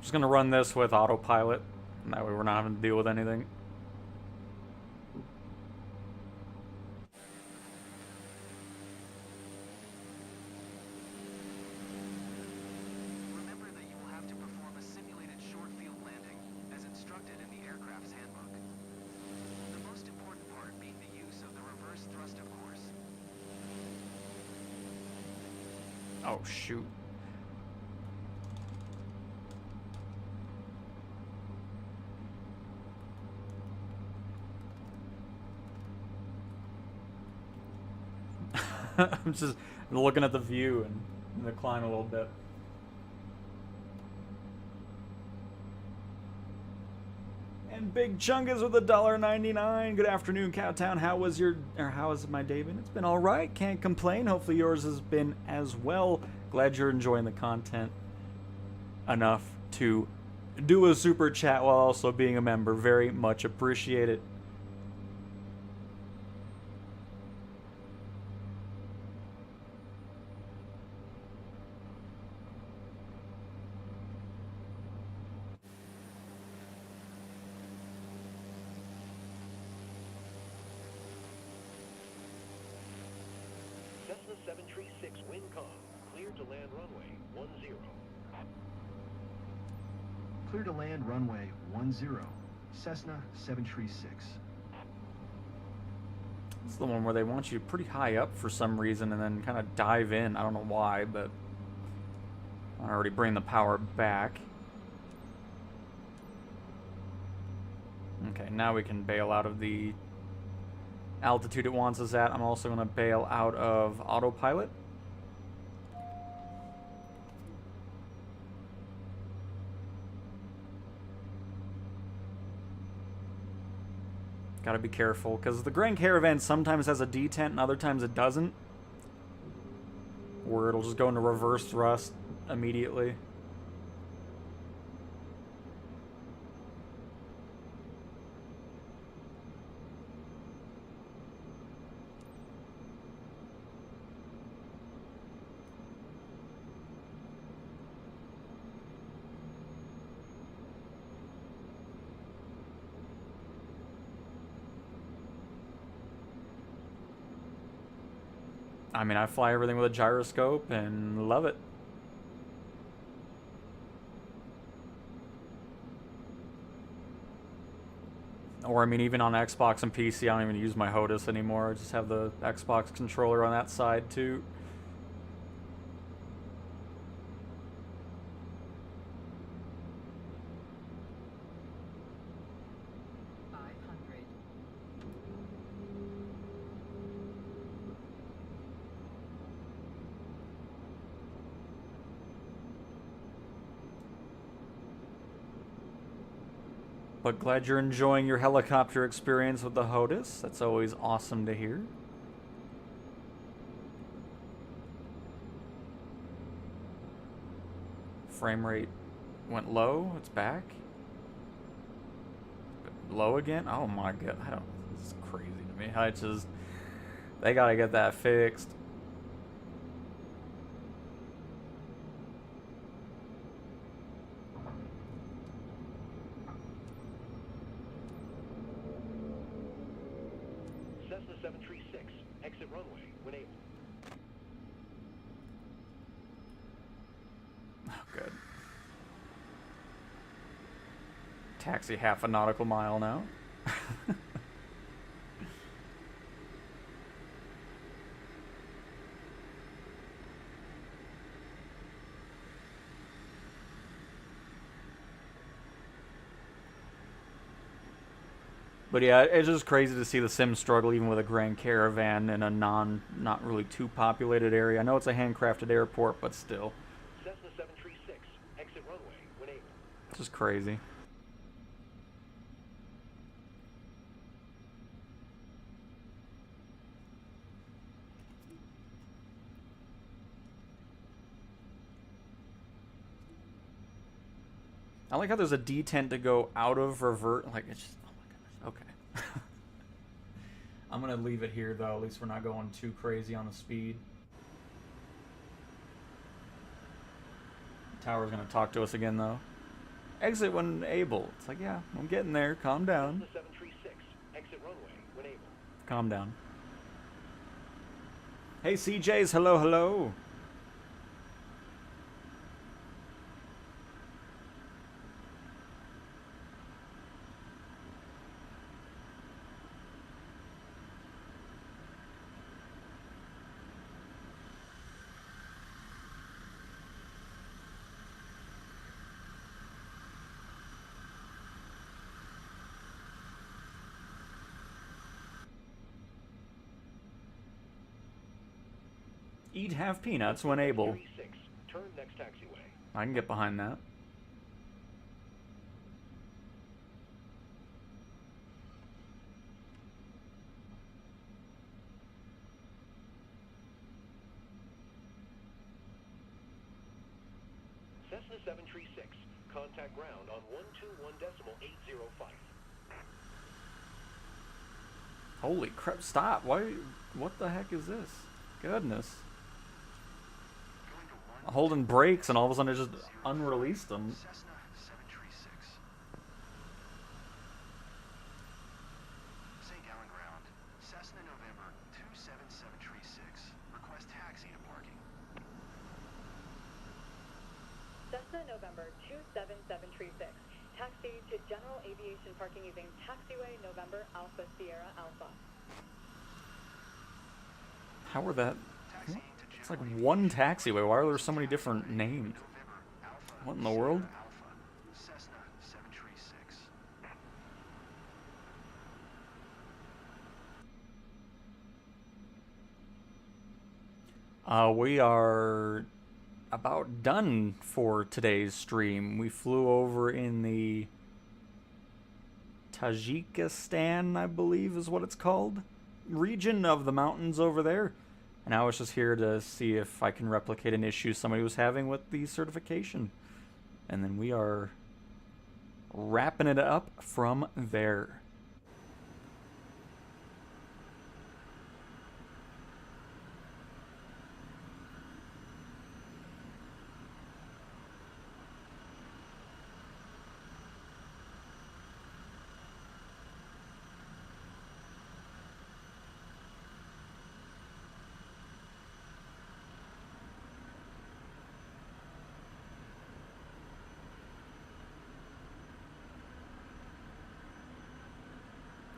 Just gonna run this with autopilot, and that way we're not having to deal with anything. Remember that you will have to perform a simulated short field landing, as instructed in the aircraft's handbook. The most important part being the use of the reverse thrust, of course. Oh, shoot. I'm just looking at the view and the climb a little bit. And Big Chungus with $1.99. Good afternoon, Cowtown. How has my day been? It's been all right. Can't complain. Hopefully yours has been as well. Glad you're enjoying the content enough to do a super chat while also being a member. Very much appreciate it. Cessna 736 WinCom, cleared to land runway 10. Clear to land runway 10. Cessna 736. It's the one where they want you pretty high up for some reason and then kind of dive in. I don't know why, but I already bring the power back. Okay, now we can bail out of the altitude it wants us at. I'm also going to bail out of autopilot. Gotta be careful, because the Grand Caravan sometimes has a detent and other times it doesn't. Or it'll just go into reverse thrust immediately. I mean, I fly everything with a gyroscope and love it. Or, I mean, even on Xbox and PC, I don't even use my HOTAS anymore. I just have the Xbox controller on that side, too. But glad you're enjoying your helicopter experience with the HOTAS. That's always awesome to hear. Frame rate went low. It's back. Low again? Oh my god. This is crazy to me. They gotta get that fixed. Cessna 736, exit runway when able. Oh, good. Taxi half a nautical mile now. But yeah, it's just crazy to see the sim struggle even with a Grand Caravan in a not really too populated area. I know it's a handcrafted airport, but still. Cessna 736, exit runway when able. It's just crazy. I like how there's a detent to go out of revert. Like, it's just, oh my goodness. Okay. I'm gonna leave it here though, at least we're not going too crazy on the speed. Tower's gonna talk to us again though. Exit when able. It's like, yeah, I'm getting there. Calm down. Cessna 736, exit runway when able. Calm down. Hey CJs, hello, hello. Eat half peanuts when able. 36, turn next taxiway. I can get behind that. Cessna 736, contact ground on 121.805. Holy crap, stop. Why? What the heck is this? Goodness. Holding brakes and all of a sudden it just unreleased them. Cessna 736. St. Gallen ground. Cessna November 27736. Request taxi to parking. Cessna November 27736. Taxi to general aviation parking using taxiway November Alpha Sierra Alpha. How are that? It's like one taxiway. Why are there so many different names? What in the world? Cessna 736. We are about done for today's stream. We flew over in the Tajikistan, I believe is what it's called, region of the mountains over there. And I was just here to see if I can replicate an issue somebody was having with the certification. And then we are wrapping it up from there.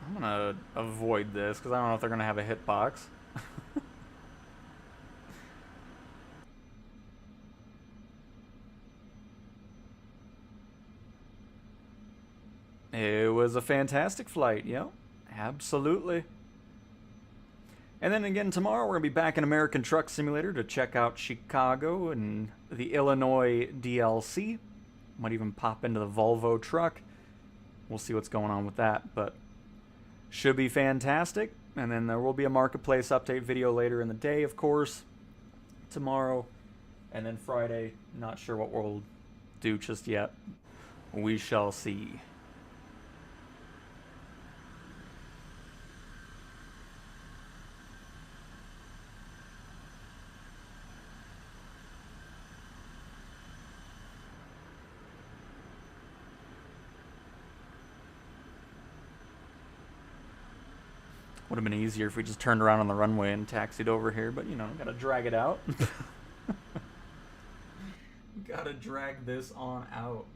I'm gonna avoid this because I don't know if they're gonna have a hitbox. It was a fantastic flight, yep, absolutely. And then again tomorrow we're gonna be back in American Truck Simulator to check out Chicago and the Illinois DLC. Might even pop into the Volvo truck. We'll see what's going on with that, but should be fantastic. And then there will be a marketplace update video later in the day, of course, tomorrow. And then Friday, not sure what we'll do just yet. We shall see. Would have been easier if we just turned around on the runway and taxied over here, but you know, gotta drag it out. Gotta drag this on out.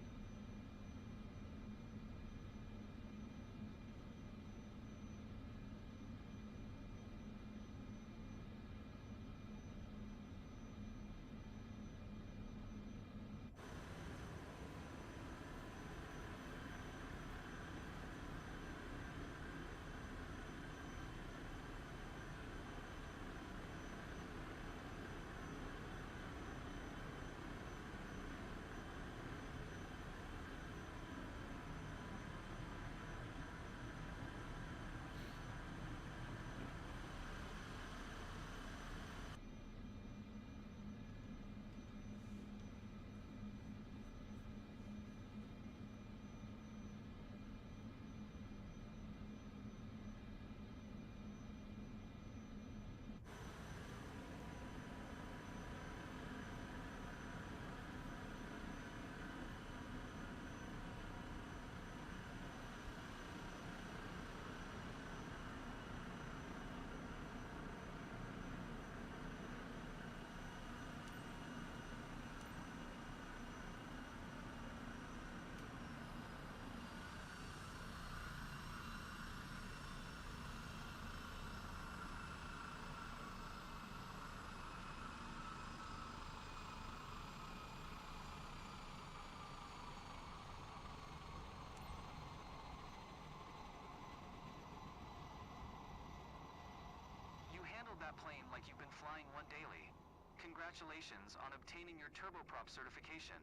Daily. Congratulations on obtaining your turboprop certification.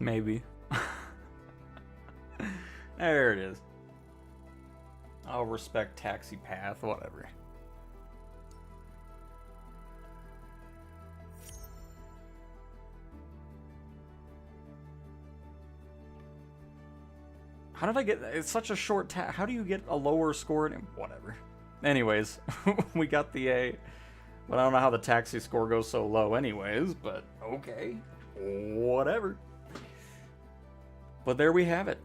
Maybe. There it is. I'll respect taxi path, whatever. How did I get... It's such a short how do you get a lower score in... Whatever. Anyways, we got the A. But I don't know how the taxi score goes so low anyways, but okay. Whatever. But there we have it.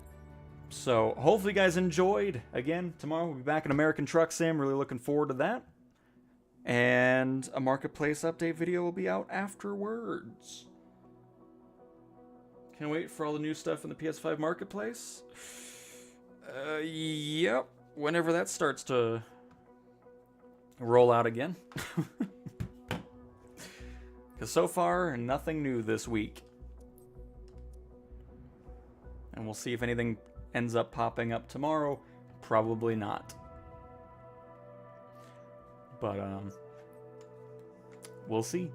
So, hopefully you guys enjoyed. Again, tomorrow we'll be back in American Truck Sim. Really looking forward to that. And a Marketplace update video will be out afterwards. Can't wait for all the new stuff in the PS5 Marketplace. Yep. Whenever that starts to roll out again. Because so far, nothing new this week. And we'll see if anything ends up popping up tomorrow. Probably not. But, we'll see.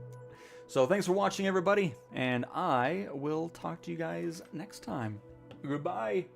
So thanks for watching, everybody. And I will talk to you guys next time. Goodbye.